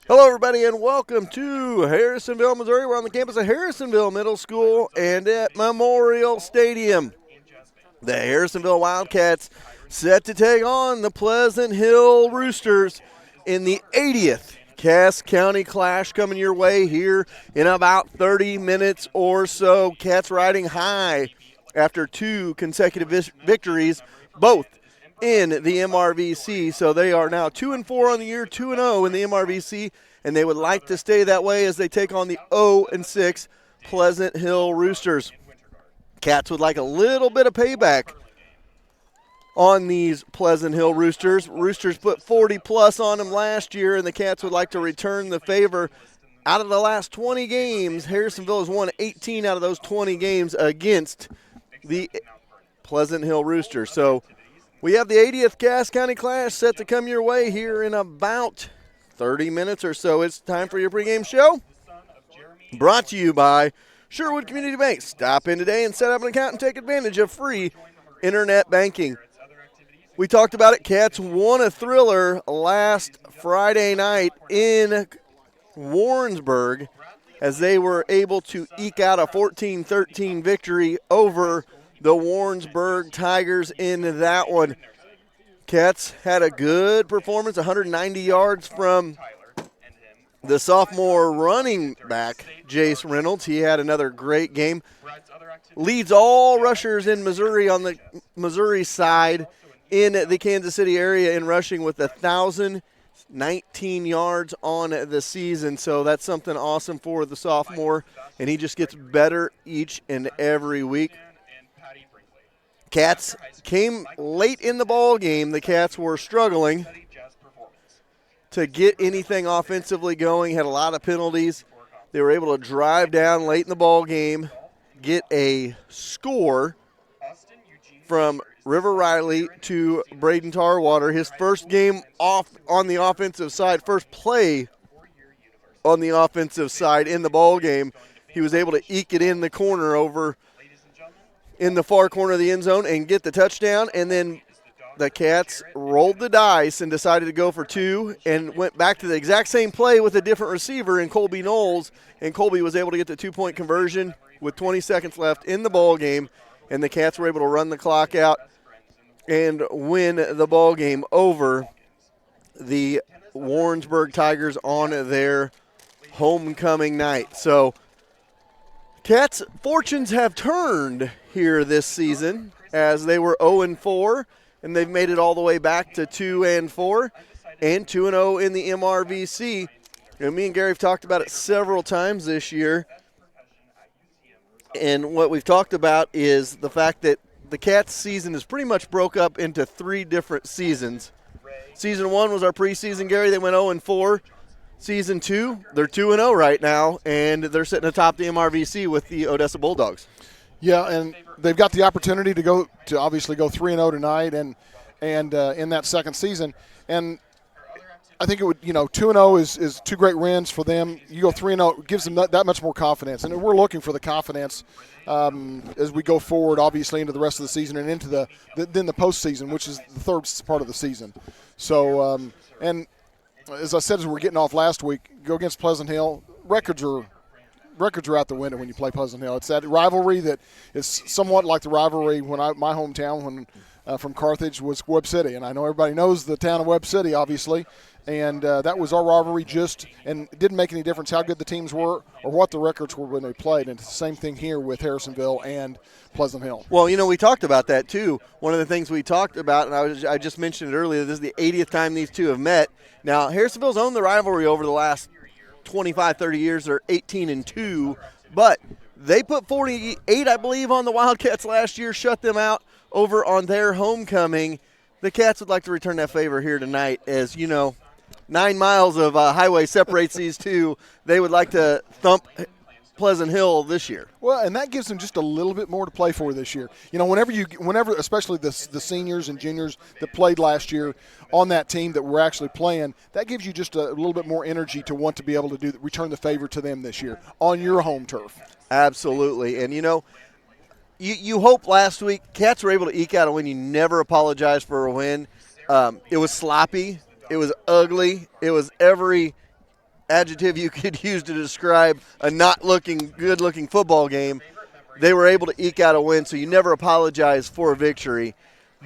Hello, everybody, and welcome to Harrisonville, Missouri. We're on the campus of Harrisonville Middle School and at Memorial Stadium. The Harrisonville Wildcats set to take on the Pleasant Hill Roosters in the 80th Cass County Clash coming your way here in about 30 minutes or so. Cats riding high after two consecutive victories, both in the MRVC. So they are now 2-4 on the year, 2-0 in the MRVC, and they would like to stay that way as they take on the 0-6 Pleasant Hill Roosters. Cats would like a little bit of payback on these Pleasant Hill Roosters. Roosters put 40-plus on them last year, and the Cats would like to return the favor. Out of the last 20 games, Harrisonville has won 18 out of those 20 games against the Pleasant Hill Roosters. So we have the 80th Cass County Clash set to come your way here in about 30 minutes or so. It's time for your pregame show, brought to you by Sherwood Community Bank. Stop in today and set up an account and take advantage of free internet banking. We talked about it. Cats won a thriller last Friday night in Warrensburg as they were able to eke out a 14-13 victory over the Warrensburg Tigers in that one. Cats had a good performance, 190 yards from the sophomore running back, Jace Reynolds. He had another great game. Leads all rushers in Missouri on the Missouri side in the Kansas City area in rushing with 1,019 yards on the season. So that's something awesome for the sophomore, and he just gets better each and every week. Cats came late in the ball game. The Cats were struggling to get anything offensively going, had a lot of penalties. They were able to drive down late in the ball game, get a score from River Riley to Braden Tarwater. His first game off on the offensive side, first play on the offensive side in the ball game. He was able to eke it in the corner over in the far corner of the end zone and get the touchdown. And then the Cats rolled the dice and decided to go for two and went back to the exact same play with a different receiver in Colby Knowles. And Colby was able to get the 2-point conversion with 20 seconds left in the ball game. And the Cats were able to run the clock out and win the ball game over the Warrensburg Tigers on their homecoming night. So Cats' fortunes have turned here this season as they were 0-4, and they've made it all the way back to 2-4 and 2-0 in the MRVC. And me and Gary have talked about it several times this year. And what we've talked about is the fact that the Cats season is pretty much broke up into three different seasons. Season 1 was our preseason, Gary. They went 0-4. Season 2, they're 2-0 right now, and they're sitting atop the MRVC with the Odessa Bulldogs. Yeah, and they've got the opportunity to obviously go 3-0 tonight and in that second season. And I think it would, 2-0 is two great wins for them. You go 3-0, gives them that much more confidence. And we're looking for the confidence as we go forward, obviously, into the rest of the season and into the postseason, which is the third part of the season. So, and as I said, as we're getting off last week, go against Pleasant Hill. Records are out the window when you play Pleasant Hill. It's that rivalry that is somewhat like the rivalry my hometown from Carthage was Webb City, and I know everybody knows the town of Webb City, obviously, and that was our rivalry. And it didn't make any difference how good the teams were or what the records were when they played. And it's the same thing here with Harrisonville and Pleasant Hill. Well, we talked about that too. One of the things we talked about, and I just mentioned it earlier, this is the 80th time these two have met. Now, Harrisonville's owned the rivalry over the last 25, 30 years. They're 18-2, but they put 48, I believe, on the Wildcats last year, shut them out over on their homecoming. The Cats would like to return that favor here tonight. As 9 miles of highway separates these two. They would like to thump Pleasant Hill this year. Well, and that gives them just a little bit more to play for this year. Whenever, especially the seniors and juniors that played last year on that team that were actually playing, that gives you just a little bit more energy to want to be able to return the favor to them this year on your home turf. Absolutely. And, you hope last week Cats were able to eke out a win. You never apologize for a win. It was sloppy It was ugly. It was every adjective you could use to describe a not looking good looking football game. They were able to eke out a win, so you never apologize for a victory.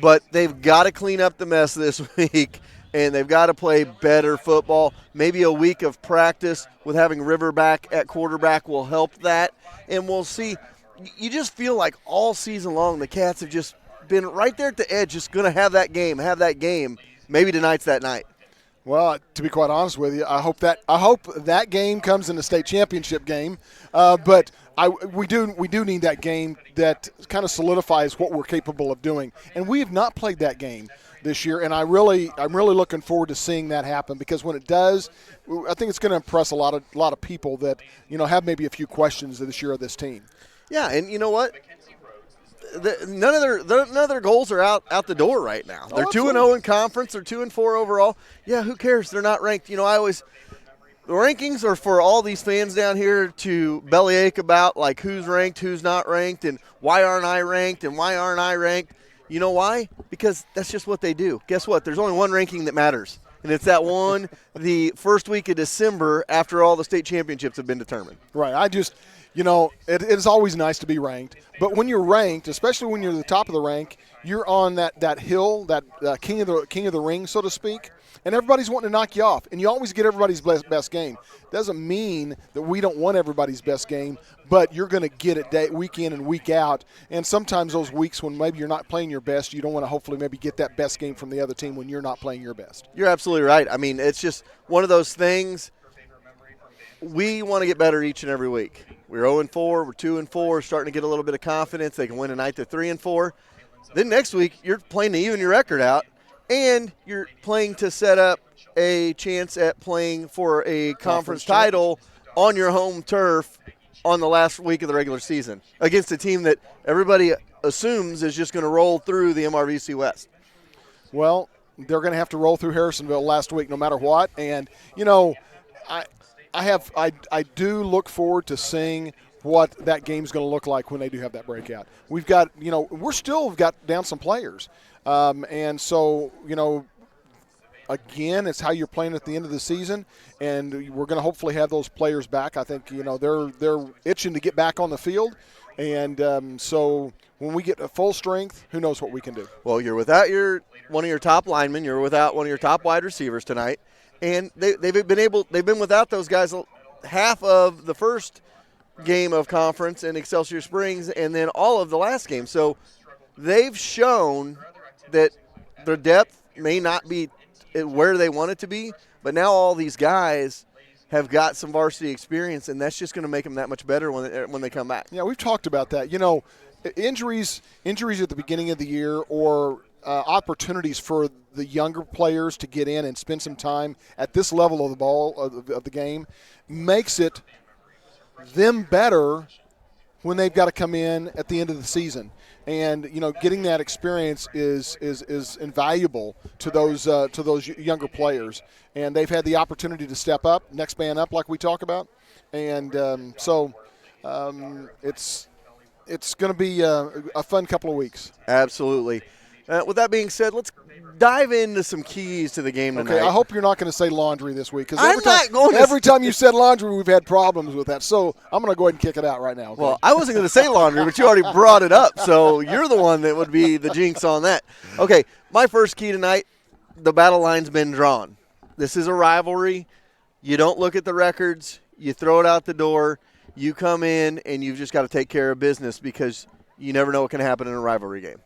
But they've got to clean up the mess this week, and they've got to play better football. Maybe a week of practice with having River back at quarterback will help that, and we'll see. You just feel like all season long the Cats have just been right there at the edge, just going to have that game. Maybe tonight's that night. Well, to be quite honest with you, I hope that game comes in the state championship game. But we do need that game that kind of solidifies what we're capable of doing, and we have not played that game this year. And I'm really looking forward to seeing that happen, because when it does, I think it's going to impress a lot of people that have maybe a few questions this year of this team. Yeah, and you know what? None of their goals are out the door right now. They're 2-0 in conference. They're 2-4 overall. Yeah, who cares? They're not ranked. The rankings are for all these fans down here to bellyache about, like, who's ranked, who's not ranked, and why aren't I ranked, and why aren't I ranked? You know why? Because that's just what they do. Guess what? There's only one ranking that matters, and it's that one the first week of December after all the state championships have been determined. Right. It is always nice to be ranked, but when you're ranked, especially when you're at the top of the rank, you're on that hill, that king of the ring, so to speak, and everybody's wanting to knock you off, and you always get everybody's best game. Doesn't mean that we don't want everybody's best game, but you're going to get it week in and week out, and sometimes those weeks when maybe you're not playing your best, you don't want to hopefully maybe get that best game from the other team when you're not playing your best. You're absolutely right. I mean, it's just one of those things. We want to get better each and every week. We're 0-4. We're 2-4. Starting to get a little bit of confidence. They can win tonight. They're 3-4. Then next week, you're playing to even your record out, and you're playing to set up a chance at playing for a conference title on your home turf on the last week of the regular season against a team that everybody assumes is just going to roll through the MRVC West. Well, they're going to have to roll through Harrisonville last week no matter what, and I do look forward to seeing what that game's going to look like when they do have that breakout. We've got, we're still got down some players. And so, again, it's how you're playing at the end of the season, and we're going to hopefully have those players back. I think, they're itching to get back on the field. And so when we get a full strength, who knows what we can do. Well, you're without one of your top linemen. You're without one of your top wide receivers tonight. And they've been without those guys half of the first game of conference in Excelsior Springs and then all of the last game. So they've shown that their depth may not be where they want it to be, but now all these guys have got some varsity experience, and that's just going to make them that much better when they come back. Yeah, we've talked about that. Injuries at the beginning of the year or opportunities for the younger players to get in and spend some time at this level of the ball of the game makes it them better when they've got to come in at the end of the season. And getting that experience is invaluable to those younger players. And they've had the opportunity to step up, next man up, like we talk about. And it's going to be a fun couple of weeks. Absolutely. With that being said, let's dive into some keys to the game tonight. Okay, I hope you're not going to say laundry this week, because every time you said laundry, we've had problems with that. So I'm going to go ahead and kick it out right now. Okay? Well, I wasn't going to say laundry, but you already brought it up, so you're the one that would be the jinx on that. Okay, my first key tonight, the battle line's been drawn. This is a rivalry. You don't look at the records. You throw it out the door. You come in, and you've just got to take care of business, because you never know what can happen in a rivalry game.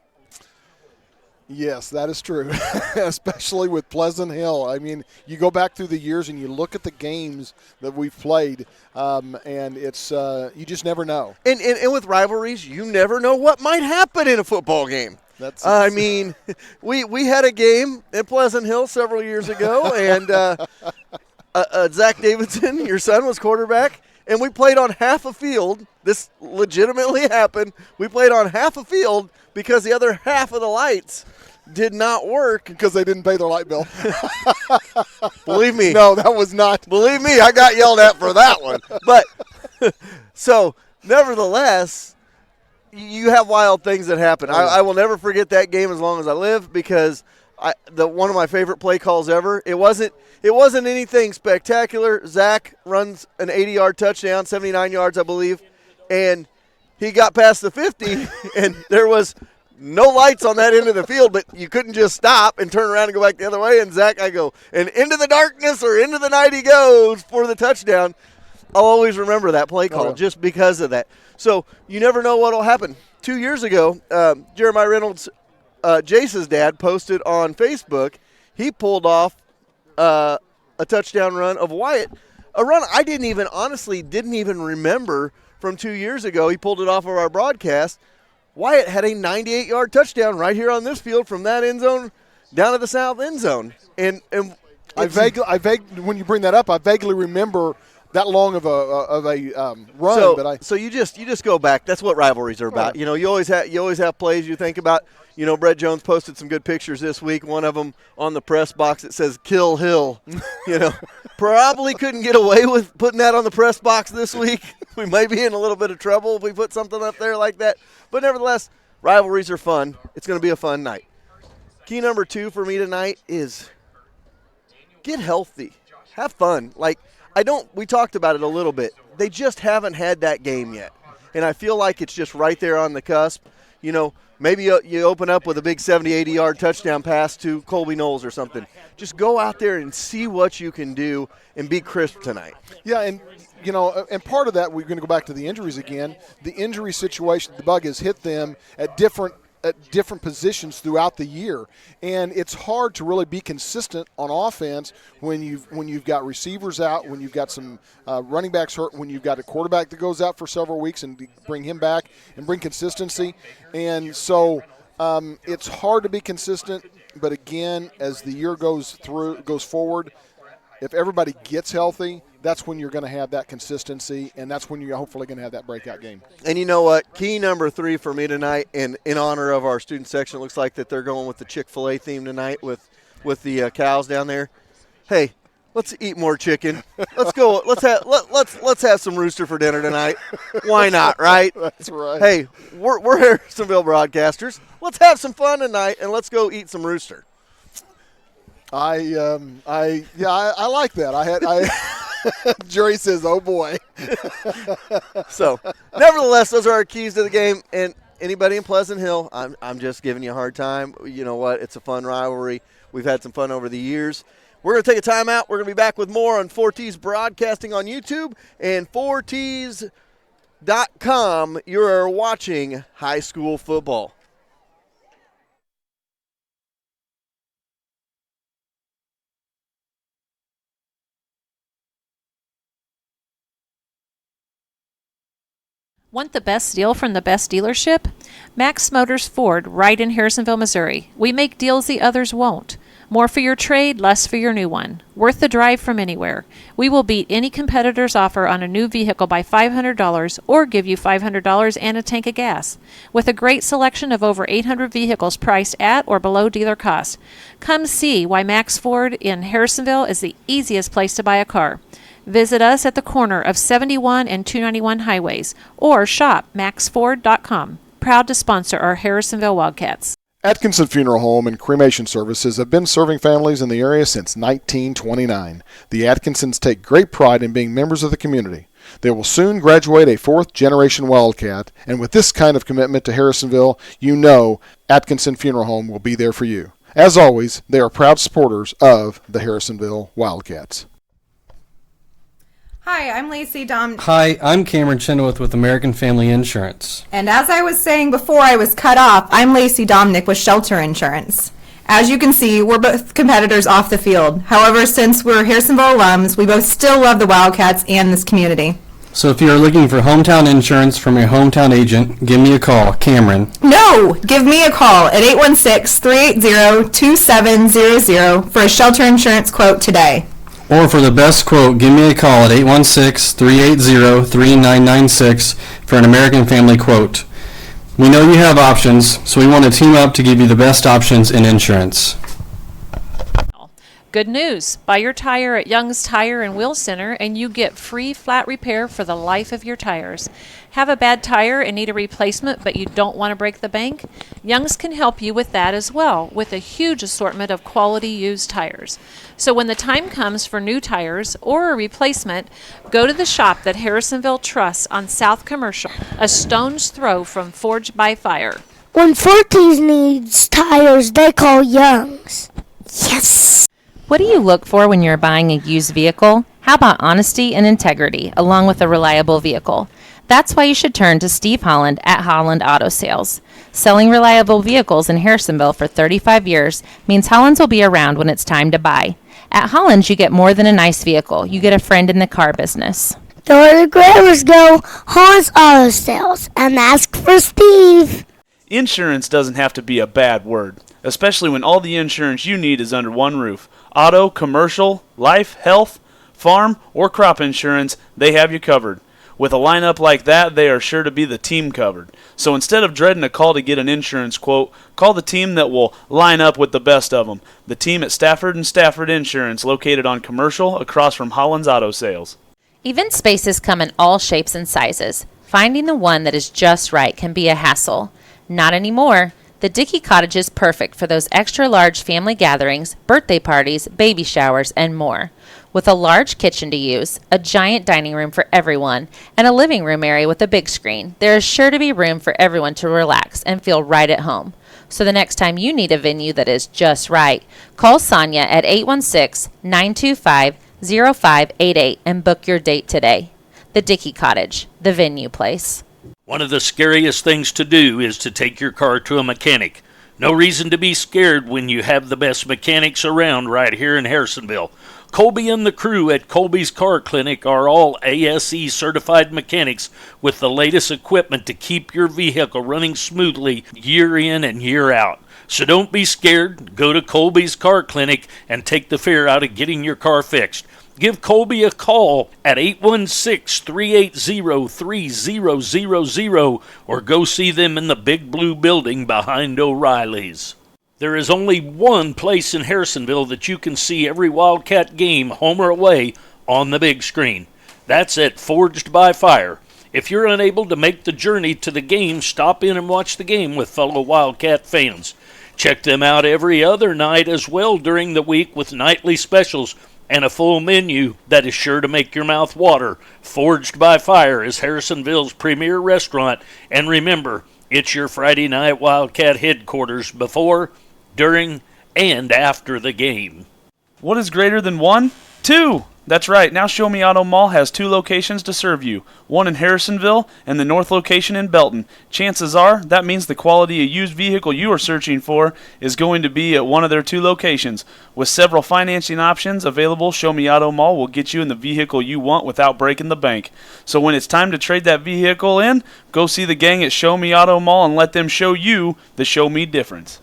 Yes, that is true, especially with Pleasant Hill. I mean, you go back through the years and you look at the games that we've played, and it's you just never know. And with rivalries, you never know what might happen in a football game. I mean, we had a game at Pleasant Hill several years ago, and Zach Davidson, your son, was quarterback, and we played on half a field. This legitimately happened. We played on half a field because the other half of the lights did not work. Because they didn't pay their light bill. Believe me. No, that was not. Believe me, I got yelled at for that one. But so, nevertheless, you have wild things that happen. I will never forget that game as long as I live, because one of my favorite play calls ever. It wasn't anything spectacular. Zach runs an 80-yard touchdown, 79 yards, I believe, and he got past the 50, and there was no lights on that end of the field, but you couldn't just stop and turn around and go back the other way. And Zach, I go, and into the darkness or into the night he goes for the touchdown. I'll always remember that play call just because of that. So you never know what will happen. 2 years ago, Jeremiah Reynolds, Jace's dad, posted on Facebook. He pulled off a touchdown run of Wyatt, a run I didn't even remember from 2 years ago. He pulled it off of our broadcast. Wyatt had a 98-yard touchdown right here on this field from that end zone down to the south end zone. And when you bring that up, I vaguely remember that long of a run. So you just go back. That's what rivalries are about. You know, you always have plays you think about. You know, Brett Jones posted some good pictures this week. One of them on the press box that says "Kill Hill." You know, probably couldn't get away with putting that on the press box this week. We may be in a little bit of trouble if we put something up there like that. But nevertheless, rivalries are fun. It's going to be a fun night. Key number 2 for me tonight is get healthy, have fun. We talked about it a little bit. They just haven't had that game yet. And I feel like it's just right there on the cusp. You know, maybe you open up with a big 70, 80-yard touchdown pass to Colby Knowles or something. Just go out there and see what you can do and be crisp tonight. Yeah, and, you know, and part of that, we're going to go back to the injuries again. The injury situation, the bug has hit them at different positions throughout the year, and it's hard to really be consistent on offense when you've got receivers out, when you've got some running backs hurt, when you've got a quarterback that goes out for several weeks, and bring him back and bring consistency. And so it's hard to be consistent. But again, as the year goes forward, if everybody gets healthy, that's when you're going to have that consistency, and that's when you're hopefully going to have that breakout game. And you know what? Key number 3 for me tonight, and in honor of our student section, it looks like that they're going with the Chick-fil-A theme tonight with the cows down there. Hey, let's eat more chicken. Let's go. Let's have some rooster for dinner tonight. Why not, right? That's right. Hey, we're Harrisonville broadcasters. Let's have some fun tonight, and let's go eat some rooster. I like that. Jerry says, "Oh boy." So, nevertheless, those are our keys to the game. And anybody in Pleasant Hill, I'm just giving you a hard time. You know what? It's a fun rivalry. We've had some fun over the years. We're going to take a timeout. We're going to be back with more on 4T's Broadcasting on YouTube and 4Ts.com. You're watching high school football. Want the best deal from the best dealership? Max Motors Ford, right in Harrisonville, Missouri. We make deals the others won't. More for your trade, less for your new one. Worth the drive from anywhere. We will beat any competitor's offer on a new vehicle by $500 or give you $500 and a tank of gas. With a great selection of over 800 vehicles priced at or below dealer cost. Come see why Max Ford in Harrisonville is the easiest place to buy a car. Visit us at the corner of 71 and 291 highways or shop maxford.com. Proud to sponsor our Harrisonville Wildcats. Atkinson Funeral Home and Cremation Services have been serving families in the area since 1929. The Atkinsons take great pride in being members of the community. They will soon graduate a fourth-generation Wildcat, and with this kind of commitment to Harrisonville, you know Atkinson Funeral Home will be there for you. As always, they are proud supporters of the Harrisonville Wildcats. Hi, I'm Lacey Dom. Hi, I'm Cameron Chenoweth with American Family Insurance. And as I was saying before I was cut off, I'm Lacey Domnick with Shelter Insurance. As you can see, we're both competitors off the field. However, since we're Harrisonville alums, we both still love the Wildcats and this community. So if you're looking for hometown insurance from your hometown agent, give me a call, Cameron. No, give me a call at 816-380-2700 for a shelter insurance quote today. Or for the best quote, give me a call at 816-380-3996 for an American Family quote. We know you have options, so we want to team up to give you the best options in insurance. Good news. Buy your tire at Young's Tire and Wheel Center and you get free flat repair for the life of your tires. Have a bad tire and need a replacement but you don't want to break the bank? Young's can help you with that as well with a huge assortment of quality used tires. So when the time comes for new tires or a replacement, go to the shop that Harrisonville trusts on South Commercial, a stone's throw from Forged by Fire. When 14 needs tires, they call Young's. Yes! What do you look for when you're buying a used vehicle? How about honesty and integrity, along with a reliable vehicle? That's why you should turn to Steve Holland at Holland Auto Sales. Selling reliable vehicles in Harrisonville for 35 years means Holland's will be around when it's time to buy. At Holland's, you get more than a nice vehicle. You get a friend in the car business. The where the grammars go, Holland's Auto Sales, and ask for Steve. Insurance doesn't have to be a bad word, especially when all the insurance you need is under one roof. Auto, commercial, life, health, farm, or crop insurance, they have you covered. With a lineup like that, they are sure to be the team covered. So instead of dreading a call to get an insurance quote, call the team that will line up with the best of them. The team at Stafford & Stafford Insurance, located on Commercial across from Holland's Auto Sales. Event spaces come in all shapes and sizes. Finding the one that is just right can be a hassle. Not anymore. The Dickey Cottage is perfect for those extra large family gatherings, birthday parties, baby showers, and more. With a large kitchen to use, a giant dining room for everyone, and a living room area with a big screen, there is sure to be room for everyone to relax and feel right at home. So the next time you need a venue that is just right, call Sonia at 816-925-0588 and book your date today. The Dickey Cottage, the venue place. One of the scariest things to do is to take your car to a mechanic. No reason to be scared when you have the best mechanics around right here in Harrisonville. Colby and the crew at Colby's Car Clinic are all ASE certified mechanics with the latest equipment to keep your vehicle running smoothly year in and year out. So don't be scared. Go to Colby's Car Clinic and take the fear out of getting your car fixed. Give Colby a call at 816-380-3000 or go see them in the big blue building behind O'Reilly's. There is only one place in Harrisonville that you can see every Wildcat game, home or away, on the big screen. That's at Forged by Fire. If you're unable to make the journey to the game, stop in and watch the game with fellow Wildcat fans. Check them out every other night as well during the week with nightly specials and a full menu that is sure to make your mouth water. Forged by Fire is Harrisonville's premier restaurant, and remember, it's your Friday night Wildcat headquarters before, during, and after the game. What is greater than 1? 2! That's right, now Show Me Auto Mall has 2 locations to serve you, one in Harrisonville and the north location in Belton. Chances are, that means the quality of used vehicle you are searching for is going to be at one of their 2 locations. With several financing options available, Show Me Auto Mall will get you in the vehicle you want without breaking the bank. So when it's time to trade that vehicle in, go see the gang at Show Me Auto Mall and let them show you the Show Me difference.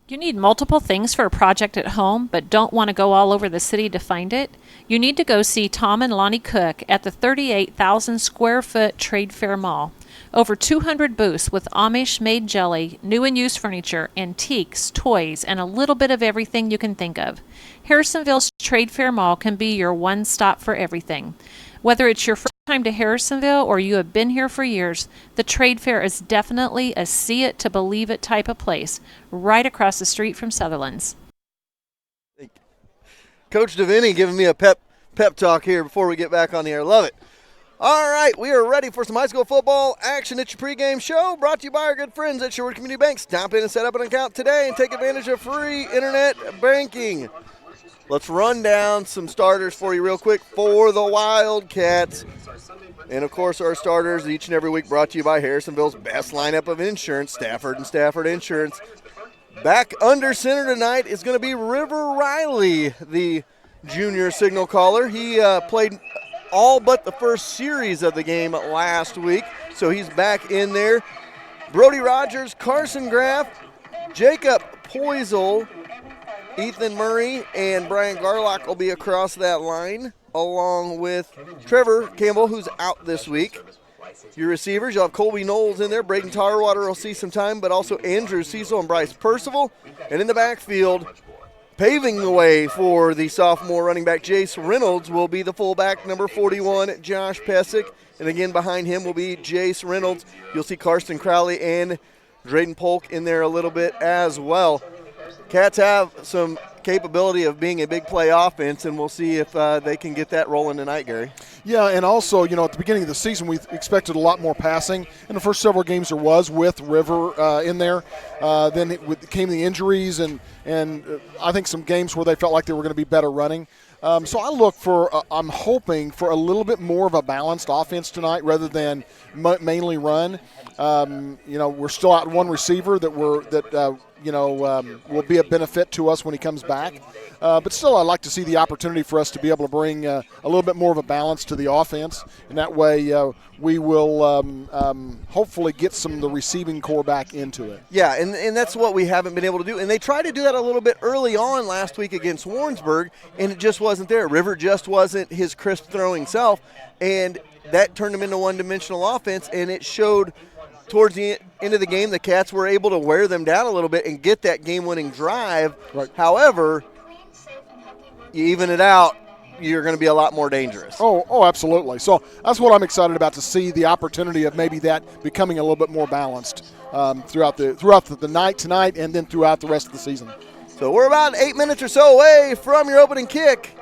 You need multiple things for a project at home, but don't want to go all over the city to find it? You need to go see Tom and Lonnie Cook at the 38,000 square foot Trade Fair Mall. Over 200 booths with Amish-made jelly, new and used furniture, antiques, toys, and a little bit of everything you can think of. Harrisonville's Trade Fair Mall can be your one stop for everything. Whether it's your first time to Harrisonville or you have been here for years, the Trade Fair is definitely a see it to believe it type of place, right across the street from Sutherland's. Coach Devaney giving me a pep talk here before we get back on the air. Love it. All right, we are ready for some high school football action. It's your pregame show brought to you by our good friends at Sherwood Community Bank. Stop in and set up an account today and take advantage of free internet banking. Let's run down some starters for you real quick for the Wildcats. And, of course, our starters each and every week brought to you by Harrisonville's best lineup of insurance, Stafford & Stafford Insurance. Back under center tonight is going to be River Riley, the junior signal caller. He played all but the first series of the game last week, so he's back in there. Brody Rogers, Carson Graff, Jacob Poisel, Ethan Murray, and Brian Garlock will be across that line, along with Trevor Campbell, who's out this week. Your receivers, you'll have Colby Knowles in there. Braden Tarwater will see some time, but also Andrew Cecil and Bryce Percival. And in the backfield, Paving the way for the sophomore running back Jace Reynolds will be the fullback, number 41, Josh Pesic. And again, behind him will be Jace Reynolds. You'll see Karsten Crowley and Drayden Polk in there a little bit as well. Cats have some capability of being a big play offense, and we'll see if they can get that rolling tonight, Gary. Yeah, and also, at the beginning of the season, we expected a lot more passing. In the first several games, there was with River in there. Then came the injuries, and I think some games where they felt like they were going to be better running. So I'm hoping for a little bit more of a balanced offense tonight rather than mainly run. We're still out one receiver that will be a benefit to us when he comes back. But still, I'd like to see the opportunity for us to be able to bring a little bit more of a balance to the offense. And that way we will hopefully get some of the receiving core back into it. Yeah, and that's what we haven't been able to do. And they tried to do that a little bit early on last week against Warrensburg, and it just wasn't there. River just wasn't his crisp throwing self, and that turned him into one-dimensional offense, and it showed towards the end of the game the Cats were able to wear them down a little bit and get that game-winning drive. Right. However, you even it out, you're going to be a lot more dangerous. Oh, absolutely. So that's what I'm excited about, to see the opportunity of maybe that becoming a little bit more balanced throughout the night tonight and then throughout the rest of the season. So we're about 8 minutes or so away from your opening kick.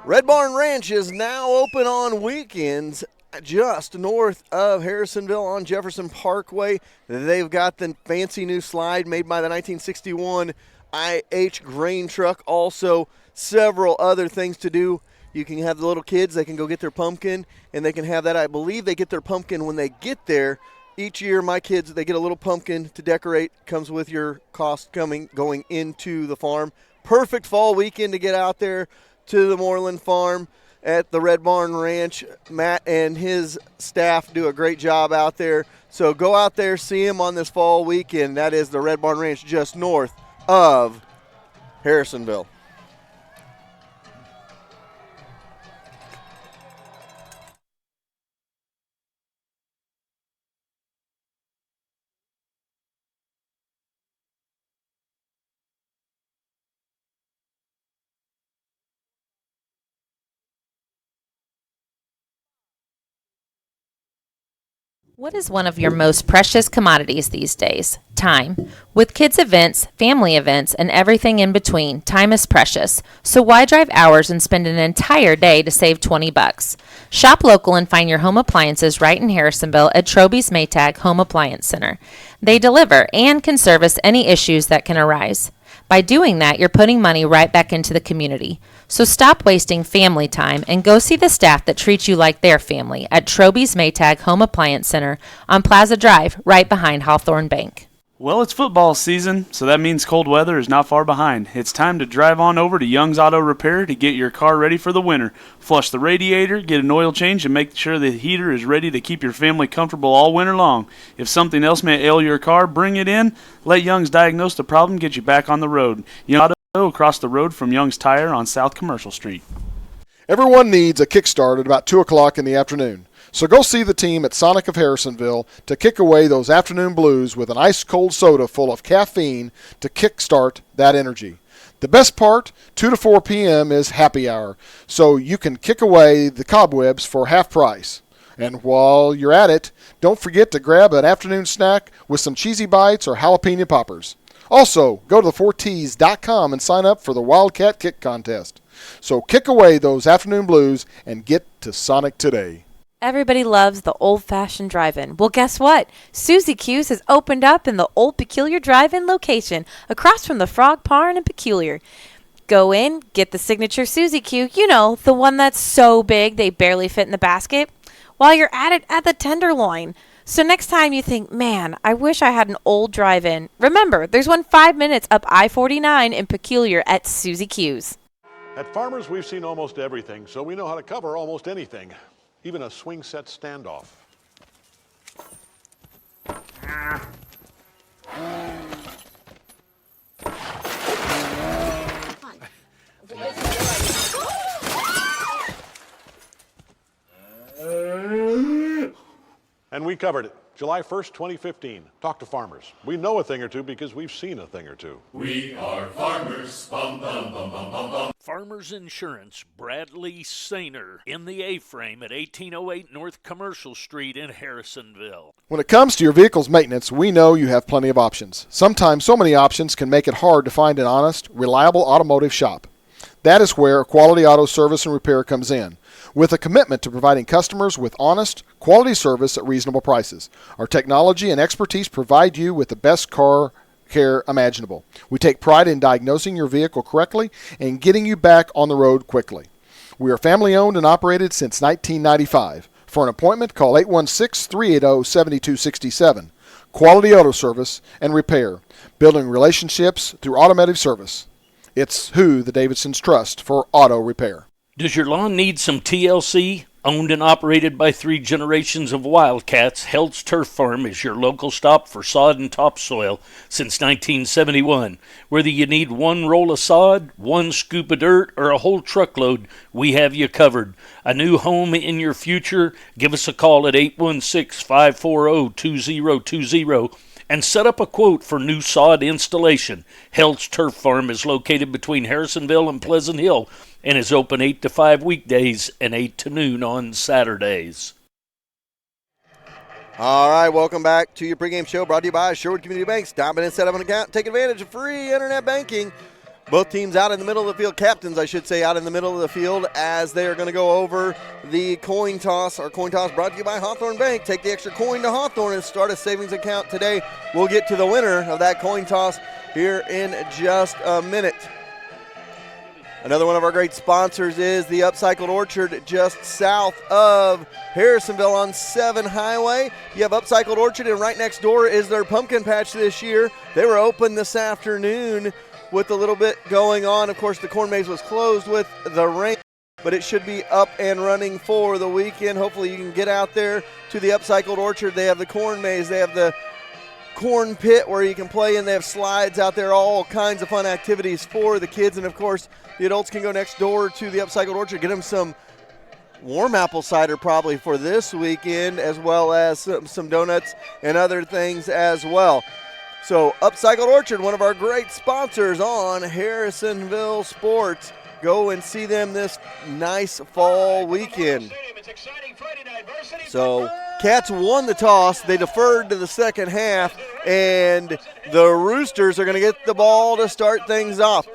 Red Barn Ranch is now open on weekends just north of Harrisonville on Jefferson Parkway. They've got the fancy new slide made by the 1961 IH grain truck. Also, several other things to do. You can have the little kids, they can go get their pumpkin, and they can have that. I believe they get their pumpkin when they get there. Each year, my kids, they get a little pumpkin to decorate. Comes with your cost going into the farm. Perfect fall weekend to get out there to the Moreland Farm at the Red Barn Ranch. Matt and his staff do a great job out there. So go out there, see him on this fall weekend. That is the Red Barn Ranch just north of Harrisonville. What is one of your most precious commodities these days? Time. With kids' events, family events, and everything in between, time is precious. So why drive hours and spend an entire day to save $20? Shop local and find your home appliances right in Harrisonville at Troby's Maytag Home Appliance Center. They deliver and can service any issues that can arise. By doing that, you're putting money right back into the community. So stop wasting family time and go see the staff that treats you like their family at Troby's Maytag Home Appliance Center on Plaza Drive, right behind Hawthorne Bank. Well, it's football season, so that means cold weather is not far behind. It's time to drive on over to Young's Auto Repair to get your car ready for the winter. Flush the radiator, get an oil change, and make sure the heater is ready to keep your family comfortable all winter long. If something else may ail your car, bring it in. Let Young's diagnose the problem, get you back on the road. Young's Auto across the road from Young's Tire on South Commercial Street. Everyone needs a kickstart at about 2 o'clock in the afternoon. So go see the team at Sonic of Harrisonville to kick away those afternoon blues with an ice-cold soda full of caffeine to kickstart that energy. The best part, 2 to 4 p.m. is happy hour, so you can kick away the cobwebs for half price. And while you're at it, don't forget to grab an afternoon snack with some cheesy bites or jalapeno poppers. Also, go to the4ts.com and sign up for the Wildcat Kick Contest. So kick away those afternoon blues and get to Sonic today. Everybody loves the old-fashioned drive-in. Well, guess what? Susie Q's has opened up in the Old Peculiar Drive-In location, across from the Frog Barn and Peculiar. Go in, get the signature Susie Q, you know, the one that's so big they barely fit in the basket. While you're at it, at the Tenderloin. So next time you think, man, I wish I had an old drive-in, remember, there's one 5 minutes up I-49 in Peculiar at Susie Q's. At Farmers, we've seen almost everything, so we know how to cover almost anything. Even a swing set standoff. And we covered it. July 1st, 2015. Talk to farmers. We know a thing or two because we've seen a thing or two. We are farmers. Bum, bum, bum, bum, bum, bum. Farmers Insurance, Bradley Sainer, in the A-frame at 1808 North Commercial Street in Harrisonville. When it comes to your vehicle's maintenance, we know you have plenty of options. Sometimes so many options can make it hard to find an honest, reliable automotive shop. That is where Quality Auto Service and Repair comes in, with a commitment to providing customers with honest, quality service at reasonable prices. Our technology and expertise provide you with the best car care imaginable. We take pride in diagnosing your vehicle correctly and getting you back on the road quickly. We are family owned and operated since 1995. For an appointment, call 816-380-7267. Quality Auto Service and Repair, building relationships through automotive service. It's who the Davidsons trust for auto repair. Does your lawn need some TLC? Owned and operated by 3 generations of Wildcats, Held's Turf Farm is your local stop for sod and topsoil since 1971. Whether you need 1 roll of sod, 1 scoop of dirt, or a whole truckload, we have you covered. A new home in your future? Give us a call at 816-540-2020 and set up a quote for new sod installation. Held's Turf Farm is located between Harrisonville and Pleasant Hill and is open 8 to 5 weekdays and 8 to noon on Saturdays. All right, welcome back to your pregame show brought to you by Sherwood Community Bank. Stop in and set up an account. Take advantage of free internet banking. Both teams out in the middle of the field, captains, I should say, out in the middle of the field as they are going to go over the coin toss. Our coin toss brought to you by Hawthorne Bank. Take the extra coin to Hawthorne and start a savings account today. We'll get to the winner of that coin toss here in just a minute. Another one of our great sponsors is the Upcycled Orchard just south of Harrisonville on 7 Highway. You have Upcycled Orchard, and right next door is their pumpkin patch this year. They were open this afternoon with a little bit going on. Of course, the corn maze was closed with the rain, but it should be up and running for the weekend. Hopefully you can get out there to the Upcycled Orchard. They have the corn maze. They have the corn pit where you can play in. They have slides out there, all kinds of fun activities for the kids. And, of course, the adults can go next door to the Upcycled Orchard, get them some warm apple cider probably for this weekend, as well as some donuts and other things as well. So Upcycled Orchard, one of our great sponsors on Harrisonville Sports. Go and see them this nice fall weekend. So Cats won the toss. They deferred to the second half, and the Roosters are going to get the ball to start things off.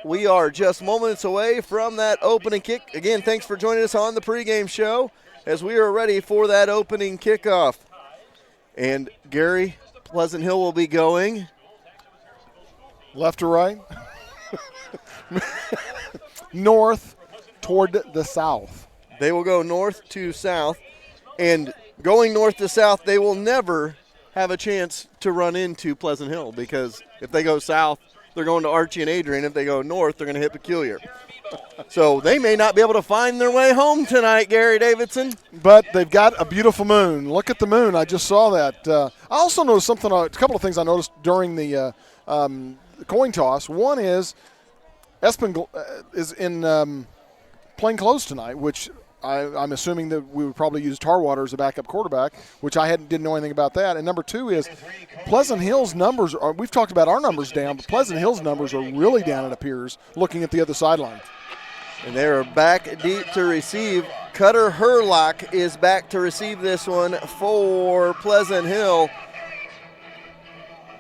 We are just moments away from that opening kick. Again, thanks for joining us on the pregame show as we are ready for that opening kickoff. And Gary, Pleasant Hill will be going left or right? North toward the south. They will go north to south, and going north to south, they will never have a chance to run into Pleasant Hill, because if they go south, they're going to Archie and Adrian. If they go north, they're going to hit Peculiar. So they may not be able to find their way home tonight, Gary Davidson. But they've got a beautiful moon. Look at the moon. I just saw that. I also noticed something, a couple of things I noticed during the coin toss. One is Espen is in plain clothes tonight, which I'm assuming that we would probably use Tarwater as a backup quarterback, which I didn't know anything about that. And number 2 is Pleasant Hill's numbers are, we've talked about our numbers down, but Pleasant Hill's numbers are really down, it appears, looking at the other sideline. And they are back deep to receive. Cutter Herlock is back to receive this one for Pleasant Hill.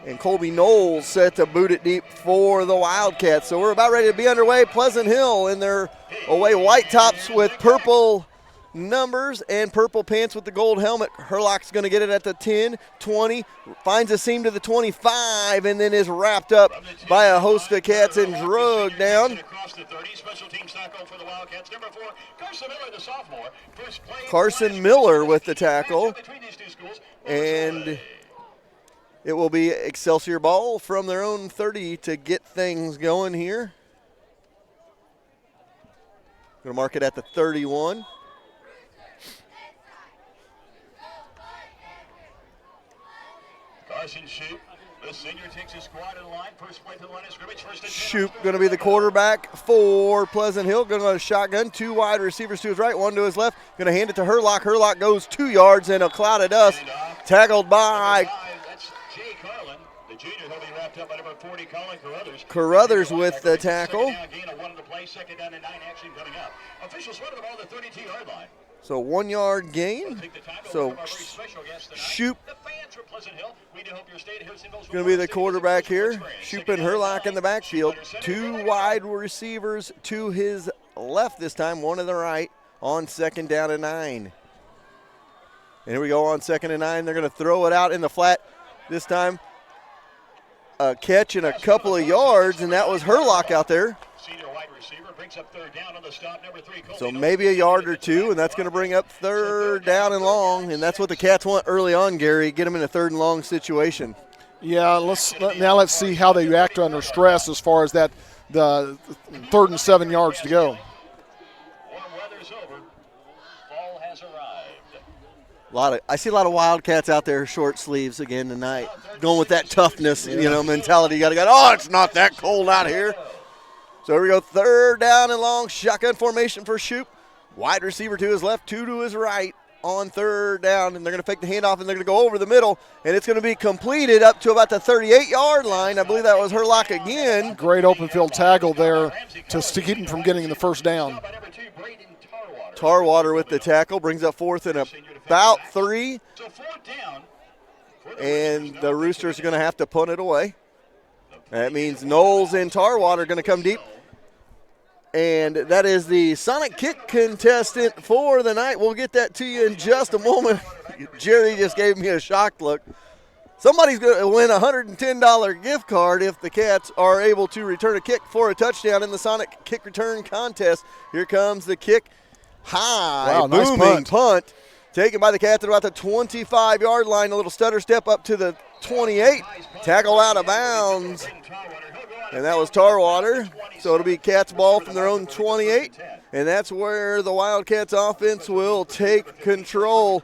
And Colby Knowles set to boot it deep for the Wildcats. So we're about ready to be underway. Pleasant Hill in their away white tops with purple numbers and purple pants with the gold helmet. Herlock's going to get it at the 10, 20, finds a seam to the 25, and then is wrapped up by a host of cats and drugged down. Carson Miller with the tackle. And it will be Excelsior ball from their own 30 to get things going here. Going to mark it at the 31. Carson shoot. The senior takes his squad in line. First play to the line of scrimmage. First and 10. Shoop going to be the quarterback for Pleasant Hill. Going to go to shotgun. 2 wide receivers to his right, 1 to his left. Going to hand it to Herlock. Herlock goes 2 yards in a cloud of dust. Tackled by That's Jay Carlin, the junior. He'll be wrapped up by number 40, Colin Carruthers. Carruthers with the tackle. Second down, gain of 1 to play. Second down and 9 action coming up. Officials run the ball at the 32-yard line. So 1 yard gain. So Shoop going to be the quarterback here. Shoop and Herlock in the backfield. 2 wide receivers to his left this time, 1 to the right on second down and 9. And here we go on second and 9. They're going to throw it out in the flat this time. A catch and a couple of yards, and that was Herlock out there. So maybe a yard or 2, and that's going to bring up third down and long, and that's what the Cats want early on, Gary. Get them in a third and long situation. Yeah, let's see how they react under stress as far as that the 3rd and 7 yards to go. I see a lot of Wildcats out there, short sleeves again tonight, going with that toughness, mentality. You got to go, oh, it's not that cold out here. So here we go, third down and long, shotgun formation for Shoop. Wide receiver to his left, 2 to his right on third down, and they're going to fake the handoff, and they're going to go over the middle, and it's going to be completed up to about the 38-yard line. I believe that was Herlock again. Great open field tackle there to keep him from getting the first down. Tarwater with the tackle, brings up 4th and about 3. And the Roosters are going to have to punt it away. That means Knowles and Tarwater are going to come deep. And that is the Sonic kick contestant for the night. We'll get that to you in just a moment. Jerry just gave me a shocked look. Somebody's going to win a $110 gift card if the Cats are able to return a kick for a touchdown in the Sonic kick return contest. Here comes the kick. High, wow, nice booming punt taken by the Cats at about the 25-yard line. A little stutter step up to the 28. Tackle out of bounds. And that was Tarwater. So it'll be Cats ball from their own 28. And that's where the Wildcats offense will take control.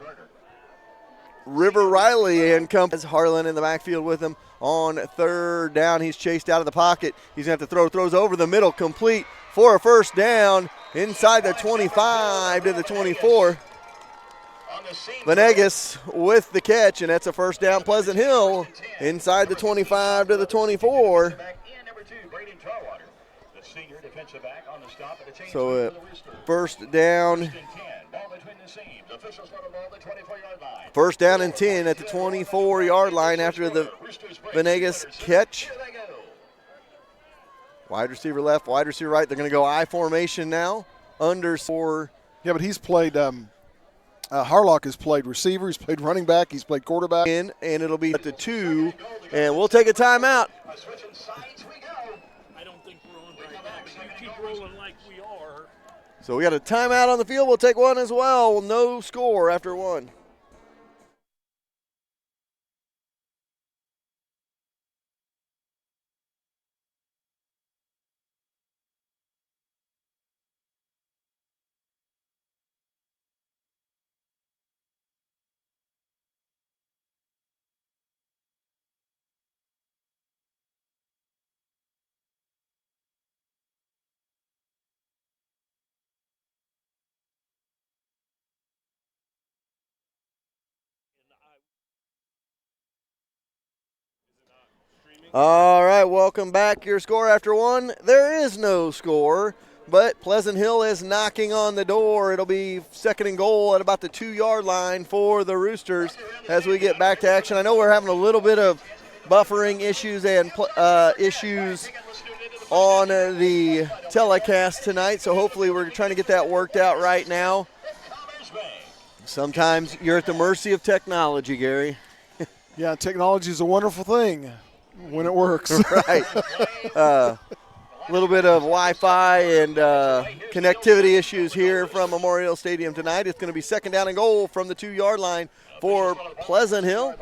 River Riley and comes Harlan in the backfield with him on third down. He's chased out of the pocket. He's going to have to throws over the middle, complete for a first down inside the 25 to the 24. Venegas with the catch, and that's a first down. Pleasant Hill inside the 25 to the 24. So first down. First down and 10 at the 24-yard line after the Venegas catch. Wide receiver left, wide receiver right. They're going to go I formation now. Under. Yeah, but he's played Harlock has played receiver, he's played running back, he's played quarterback. And it'll be at the 2, and we'll take a timeout. I don't think we're on right now. You keep rolling like we are. So we got a timeout on the field. We'll take one as well. No score after 1. All right, welcome back. Your score after 1. There is no score, but Pleasant Hill is knocking on the door. It'll be second and goal at about the 2-yard line for the Roosters as we get back to action. I know we're having a little bit of buffering issues and issues on the telecast tonight, so hopefully we're trying to get that worked out right now. Sometimes you're at the mercy of technology, Gary. Yeah, technology is a wonderful thing when it works. Right. A little bit of Wi-Fi and connectivity issues here from Memorial Stadium tonight. It's going to be second down and goal from the 2-yard line for Pleasant Hill.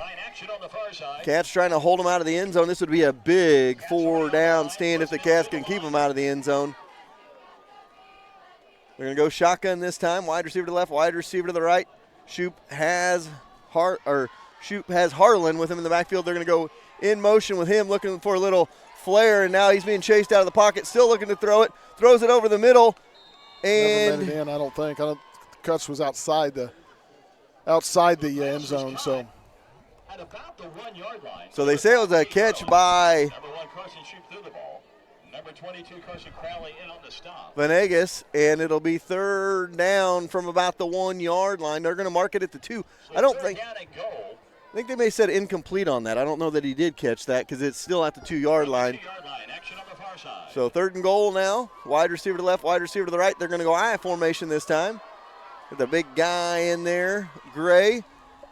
Cats trying to hold them out of the end zone. This would be a big 4-down stand if the Cats can keep them out of the end zone. They're going to go shotgun this time. Wide receiver to the left, wide receiver to the right. Shoop has Harlan with him in the backfield. They're going to go in motion with him, looking for a little flare, and now he's being chased out of the pocket, still looking to throw it. Throws it over the middle, and never made it in, I don't think. Cuts was outside the end zone. So they say it was a catch by Venegas, and it'll be third down from about the 1 yard line. They're going to mark it at the 2. I think they may have said incomplete on that. I don't know that he did catch that because it's still at the 2 yard line. So third and goal now. Wide receiver to the left, wide receiver to the right. They're going to go I formation this time. With the big guy in there, Gray.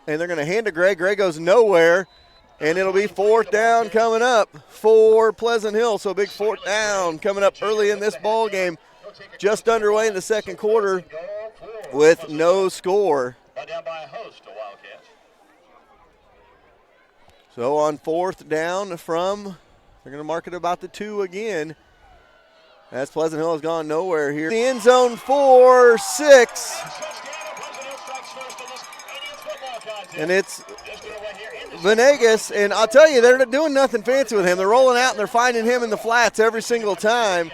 And they're going to hand to Gray. Gray goes nowhere. And it'll be fourth down coming up for Pleasant Hill. So big fourth down coming up early in this ball game. Just underway in the second quarter with no score. So on fourth down from, they're going to mark it about the 2 again. As Pleasant Hill has gone nowhere here. The end zone for 6. And it's Venegas, and I'll tell you, they're doing nothing fancy with him. They're rolling out and they're finding him in the flats every single time.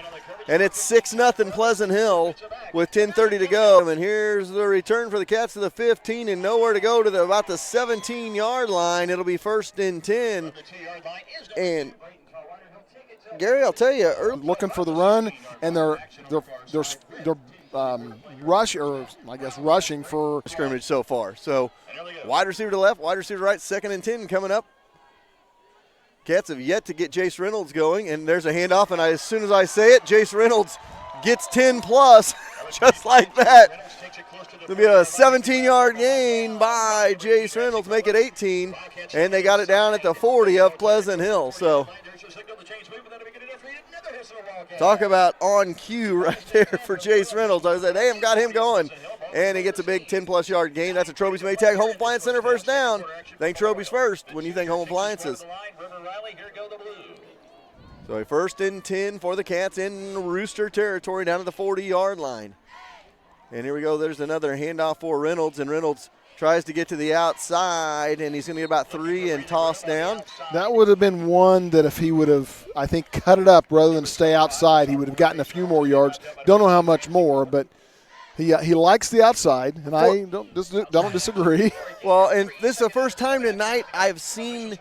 And it's 6-0 Pleasant Hill with 10:30 to go. And here's the return for the Cats to the 15 and nowhere to go to about the 17-yard line. It'll be first and 10. And Gary, I'll tell you, looking for the run, and they're rushing for scrimmage so far. So wide receiver to the left, wide receiver to right, 2nd and 10 coming up. Cats have yet to get Jace Reynolds going, and there's a handoff, and as soon as I say it, Jace Reynolds gets 10 plus, just like that. It'll be a 17-yard gain by Jace Reynolds, make it 18, and they got it down at the 40 of Pleasant Hill. So talk about on cue right there for Jace Reynolds. I said, hey, got him going. And he gets a big 10-plus yard gain. That's a Troby's Maytag Home Appliance Center first down. Think Troby's first when you think home appliances. So a 1st and 10 for the Cats in Rooster territory down to the 40-yard line. And here we go. There's another handoff for Reynolds, and Reynolds tries to get to the outside, and he's going to get about 3 and toss down. That would have been one that if he would have, I think, cut it up rather than stay outside, he would have gotten a few more yards. Don't know how much more, but he likes the outside, and I don't disagree. Well, and this is the first time tonight I've seen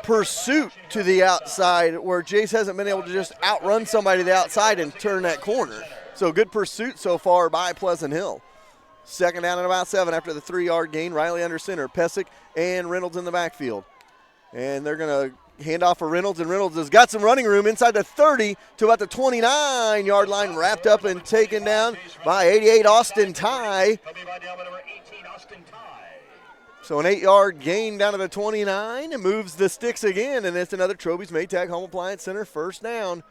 pursuit to the outside where Jace hasn't been able to just outrun somebody to the outside and turn that corner. So good pursuit so far by Pleasant Hill. 2nd down and about 7 after the 3-yard gain. Riley under center, Pesic and Reynolds in the backfield. And they're going to hand off for Reynolds, and Reynolds has got some running room inside the 30 to about the 29-yard line, wrapped up and taken down by 88 Austin Ty. So an 8-yard gain down to the 29 and moves the sticks again, and it's another Troby's Maytag Home Appliance Center first down.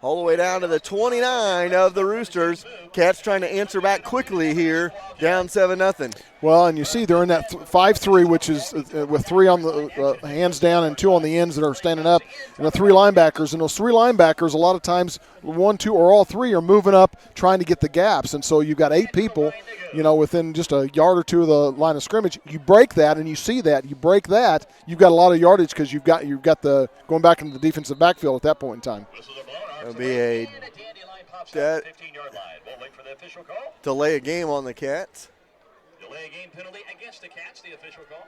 All the way down to the 29 of the Roosters. Cats trying to answer back quickly here, down 7-0. Well, and you see they're in that 5-3, which is with 3 on the hands down and 2 on the ends that are standing up, and the 3 linebackers. And those 3 linebackers, a lot of times, 1, 2, or all 3 are moving up trying to get the gaps. And so you've got 8 people, within just a yard or 2 of the line of scrimmage. You break that, and you see that. You break that, you've got a lot of yardage because you've got the going back into the defensive backfield at that point in time. It'll be a delay a game on the Cats. Delay a game penalty against the Cats, the official call.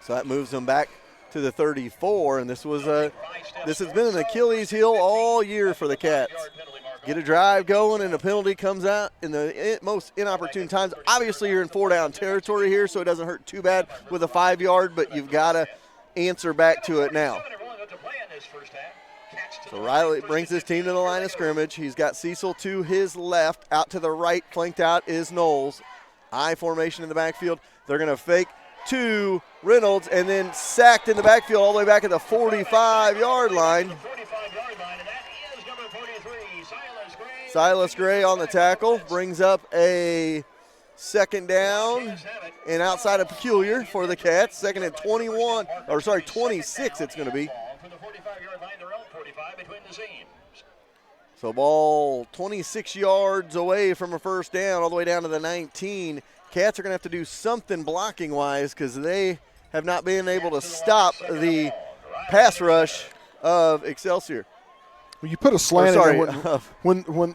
So that moves them back to the 34, and this has been an Achilles heel all year for the Cats. Get a drive going, and a penalty comes out in the most inopportune times. Obviously, you're in 4-down territory here, so it doesn't hurt too bad with a 5-yard, but you've got to answer back to it now. So Riley brings his team to the line of scrimmage. He's got Cecil to his left. Out to the right, flanked out is Knowles. I formation in the backfield. They're going to fake to Reynolds and then sacked in the backfield all the way back at the 45-yard line. Silas Gray on the tackle. Brings up a 2nd down and outside of Peculiar for the Cats. 2nd and 26 it's going to be. So ball 26 yards away from a first down, all the way down to the 19. Cats are going to have to do something blocking-wise because they have not been able to stop the pass rush of Excelsior. Well, you put a slant in there when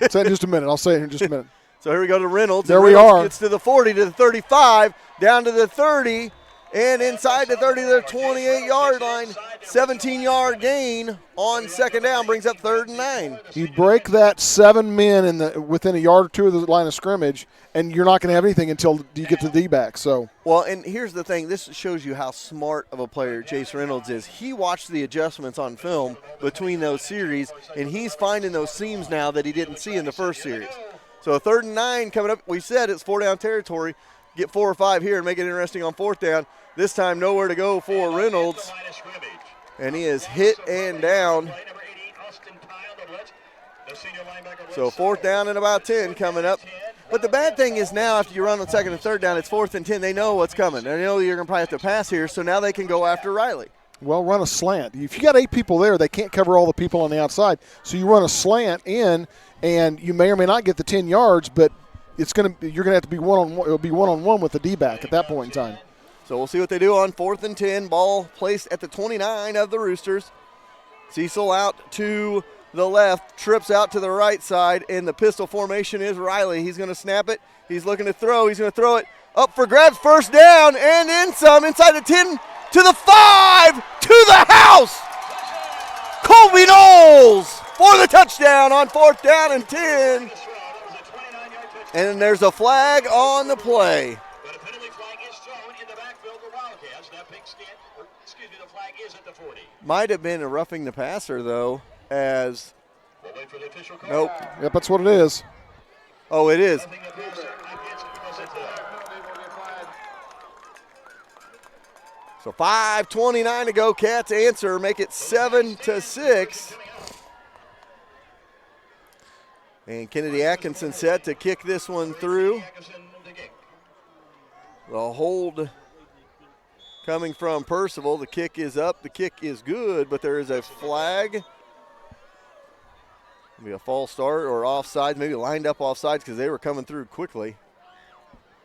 say it in just a minute. I'll say it in just a minute. So here we go to Reynolds. There Reynolds we are. Gets to the 40, to the 35, down to the 30, and inside the 30 to the 28-yard line. 17-yard gain on second down brings up 3rd and 9. You break that 7 men within a yard or two of the line of scrimmage, and you're not going to have anything until you get to the D-back. So, well, and here's the thing. This shows you how smart of a player Jace Reynolds is. He watched the adjustments on film between those series, and he's finding those seams now that he didn't see in the first series. So a 3rd and 9 coming up. We said it's 4-down territory. Get 4 or 5 here and make it interesting on 4th down. This time nowhere to go for Reynolds. And he is hit and down. So 4th down and about 10 coming up. But the bad thing is now after you run on 2nd and 3rd down, it's 4th and 10. They know what's coming. They know you're going to probably have to pass here, so now they can go after Riley. Well, run a slant. If you got 8 people there, they can't cover all the people on the outside. So you run a slant in, and you may or may not get the 10 yards, but you're going to have to be one-on-one. It'll be one-on-one with the D-back at that point in time. So we'll see what they do on 4th and 10. Ball placed at the 29 of the Roosters. Cecil out to the left, trips out to the right side, and the pistol formation is Riley. He's going to snap it. He's looking to throw. He's going to throw it up for grabs. 1st down and then some. Inside the 10 to the 5 to the house. Colby Knowles for the touchdown on 4th down and 10. And there's a flag on the play. Might have been a roughing the passer, though, as nope. Yep, that's what it is. Oh, it is. So 5:29 to go. Cats answer, make it 7-6. And Kennedy Atkinson set to kick this one through. The hold coming from Percival. The kick is up. The kick is good, but there is a flag. Maybe a false start or offsides, maybe lined up offsides because they were coming through quickly.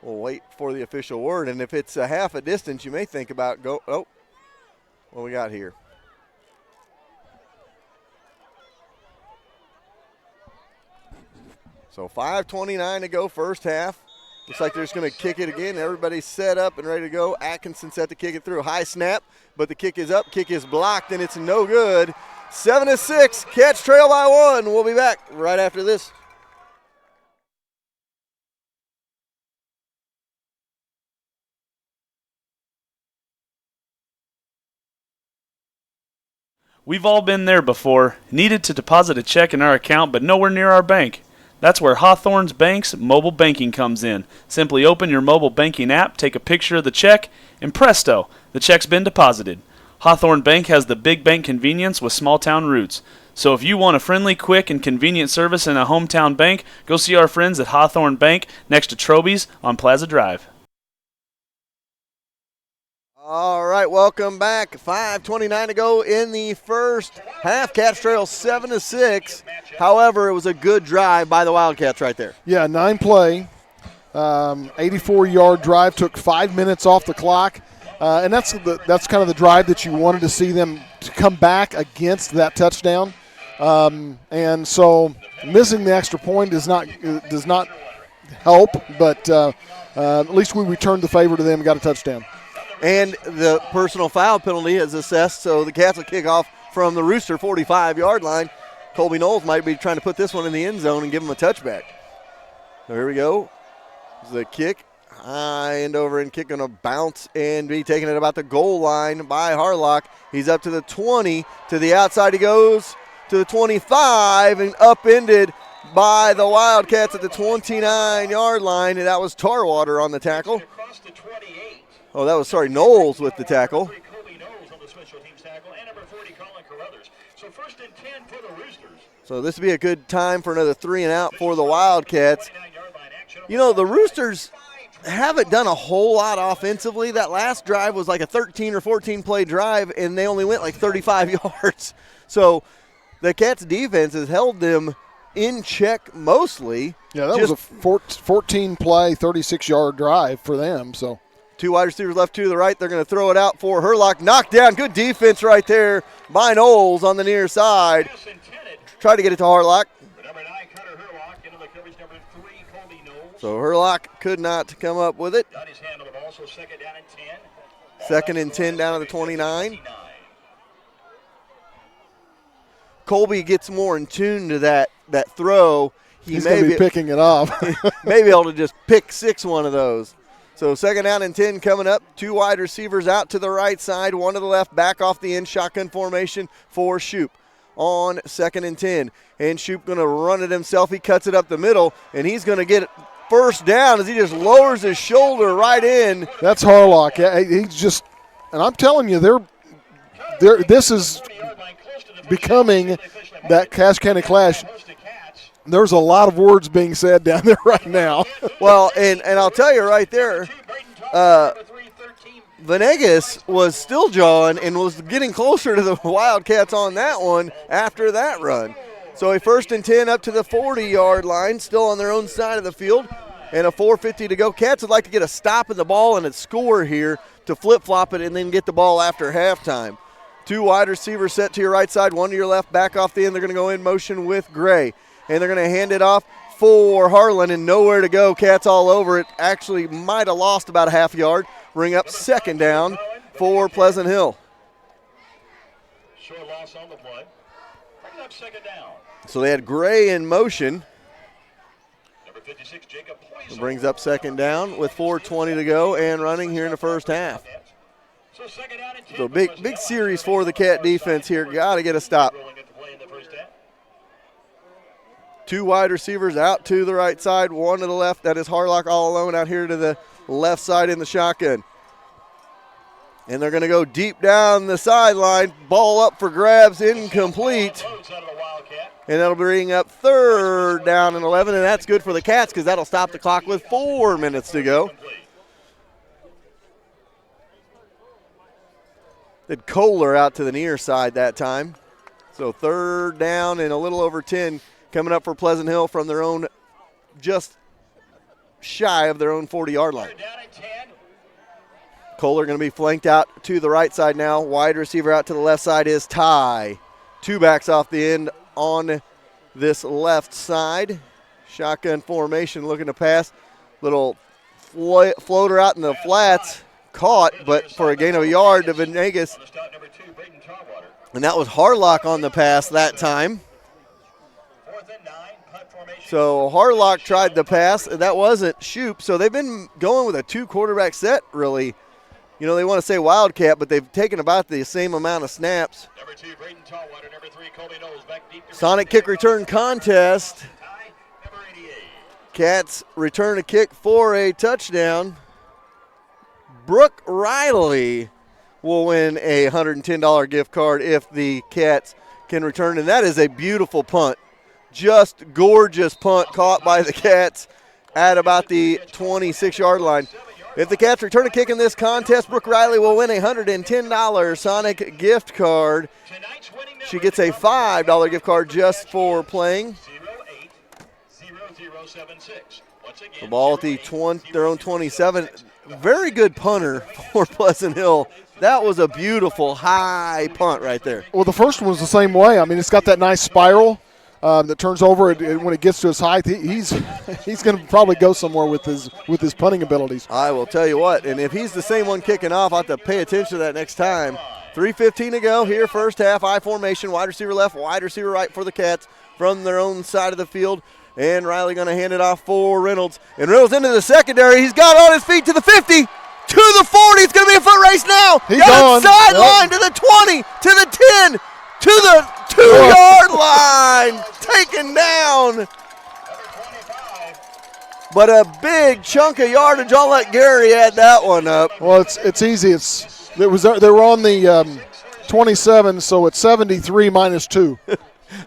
We'll wait for the official word, and if it's a half a distance, you may think about what we got here? So 5:29 to go, first half. Looks like they're just going to kick it again. Everybody's set up and ready to go. Atkinson set to kick it through. High snap, but the kick is up. Kick is blocked, and it's no good. 7-6. Cats trail by 1. We'll be back right after this. We've all been there before. Needed to deposit a check in our account, but nowhere near our bank. That's where Hawthorne's Bank's mobile banking comes in. Simply open your mobile banking app, take a picture of the check, and presto, the check's been deposited. Hawthorne Bank has the big bank convenience with small town roots. So if you want a friendly, quick, and convenient service in a hometown bank, go see our friends at Hawthorne Bank next to Troby's on Plaza Drive. All right, welcome back. 5:29 to go in the first half. Cats trail 7-6. However, it was a good drive by the Wildcats right there. Yeah, 9-play, 84-yard drive, took 5 minutes off the clock, and that's kind of the drive that you wanted to see them to come back against that touchdown. And so missing the extra point does not help, but at least we returned the favor to them and got a touchdown. And the personal foul penalty is assessed, so the Cats will kick off from the Rooster 45-yard line. Colby Knowles might be trying to put this one in the end zone and give him a touchback. So here we go. The kick, high end over and kick going to bounce and be taken at about the goal line by Harlock. He's up to the 20. To the outside he goes to the 25 and upended by the Wildcats at the 29-yard line. And that was Tarwater on the tackle. Oh, that was, Knowles with the tackle. So this would be a good time for another 3 and out for the Wildcats. You know, the Roosters haven't done a whole lot offensively. That last drive was like a 13 or 14 play drive, and they only went like 35 yards. So the Cats defense has held them in check mostly. Yeah, that was a 14-play, 36-yard drive for them. So 2 wide receivers left to the right. They're going to throw it out for Herlock. Knocked down. Good defense right there by Knowles on the near side. Tried to get it to Harlock. So Herlock could not come up with it. Second and 10 down to the 29. Colby gets more in tune to that throw. He's going to be picking it off. May be able to just pick 6 one of those. So second down and 10 coming up. 2 wide receivers out to the right side, 1 to the left, back off the end, shotgun formation for Shoop on second and 10. And Shoop going to run it himself. He cuts it up the middle, and he's going to get first down as he just lowers his shoulder right in. That's Harlock. He's just, and I'm telling you, this is becoming that Cache County Clash. There's a lot of words being said down there right now. Well, and I'll tell you right there, Venegas was still jawing and was getting closer to the Wildcats on that one after that run. So a first and 10 up to the 40-yard line, still on their own side of the field, and a 4:50 to go. Cats would like to get a stop at the ball and a score here to flip-flop it and then get the ball after halftime. 2 wide receivers set to your right side, 1 to your left, back off the end. They're going to go in motion with Gray. And they're going to hand it off for Harlan, and nowhere to go. Cats all over it. Actually might have lost about a half yard. Bring up second down for Pleasant Hill. Short loss on the play. Bring up second down. So they had Gray in motion. Number 56, Jacob It brings up second down with 4:20 to go and running here in the first half. So big series for the Cat defense here. Got to get a stop. 2 wide receivers out to the right side, 1 to the left. That is Harlock all alone out here to the left side in the shotgun. And they're going to go deep down the sideline. Ball up for grabs, incomplete. And that'll bring up third down and 11, and that's good for the Cats because that'll stop the clock with 4 minutes to go. Did Kohler out to the near side that time. So third down and a little over 10 coming up for Pleasant Hill from their own, just shy of their own 40-yard line. Kohler going to be flanked out to the right side now. Wide receiver out to the left side is Ty. 2 backs off the end on this left side. Shotgun formation looking to pass. Little floater out in the flats. Caught, but for a gain of a yard to Venegas. And that was Harlock on the pass that time. So Harlock tried the pass. That wasn't Shoop. So they've been going with a 2-quarterback set, really. You know, they want to say Wildcat, but they've taken about the same amount of snaps. Sonic kick return contest. Cats return a kick for a touchdown. Brooke Riley will win a $110 gift card if the Cats can return, and that is a beautiful punt. Just gorgeous punt caught by the Cats at about the 26-yard line. If the Cats return a kick in this contest, Brooke Riley will win a $110 Sonic gift card. She gets a $5 gift card just for playing. The ball at their own 27. Very good punter for Pleasant Hill. That was a beautiful high punt right there. Well, the first one was the same way. I mean, it's got that nice spiral that turns over when it gets to his height. He's going to probably go somewhere with his punting abilities. I will tell you what, and if he's the same one kicking off, I'll have to pay attention to that next time. 3:15 to go here, first half. I formation, wide receiver left, wide receiver right for the Cats from their own side of the field. And Riley going to hand it off for Reynolds. And Reynolds into the secondary. He's got on his feet to the 50, to the 40. It's going to be a foot race now. He's got gone. Sideline to the 20, to the 10, to the 2-yard line. Taken down. But a big chunk of yardage. I'll let Gary add that one up. Well, it's easy. They were on the 27, so it's 73 minus 2.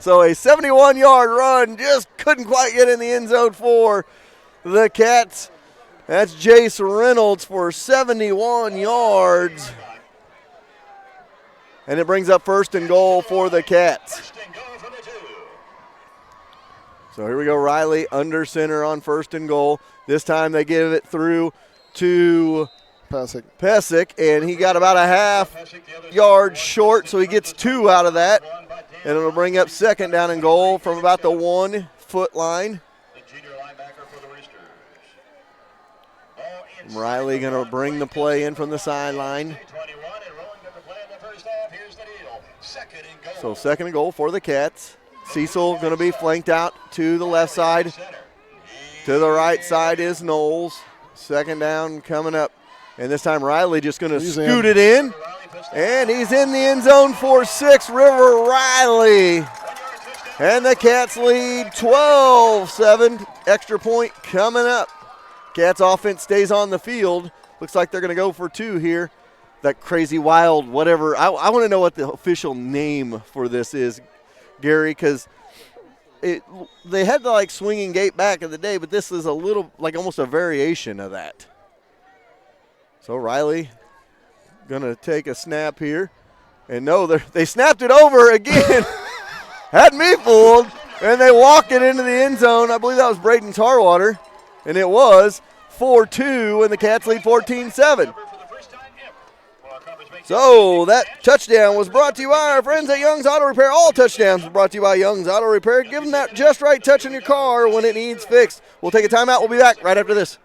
So a 71-yard run, just couldn't quite get in the end zone for the Cats. That's Jace Reynolds for 71 yards. And it brings up first and goal for the Cats. So here we go, Riley under center on 1st and goal. This time they give it through to Pesic, and he got about a half-yard short, so he gets 2 out of that. And it'll bring up 2nd down and goal from about the 1-foot line. Riley going to bring the play in from the sideline. So 2nd and goal for the Cats. Cecil going to be flanked out to the left side. To the right side is Knowles. 2nd down coming up. And this time Riley just going to scoot it in. And he's in the end zone for 6. River Riley. And the Cats lead 12-7. Extra point coming up. Cats offense stays on the field. Looks like they're going to go for 2 here. That crazy wild whatever. I want to know what the official name for this is, Gary, because they had the like swinging gate back in the day, but this is a little like almost a variation of that. So Riley going to take a snap here. And no, they snapped it over again. Had me fooled. And they walked it into the end zone. I believe that was Braden Tarwater. And it was 4-2, and the Cats lead 14-7. So that touchdown was brought to you by our friends at Young's Auto Repair. All touchdowns were brought to you by Young's Auto Repair. Give them that just right touch in your car when it needs fixed. We'll take a timeout. We'll be back right after this.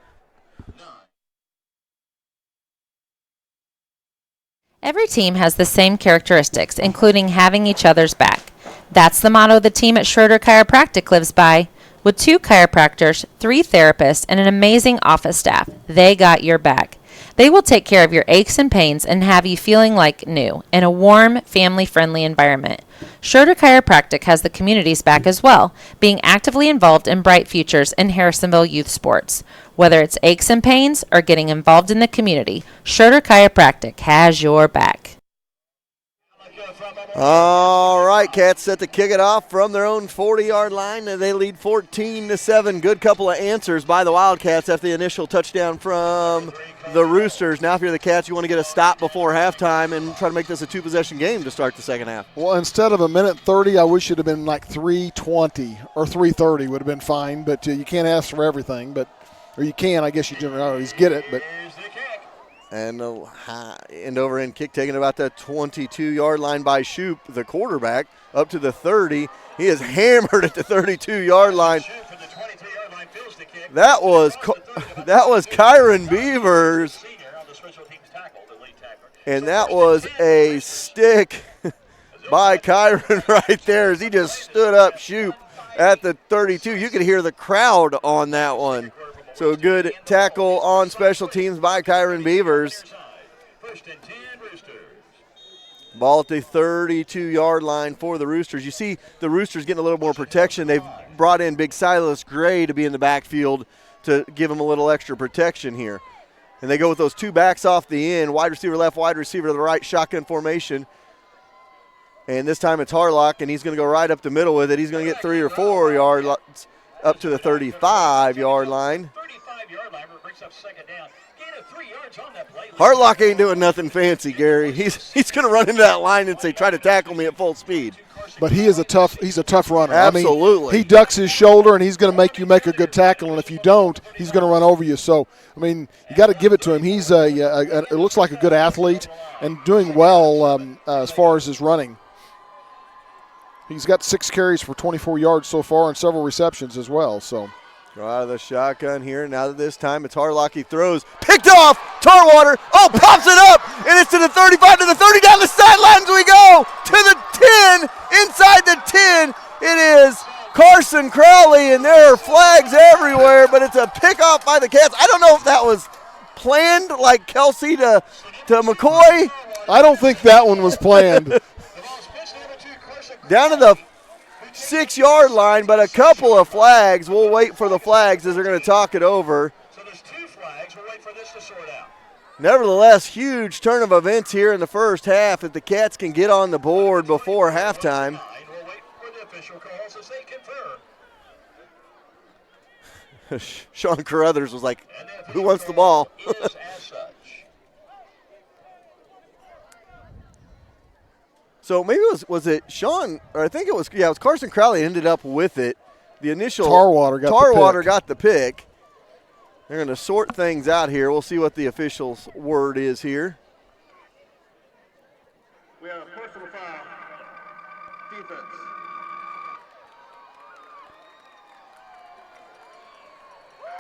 Every team has the same characteristics, including having each other's back. That's the motto the team at Schroeder Chiropractic lives by. With 2 chiropractors, 3 therapists, and an amazing office staff, they got your back. They will take care of your aches and pains and have you feeling like new in a warm, family-friendly environment. Schroeder Chiropractic has the community's back as well, being actively involved in bright futures in Harrisonville youth sports. Whether it's aches and pains or getting involved in the community, Schroeder Chiropractic has your back. All right, Cats set to kick it off from their own 40-yard line, and they lead 14-7. Good couple of answers by the Wildcats after the initial touchdown from the Roosters. Now if you're the Cats, you want to get a stop before halftime and try to make this a 2-possession game to start the second half. Well, instead of a minute 30, I wish it had been like 3:20 or 3:30 would have been fine, but you can't ask for everything. Or you can, I guess you don't always get it, but. And end over end kick taken about the 22-yard line by Shoup, the quarterback, up to the 30. He is hammered at the 32-yard line. That was Kyron Beavers. And that was a stick by Kyron right there as he just stood up Shoup at the 32. You could hear the crowd on that one. So a good tackle on special teams by Kyron Beavers. Ball at the 32-yard line for the Roosters. You see the Roosters getting a little more protection. They've brought in big Silas Gray to be in the backfield to give them a little extra protection here. And they go with those 2 backs off the end, wide receiver left, wide receiver to the right, shotgun formation. And this time it's Harlock, and he's going to go right up the middle with it. He's going to get 3 or 4 yards up to the 35-yard line. Harlock ain't doing nothing fancy, Gary. He's going to run into that line and say, try to tackle me at full speed. But he's a tough runner. Absolutely. I mean, he ducks his shoulder, and he's going to make you make a good tackle, and if you don't, he's going to run over you. So, I mean, you got to give it to him. He's it looks like a good athlete and doing well as far as his running. He's got 6 carries for 24 yards so far and several receptions as well. So. Go out of the shotgun here. Now that this time it's Harlock. He throws. Picked off. Tarwater. Oh, pops it up. And it's to the 35, to the 30. Down the sidelines we go. To the 10. Inside the 10. It is Carson Crowley, and there are flags everywhere, but it's a pickoff by the Cats. I don't know if that was planned like Kelsey to McCoy. I don't think that one was planned. Down to the 6-yard line, but a couple of flags. We'll wait for the flags as they're going to talk it over. So there's 2 flags. We'll wait for this to sort out. Nevertheless, huge turn of events here in the first half. If the Cats can get on the board before halftime. We'll wait for the official calls as they confirm. Sean Carruthers was like, who wants the ball? So maybe was it Sean, or I think it was Carson Crowley ended up with it. the initial Tarwater got the pick. They're going to sort things out here. We'll see what the official's word is here. We have a personal foul. Defense.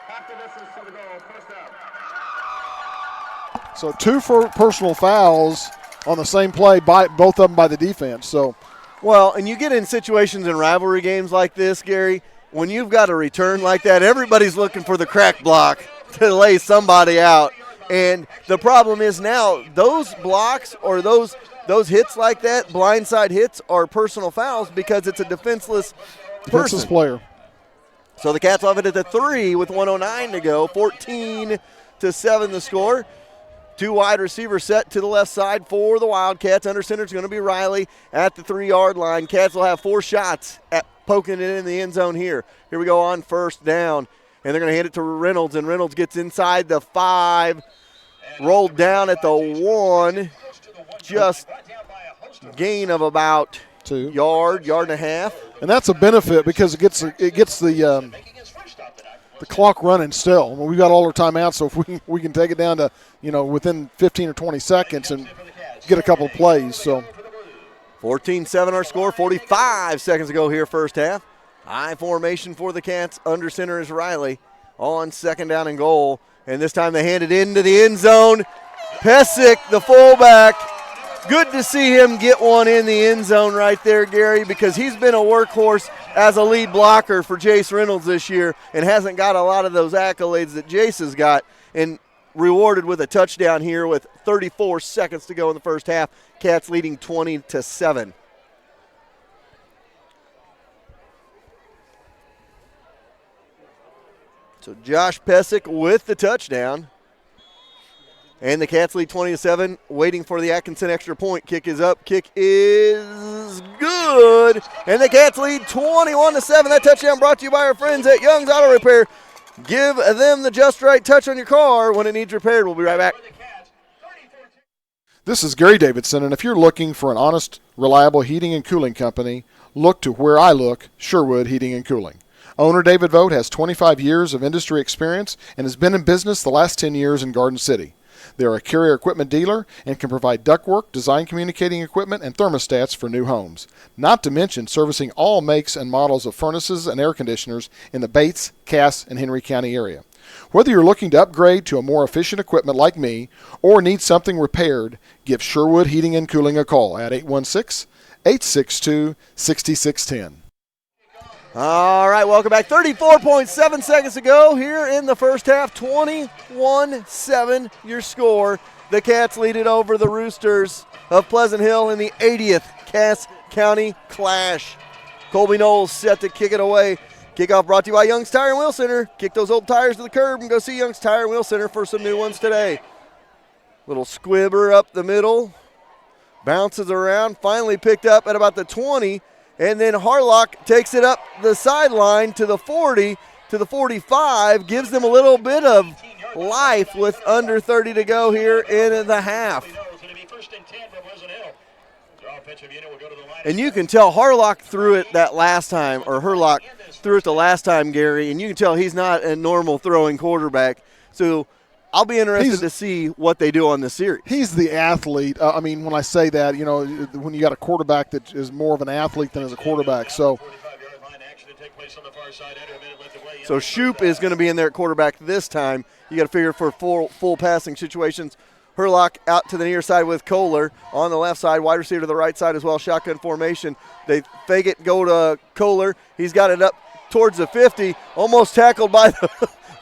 Half the distance to the goal. First out. So 2 for personal fouls on the same play, by both of them by the defense. So, well, and you get in situations in rivalry games like this, Gary, when you've got a return like that, everybody's looking for the crack block to lay somebody out. And the problem is now those blocks or those hits like that, blindside hits, are personal fouls because it's a defenseless player. So the Cats will have it at the 3 with 1:09 to go. 14-7 the score. 2 wide receivers set to the left side for the Wildcats. Under center is going to be Riley at the 3-yard line. Cats will have 4 shots at poking it in the end zone here. Here we go on first down. And they're going to hand it to Reynolds, and Reynolds gets inside the 5, rolled down at the 1, just gain of about 2 yard and a half. And that's a benefit because it gets the clock running still. I mean, we've got all our timeouts, so if we can take it down to, within 15 or 20 seconds and get a couple of plays. So 14-7 our score, 45 seconds to go here first half. High formation for the Cats. Under center is Riley on second down and goal. And this time they hand it into the end zone. Pesic, the fullback. Good to see him get one in the end zone right there, Gary, because he's been a workhorse as a lead blocker for Jace Reynolds this year and hasn't got a lot of those accolades that Jace has got, and rewarded with a touchdown here with 34 seconds to go in the first half. Cats leading 20-7. So Josh Pesic with the touchdown. And the Cats lead 20-7, waiting for the Atkinson extra point. Kick is up. Kick is good. And the Cats lead 21-7. That touchdown brought to you by our friends at Young's Auto Repair. Give them the just right touch on your car when it needs repaired. We'll be right back. This is Gary Davidson, and if you're looking for an honest, reliable heating and cooling company, look to where I look, Sherwood Heating and Cooling. Owner David Vogt has 25 years of industry experience and has been in business the last 10 years in Garden City. They are a Carrier equipment dealer and can provide ductwork, design communicating equipment, and thermostats for new homes. Not to mention servicing all makes and models of furnaces and air conditioners in the Bates, Cass, and Henry County area. Whether you're looking to upgrade to a more efficient equipment like me or need something repaired, give Sherwood Heating and Cooling a call at 816-862-6610. All right, welcome back. 34.7 seconds to go here in the first half. 21-7 your score. The Cats lead it over the Roosters of Pleasant Hill in the 80th Cass County Clash. Colby Knowles set to kick it away. Kickoff brought to you by Young's Tire and Wheel Center. Kick those old tires to the curb and go see Young's Tire and Wheel Center for some new ones today. Little squibber up the middle. Bounces around. Finally picked up at about the 20. And then Harlock takes it up the sideline to the 40, to the 45, gives them a little bit of life with under 30 to go here in the half. And you can tell Harlock threw it that last time, or Herlock threw it the last time, Gary, and you can tell he's not a normal throwing quarterback. So I'll be interested to see what they do on this series. He's the athlete. When I say that, when you got a quarterback that is more of an athlete than is a quarterback. So Shoop is going to be in there at quarterback this time. You got to figure for full passing situations. Herlock out to the near side with Kohler on the left side, wide receiver to the right side as well, shotgun formation. They fake it, go to Kohler. He's got it up towards the 50, almost tackled by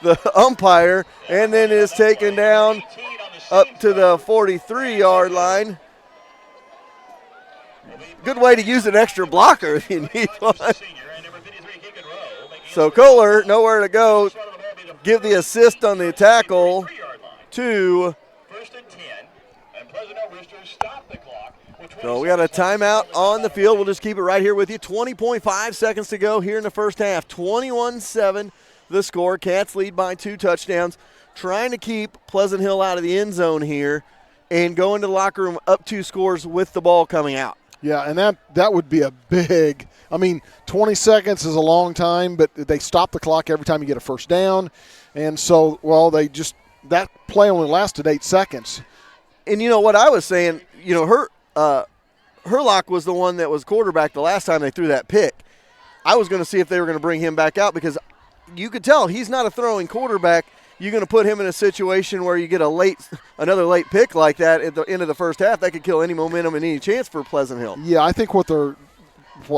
the umpire, and then is taken down up to the 43-yard line. Good way to use an extra blocker if you need one. So Kohler, nowhere to go. Give the assist on the tackle to. So we got a timeout on the field. We'll just keep it right here with you. 20.5 seconds to go here in the first half. 21-7 the score. Cats lead by 2 touchdowns. Trying to keep Pleasant Hill out of the end zone here and go into the locker room up 2 scores with the ball coming out. Yeah, and that would be a big – 20 seconds is a long time, but they stop the clock every time you get a first down. And so, that play only lasted 8 seconds. And you know what I was saying, Herlock was the one that was quarterback the last time they threw that pick. I was going to see if they were going to bring him back out because you could tell he's not a throwing quarterback. You're going to put him in a situation where you get another late pick like that at the end of the first half. That could kill any momentum and any chance for Pleasant Hill. Yeah, I think what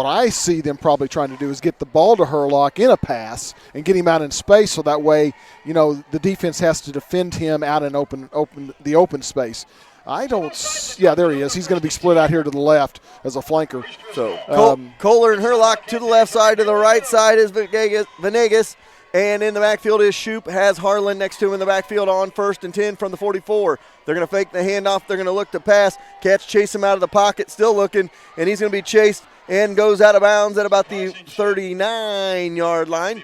I see them probably trying to do is get the ball to Herlock in a pass and get him out in space so that way, the defense has to defend him out in the open space. There he is. He's going to be split out here to the left as a flanker. So Kohler and Herlock to the left side. To the right side is Venegas. And in the backfield is Shoup. Has Harlan next to him in the backfield on 1st and 10 from the 44. They're going to fake the handoff. They're going to look to pass. Catch, chase him out of the pocket. Still looking. And he's going to be chased and goes out of bounds at about the 39-yard line.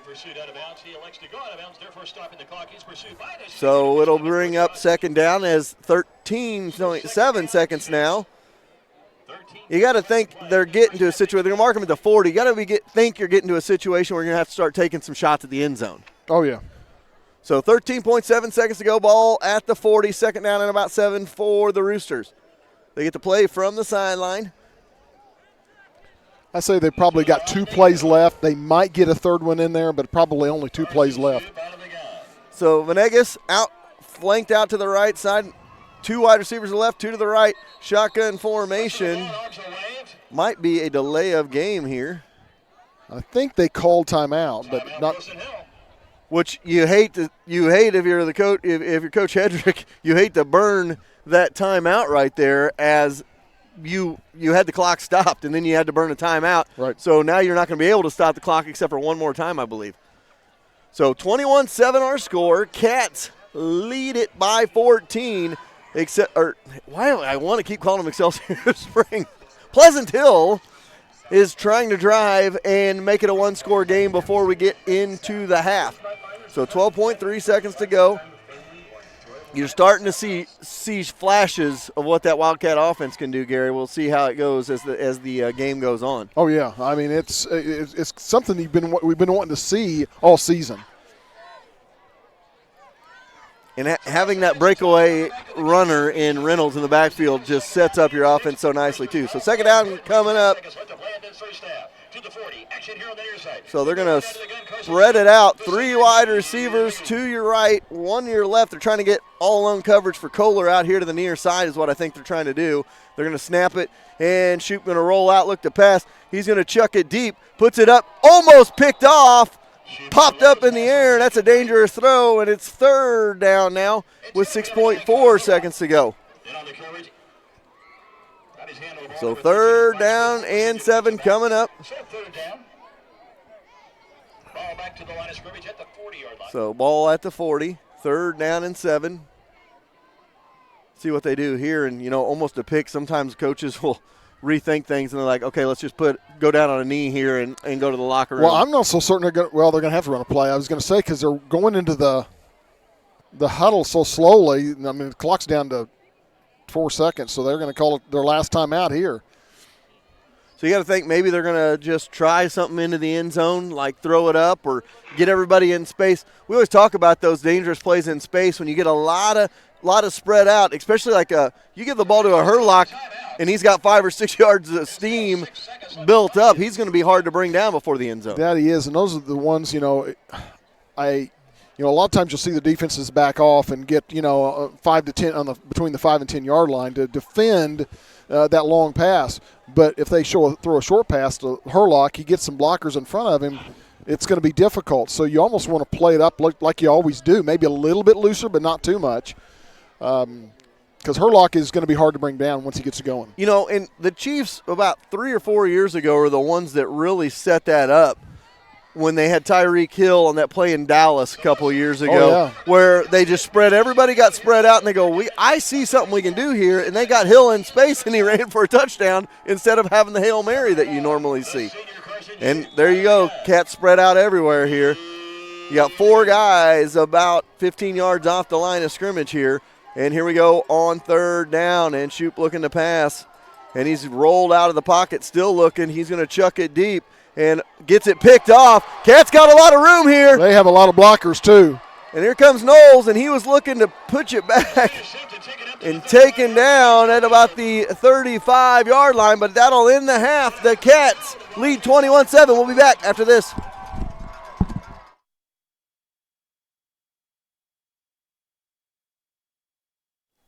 So it'll bring up second down as 13.7 seconds now. You got to think they're getting to a situation. They're going to mark them at the 40. You got to think you're getting to a situation where you're going to have to start taking some shots at the end zone. Oh, yeah. So 13.7 seconds to go. Ball at the 40. Second down and about 7 for the Roosters. They get to play from the sideline. I say they probably got 2 plays left. They might get a third one in there, but probably only 2 plays left. So Venegas flanked out to the right side. 2 wide receivers to the left, 2 to the right. Shotgun formation. Might be a delay of game here. I think they called timeout, but not. Which you hate if you're the coach. If you're Coach Hedrick, you hate to burn that timeout right there as you had the clock stopped and then you had to burn a timeout. Right. So now you're not going to be able to stop the clock except for one more time, I believe. So 21-7 our score. Cats lead it by 14. Why do I want to keep calling them Excelsior Spring? Pleasant Hill is trying to drive and make it a one-score game before we get into the half. So 12.3 seconds to go. You're starting to see flashes of what that Wildcat offense can do, Gary. We'll see how it goes as the game goes on. Oh yeah, it's something we've been wanting to see all season. And having that breakaway runner in Reynolds in the backfield just sets up your offense so nicely, too. So second down coming up. So they're going to spread it out. 3 wide receivers, 2 your right, 1 your left. They're trying to get all-alone coverage for Kohler out here to the near side is what I think they're trying to do. They're going to snap it, and Shoup going to roll out, look to pass. He's going to chuck it deep, puts it up, almost picked off. Popped up in the air, and that's a dangerous throw, and it's third down now with 6.4 seconds to go. So third down and 7 coming up. So ball at the 40, third down and 7. See what they do here, and, almost a pick. Sometimes coaches will rethink things, and they're like, okay, let's just go down on a knee here and go to the locker room. Well, I'm not so certain they're going to have to run a play. I was going to say because they're going into the huddle so slowly. The clock's down to 4 seconds, so they're going to call it their last time out here. So you got to think maybe they're going to just try something into the end zone, like throw it up or get everybody in space. We always talk about those dangerous plays in space when you get a lot of spread out, especially like you give the ball to a Herlock and he's got 5 or 6 yards of steam built up. He's going to be hard to bring down before the end zone. That he is, and those are the ones, a lot of times you'll see the defenses back off and get, 5 to 10 between the 5 and 10 yard line to defend that long pass. But if they throw a short pass to Herlock, he gets some blockers in front of him. It's going to be difficult. So you almost want to play it up like you always do, maybe a little bit looser, but not too much. Because Herlock is going to be hard to bring down once he gets going. And the Chiefs about 3 or 4 years ago are the ones that really set that up when they had Tyreek Hill on that play in Dallas a couple of years ago, where they just everybody got spread out, and they go, I see something we can do here, and they got Hill in space, and he ran for a touchdown instead of having the Hail Mary that you normally see. And there you go, Cats spread out everywhere here. You got 4 guys about 15 yards off the line of scrimmage here. And here we go on third down, and Shoup looking to pass. And he's rolled out of the pocket, still looking. He's going to chuck it deep and gets it picked off. Cats got a lot of room here. They have a lot of blockers, too. And here comes Knowles, and he was looking to push it back and taken down at about the 35-yard line, but that'll end the half. The Cats lead 21-7. We'll be back after this.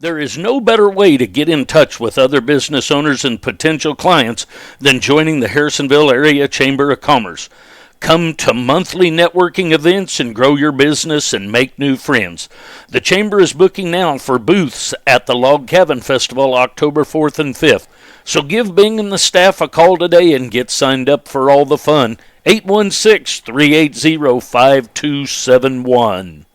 There is no better way to get in touch with other business owners and potential clients than joining the Harrisonville Area Chamber of Commerce. Come to monthly networking events and grow your business and make new friends. The Chamber is booking now for booths at the Log Cabin Festival October 4th and 5th. So give Bing and the staff a call today and get signed up for all the fun. 816-380-5271.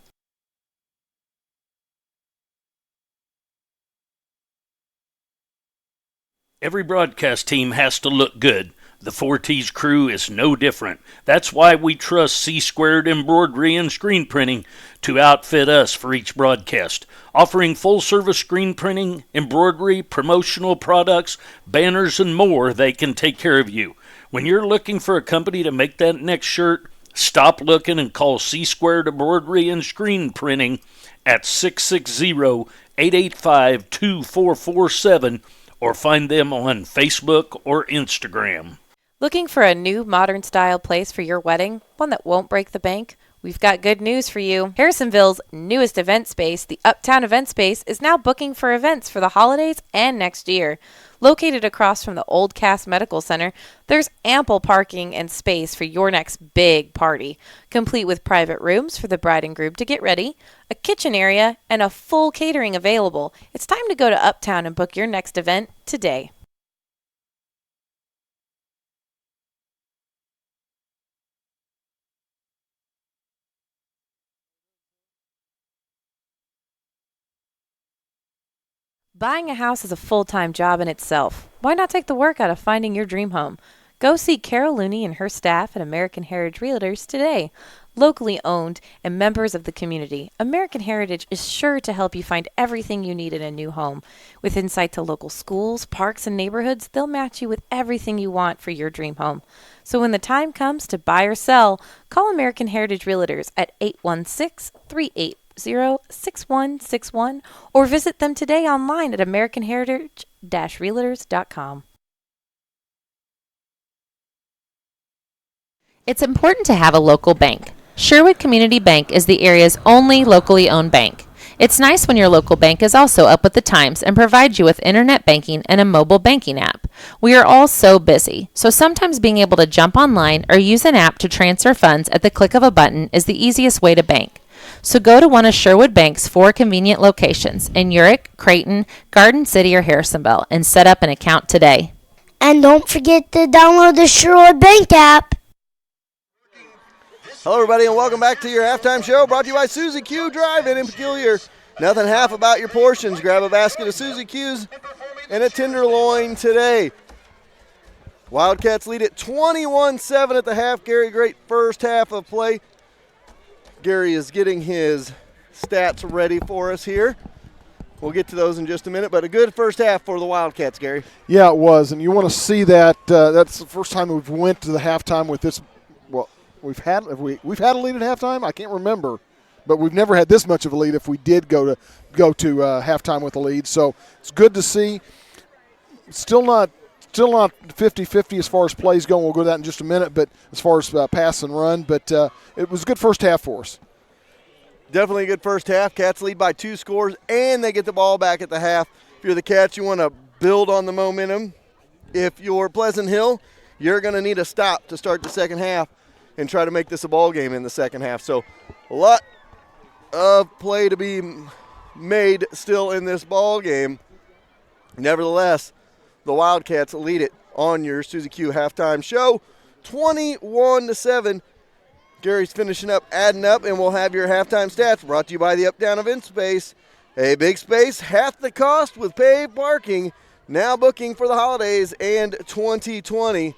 Every broadcast team has to look good. The 4T's crew is no different. That's why we trust C-Squared Embroidery and Screen Printing to outfit us for each broadcast. Offering full-service screen printing, embroidery, promotional products, banners, and more, they can take care of you. When you're looking for a company to make that next shirt, stop looking and call C-Squared Embroidery and Screen Printing at 660-885-2447 or find them on Facebook or Instagram. Looking for a new modern style place for your wedding? One that won't break the bank? We've got good news for you. Harrisonville's newest event space, the Uptown Event Space, is now booking for events for the holidays and next year. Located across from the Old Cass Medical Center, there's ample parking and space for your next big party, complete with private rooms for the bride and groom to get ready, a kitchen area, and a full catering available. It's time to go to Uptown and book your next event today. Buying a house is a full-time job in itself. Why not take the work out of finding your dream home? Go see Carol Looney and her staff at American Heritage Realtors today. Locally owned and members of the community, American Heritage is sure to help you find everything you need in a new home. With insight to local schools, parks, and neighborhoods, they'll match you with everything you want for your dream home. So when the time comes to buy or sell, call American Heritage Realtors at 816-380-6161 or visit them today online at americanheritage-realtors.com. It's important to have a local bank. Sherwood Community Bank is the area's only locally owned bank. It's nice when your local bank is also up with the times and provides you with internet banking and a mobile banking app. We are all so busy, so sometimes being able to jump online or use an app to transfer funds at the click of a button is the easiest way to bank. So go to one of Sherwood Bank's 4 convenient locations in Urick, Creighton, Garden City, or Harrisonville and set up an account today. And don't forget to download the Sherwood Bank app. Hello, everybody, and welcome back to your halftime show brought to you by Susie Q Drive-In in Peculiar. Nothing half about your portions. Grab a basket of Susie Q's and a tenderloin today. Wildcats lead at 21-7 at the half. Gary, great first half of play. Gary is getting his stats ready for us here. We'll get to those in just a minute, but a good first half for the Wildcats, Gary. Yeah, it was, and you want to see that. That's the first time we've went to the halftime with this. Well, we've had a lead at halftime. I can't remember, but we've never had this much of a lead. If we did go to halftime with a lead, so it's good to see. Still not 50-50 as far as plays go. We'll go to that in just a minute, but as far as pass and run, but it was a good first half for us. Definitely a good first half. Cats lead by 2 scores, and they get the ball back at the half. If you're the Cats, you want to build on the momentum. If you're Pleasant Hill, you're going to need a stop to start the second half and try to make this a ball game in the second half. So a lot of play to be made still in this ball game. Nevertheless, the Wildcats lead it on your Susie Q halftime show, 21-7. Gary's finishing up, adding up, and we'll have your halftime stats brought to you by the Uptown Event Space. A big space, half the cost with paid parking. Now booking for the holidays and 2020.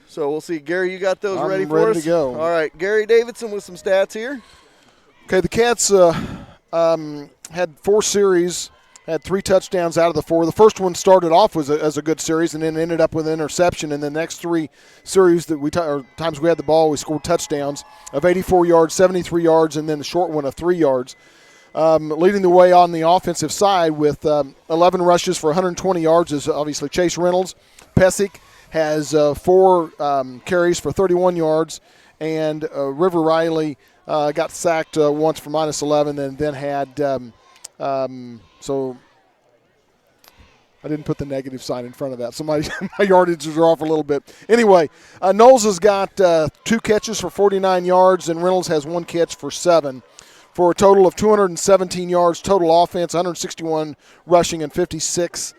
So we'll see. Gary, you got those ready for us? I'm ready to go. All right, Gary Davidson with some stats here. Okay, the Cats had 4 series had 3 touchdowns out of the 4. The first one started off as a good series and then ended up with an interception. And the next 3 series that times we had the ball, we scored touchdowns of 84 yards, 73 yards, and then the short one of 3 yards. Leading the way on the offensive side with 11 rushes for 120 yards is obviously Chase Reynolds. Pesic has 4 carries for 31 yards, and River Riley got sacked once for -11, and then had so I didn't put the negative sign in front of that. So my yardages are off a little bit. Anyway, Knowles has got 2 catches for 49 yards, and Reynolds has 1 catch for 7. For a total of 217 yards total offense, 161 rushing, and 56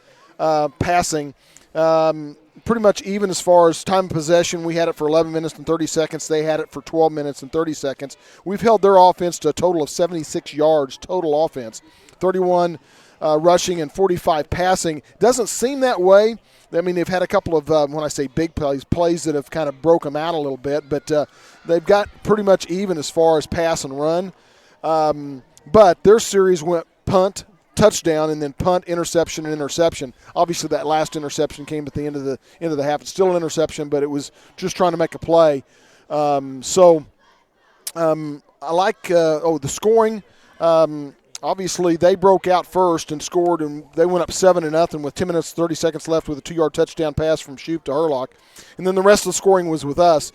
passing. Pretty much even as far as time of possession. We had it for 11 minutes and 30 seconds. They had it for 12 minutes and 30 seconds. We've held their offense to a total of 76 yards total offense, 31 rushing and 45 passing. Doesn't seem that way. I mean, they've had a couple of, when I say big plays that have kind of broke them out a little bit, but they've got pretty much even as far as pass and run. But their series went punt, touchdown, and then punt, interception, and interception. Obviously, that last interception came at the end of the half. It's still an interception, but it was just trying to make a play. I like the scoring. Obviously, they broke out first and scored, and they went up 7-0 with 10 minutes 30 seconds left with a 2-yard touchdown pass from Shoup to Herlock. And then the rest of the scoring was with us.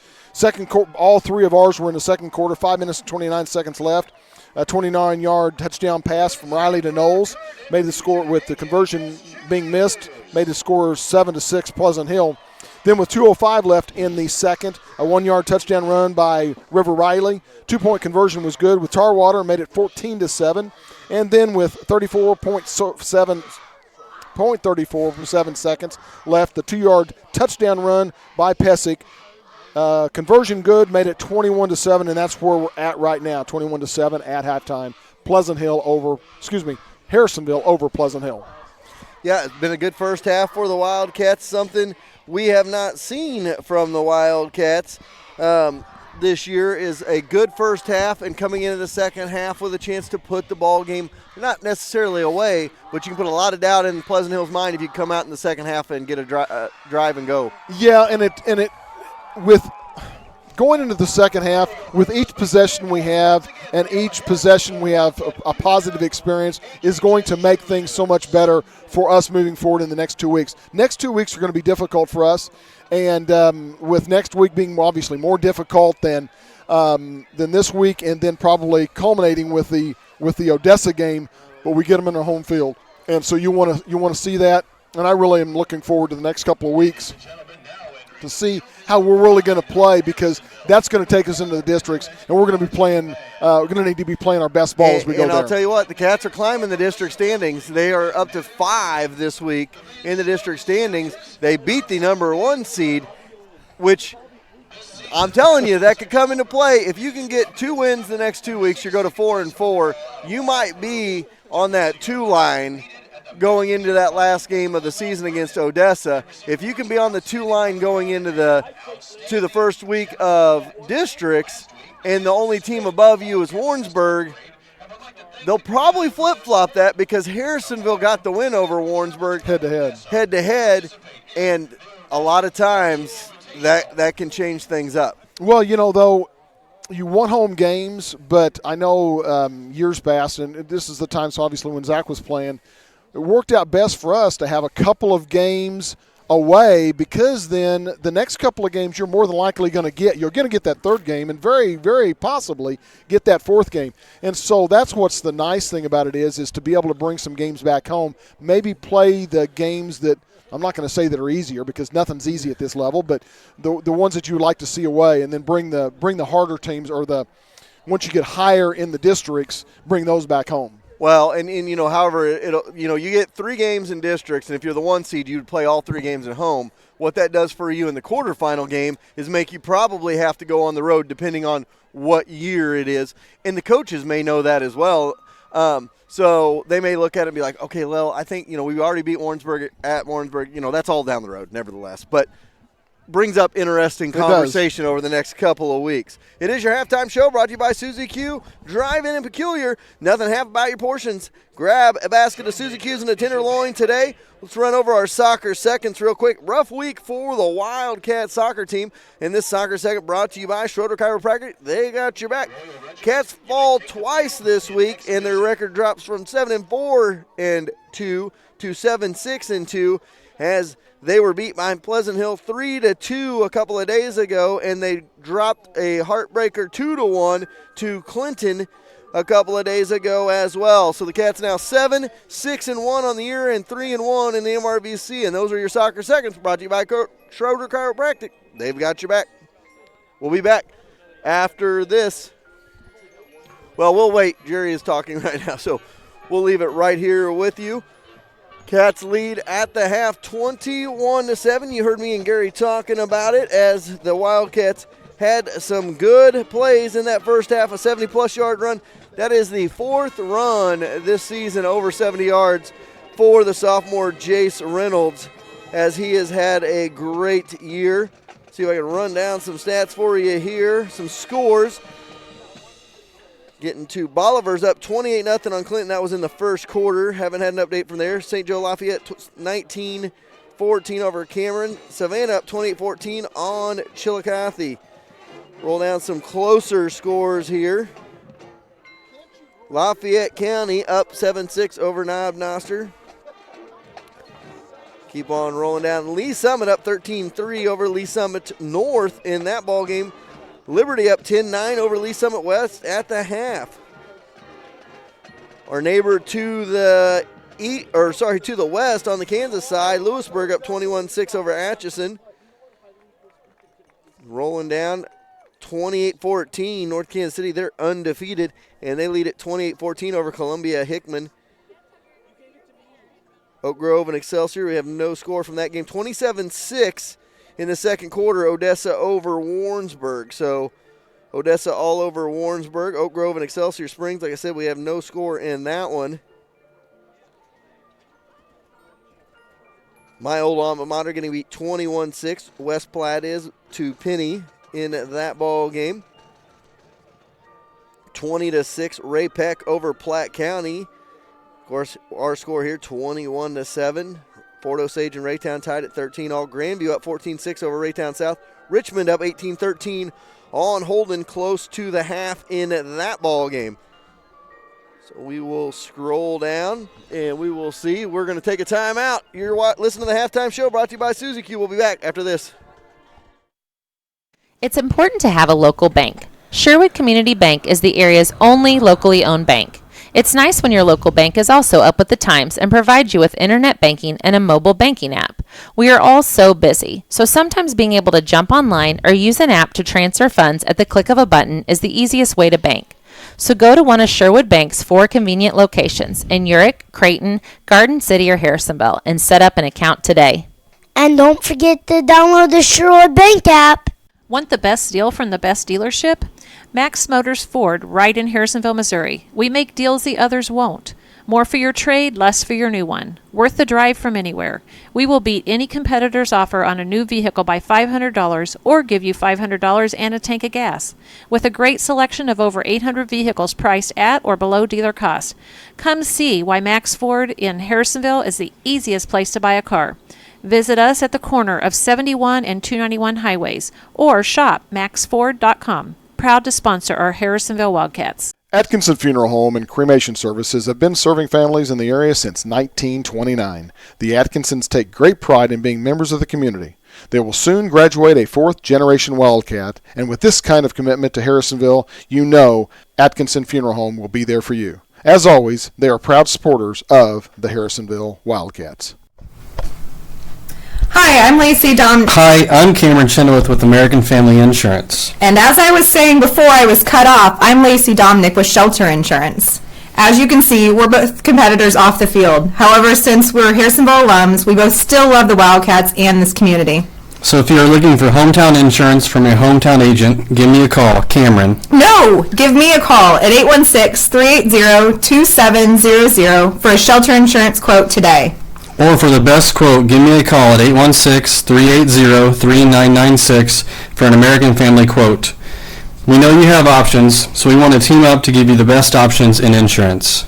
All 3 of ours were in the second quarter, 5 minutes and 29 seconds left. A 29-yard touchdown pass from Riley to Knowles made the score, with the conversion being missed, made the score 7-6 Pleasant Hill. Then with 2:05 left in the second, a 1-yard touchdown run by River Riley. 2-point conversion was good with Tarwater, made it 14-7. And then with 34.7 seconds left, the 2-yard touchdown run by Pesic. Conversion good, made it 21-7, and that's where we're at right now, 21-7 at halftime. Harrisonville over Pleasant Hill. Yeah, it's been a good first half for the Wildcats, something we have not seen from the Wildcats this year is a good first half, and coming into the second half with a chance to put the ball game not necessarily away, but you can put a lot of doubt in Pleasant Hill's mind if you come out in the second half and get a drive and go. Yeah, and it with going into the second half, with each possession we have and each possession we have a positive experience is going to make things so much better for us moving forward in the next 2 weeks. Next 2 weeks are going to be difficult for us, and with next week being obviously more difficult than this week, and then probably culminating with the Odessa game, but we get them in our home field, and so you want to see that, and I really am looking forward to the next couple of weeks to see how we're really going to play, because that's going to take us into the districts, and we're going to be playing. We're going to need to be playing our best ball as we go there. And I'll tell you what, the Cats are climbing the district standings. They are up to 5 this week in the district standings. They beat the number 1 seed, which I'm telling you, that could come into play. If you can get 2 wins the next 2 weeks, you go to 4-4. You might be on that 2 line going into that last game of the season against Odessa. If you can be on the 2 line going into the first week of districts, and the only team above you is Warrensburg, they'll probably flip-flop that, because Harrisonville got the win over Warrensburg head-to-head, and a lot of times that can change things up. Well, though, you want home games, but I know years past, and this is the time, so obviously when Zach was playing, it worked out best for us to have a couple of games away, because then the next couple of games you're more than likely going to get. You're going to get that 3rd game and very, very possibly get that 4th game. And so that's what's the nice thing about it is to be able to bring some games back home, maybe play the games that I'm not going to say that are easier, because nothing's easy at this level, but the ones that you would like to see away, and then bring the harder teams, or once you get higher in the districts, bring those back home. Well, and however, you get 3 games in districts, and if you're the 1 seed, you'd play all 3 games at home. What that does for you in the quarterfinal game is make you probably have to go on the road, depending on what year it is. And the coaches may know that as well. So they may look at it and be like, okay, well, I think, we already beat Warrensburg at Warrensburg. That's all down the road, nevertheless. But brings up interesting conversation over the next couple of weeks. It is your halftime show brought to you by Suzy Q. Drive-In and Peculiar. Nothing half about your portions. Grab a basket of Suzy Q's and a tenderloin today. Let's run over our soccer seconds real quick. Rough week for the Wildcat soccer team. And this soccer second brought to you by Schroeder Chiropractic. They got your back. Cats fall twice this week, and their record drops from 7-4-2 to 7-6-2 as they were beat by Pleasant Hill 3-2 a couple of days ago, and they dropped a heartbreaker 2-1 to Clinton a couple of days ago as well. So the Cats now 7-6-1 on the year and 3-1 in the MRVC. And those are your soccer seconds brought to you by Schroeder Chiropractic. They've got your back. We'll be back after this. Well, we'll wait. Jerry is talking right now, so we'll leave it right here with you. Cats lead at the half 21-7. You heard me and Gary talking about it as the Wildcats had some good plays in that first half, a 70-plus yard run. That is the fourth run this season over 70 yards for the sophomore Jace Reynolds, as he has had a great year. See if I can run down some stats for you here, some scores. Getting to Bolivar's up 28-0 on Clinton. That was in the first quarter. Haven't had an update from there. St. Joe Lafayette 19-14 over Cameron. Savannah up 28-14 on Chillicothe. Roll down some closer scores here. Lafayette County up 7-6 over Knob Noster. Keep on rolling down. Lee Summit up 13-3 over Lee Summit North in that ball game. Liberty up 10-9 over Lee Summit West at the half. Our neighbor to the to the west on the Kansas side, Lewisburg up 21-6 over Atchison. Rolling down 28-14, North Kansas City, they're undefeated, and they lead at 28-14 over Columbia Hickman. Oak Grove and Excelsior, we have no score from that game. 27-6 in the second quarter, Odessa over Warrensburg. So Odessa all over Warrensburg. Oak Grove and Excelsior Springs, like I said, we have no score in that one. My old alma mater getting beat 21-6. West Platte is to Penny in that ball game. 20-6, Ray Peck over Platte County. Of course, our score here, 21-7. Fort Osage and Raytown tied at 13 all. Grandview up 14-6 over Raytown South. Richmond up 18-13 on Holden, close to the half in that ball game. So we will scroll down and we will see. We're going to take a timeout. You're listening to the Halftime Show brought to you by Suzy Q. We'll be back after this. It's important to have a local bank. Sherwood Community Bank is the area's only locally owned bank. It's nice when your local bank is also up with the times and provides you with internet banking and a mobile banking app. We are all so busy, so sometimes being able to jump online or use an app to transfer funds at the click of a button is the easiest way to bank. So go to one of Sherwood Bank's 4 convenient locations in Urick, Creighton, Garden City, or Harrisonville and set up an account today. And don't forget to download the Sherwood Bank app. Want the best deal from the best dealership? Max Motors Ford, right in Harrisonville, Missouri. We make deals the others won't. More for your trade, less for your new one. Worth the drive from anywhere. We will beat any competitor's offer on a new vehicle by $500 or give you $500 and a tank of gas. With a great selection of over 800 vehicles priced at or below dealer cost. Come see why Max Ford in Harrisonville is the easiest place to buy a car. Visit us at the corner of 71 and 291 highways or shop maxford.com. Proud to sponsor our Harrisonville Wildcats. Atkinson Funeral Home and Cremation Services have been serving families in the area since 1929. The Atkinsons take great pride in being members of the community. They will soon graduate a 4th-generation Wildcat, and with this kind of commitment to Harrisonville, you know Atkinson Funeral Home will be there for you. As always, they are proud supporters of the Harrisonville Wildcats. Hi, I'm Lacey Domnick. Hi, I'm Cameron Chenoweth with American Family Insurance. And as I was saying before I was cut off, I'm Lacey Domnick with Shelter Insurance. As you can see, we're both competitors off the field. However, since we're Harrisonville alums, we both still love the Wildcats and this community. So if you're looking for hometown insurance from your hometown agent, give me a call, Cameron. No! Give me a call at 816-380-2700 for a shelter insurance quote today. Or for the best quote, give me a call at 816-380-3996 for an American Family quote. We know you have options, so we want to team up to give you the best options in insurance.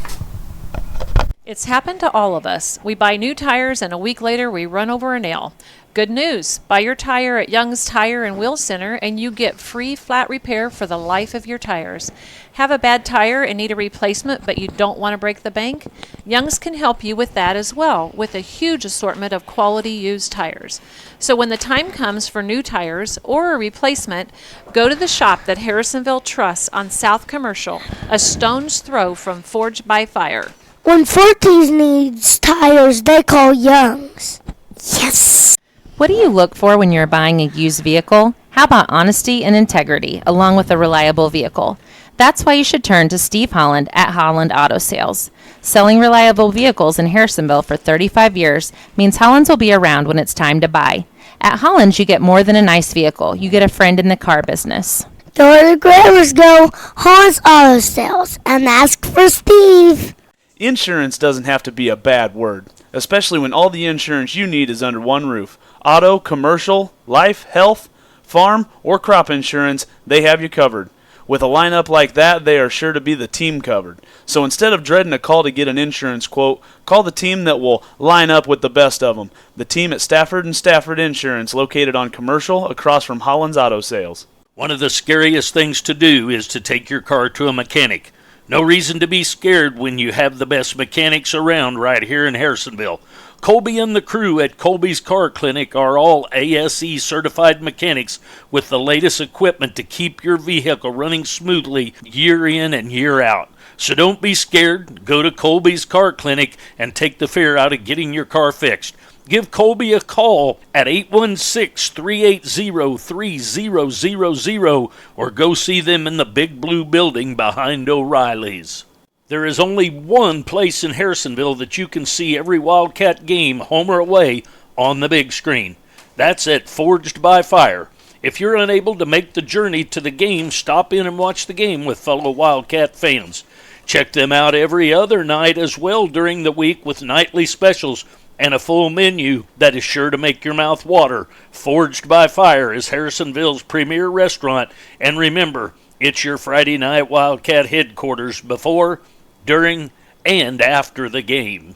It's happened to all of us. We buy new tires and a week later we run over a nail. Good news. Buy your tire at Young's Tire and Wheel Center and you get free flat repair for the life of your tires. Have a bad tire and need a replacement but you don't want to break the bank? Young's can help you with that as well with a huge assortment of quality used tires. So when the time comes for new tires or a replacement, go to the shop that Harrisonville trusts on South Commercial, a stone's throw from Forged by Fire. When 14s needs tires, they call Young's. Yes! What do you look for when you're buying a used vehicle? How about honesty and integrity, along with a reliable vehicle? That's why you should turn to Steve Holland at Holland Auto Sales. Selling reliable vehicles in Harrisonville for 35 years means Holland's will be around when it's time to buy. At Holland's, you get more than a nice vehicle. You get a friend in the car business. Go to the Grammars Go, Holland's Auto Sales, and ask for Steve. Insurance doesn't have to be a bad word, especially when all the insurance you need is under one roof. Auto, commercial, life, health, farm, or crop insurance, they have you covered. With a lineup like that, they are sure to be the team covered. So instead of dreading a call to get an insurance quote, call the team that will line up with the best of them. The team at Stafford & Stafford Insurance, located on Commercial across from Holland's Auto Sales. One of the scariest things to do is to take your car to a mechanic. No reason to be scared when you have the best mechanics around right here in Harrisonville. Colby and the crew at Colby's Car Clinic are all ASE certified mechanics with the latest equipment to keep your vehicle running smoothly year in and year out. So don't be scared. Go to Colby's Car Clinic and take the fear out of getting your car fixed. Give Colby a call at 816-380-3000 or go see them in the big blue building behind O'Reilly's. There is only one place in Harrisonville that you can see every Wildcat game, home or away, on the big screen. That's at Forged by Fire. If you're unable to make the journey to the game, stop in and watch the game with fellow Wildcat fans. Check them out every other night as well during the week with nightly specials and a full menu that is sure to make your mouth water. Forged by Fire is Harrisonville's premier restaurant, and remember, it's your Friday night Wildcat headquarters before, during, and after the game.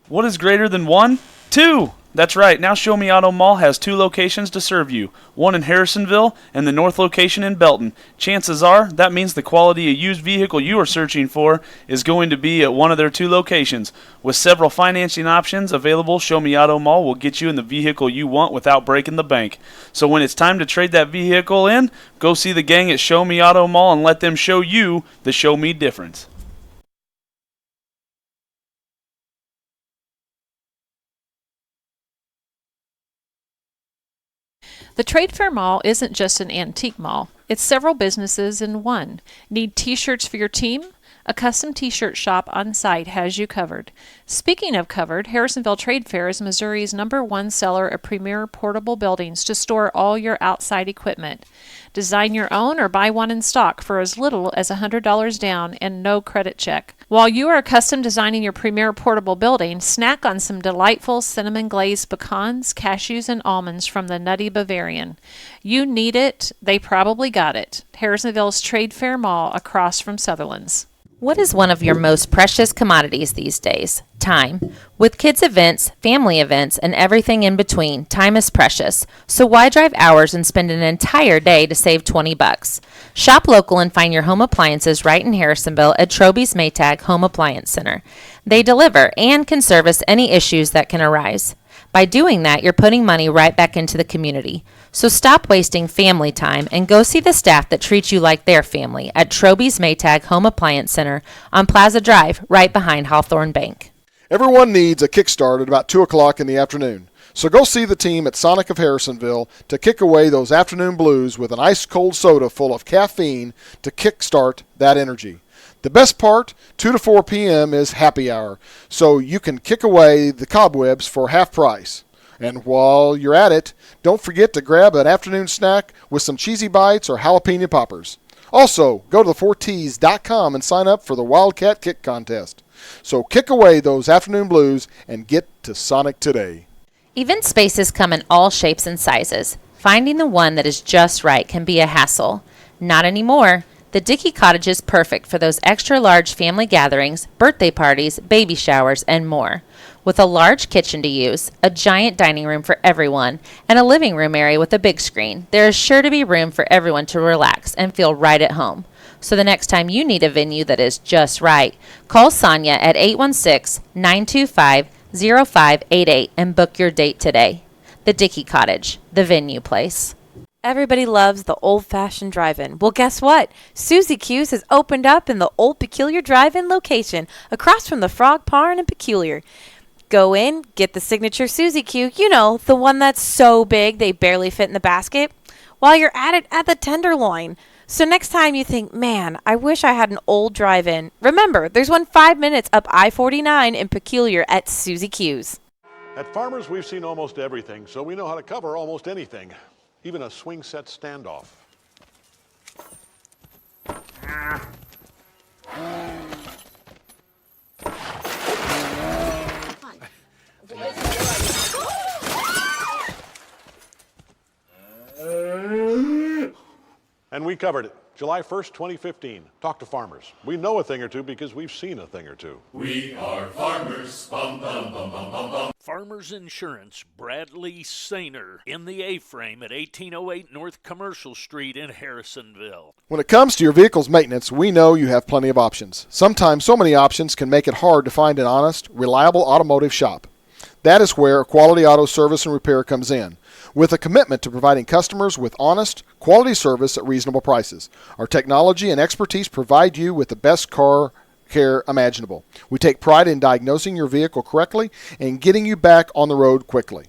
What is greater than 1? 2! That's right, now Show Me Auto Mall has 2 locations to serve you, one in Harrisonville and the north location in Belton. Chances are, that means the quality of used vehicle you are searching for is going to be at one of their 2 locations. With several financing options available, Show Me Auto Mall will get you in the vehicle you want without breaking the bank. So when it's time to trade that vehicle in, go see the gang at Show Me Auto Mall and let them show you the Show Me difference. The Trade Fair Mall isn't just an antique mall. It's several businesses in one. Need t-shirts for your team? A custom t-shirt shop on site has you covered. Speaking of covered, Harrisonville Trade Fair is Missouri's #1 seller of premier portable buildings to store all your outside equipment. Design your own or buy one in stock for as little as $100 down and no credit check. While you are custom designing your premier portable building, snack on some delightful cinnamon glazed pecans, cashews, and almonds from the Nutty Bavarian. You need it, they probably got it. Harrisonville's Trade Fair Mall across from Sutherland's. What is one of your most precious commodities these days? Time. With kids' events, family events, and everything in between, time is precious. So why drive hours and spend an entire day to save $20? Shop local and find your home appliances right in Harrisonville at Troby's Maytag Home Appliance Center. They deliver and can service any issues that can arise. By doing that, you're putting money right back into the community. So stop wasting family time and go see the staff that treats you like their family at Troby's Maytag Home Appliance Center on Plaza Drive, right behind Hawthorne Bank. Everyone needs a kickstart at about 2 o'clock in the afternoon. So go see the team at Sonic of Harrisonville to kick away those afternoon blues with an ice-cold soda full of caffeine to kickstart that energy. The best part, 2 to 4 p.m. is happy hour, so you can kick away the cobwebs for half price. And while you're at it, don't forget to grab an afternoon snack with some cheesy bites or jalapeno poppers. Also, go to the4ts.com and sign up for the Wildcat Kick Contest. So kick away those afternoon blues and get to Sonic today. Event spaces come in all shapes and sizes. Finding the one that is just right can be a hassle. Not anymore. The Dickey Cottage is perfect for those extra large family gatherings, birthday parties, baby showers, and more. With a large kitchen to use, a giant dining room for everyone, and a living room area with a big screen, there is sure to be room for everyone to relax and feel right at home. So the next time you need a venue that is just right, call Sonia at 816-925-0588 and book your date today. The Dickey Cottage, the venue place. Everybody loves the old-fashioned drive-in. Well, guess what? Susie Q's has opened up in the Old Peculiar Drive-In location across from the Frog Barn and Peculiar. Go in, get the signature Susie Q, you know, the one that's so big they barely fit in the basket, while you're at it at the Tenderloin. So next time you think, man, I wish I had an old drive-in, remember, there's one 5 minutes up I-49 in Peculiar at Susie Q's. At Farmers, we've seen almost everything, so we know how to cover almost anything, even a swing set standoff. And we covered it. July 1st, 2015. Talk to Farmers. We know a thing or two because we've seen a thing or two. We are farmers. Bum, bum, bum, bum, bum, bum. Farmers Insurance, Bradley Sainer, in the A-frame at 1808 North Commercial Street in Harrisonville. When it comes to your vehicle's maintenance, we know you have plenty of options. Sometimes so many options can make it hard to find an honest, reliable automotive shop. That is where Quality Auto Service and Repair comes in, with a commitment to providing customers with honest, quality service at reasonable prices. Our technology and expertise provide you with the best car care imaginable. We take pride in diagnosing your vehicle correctly and getting you back on the road quickly.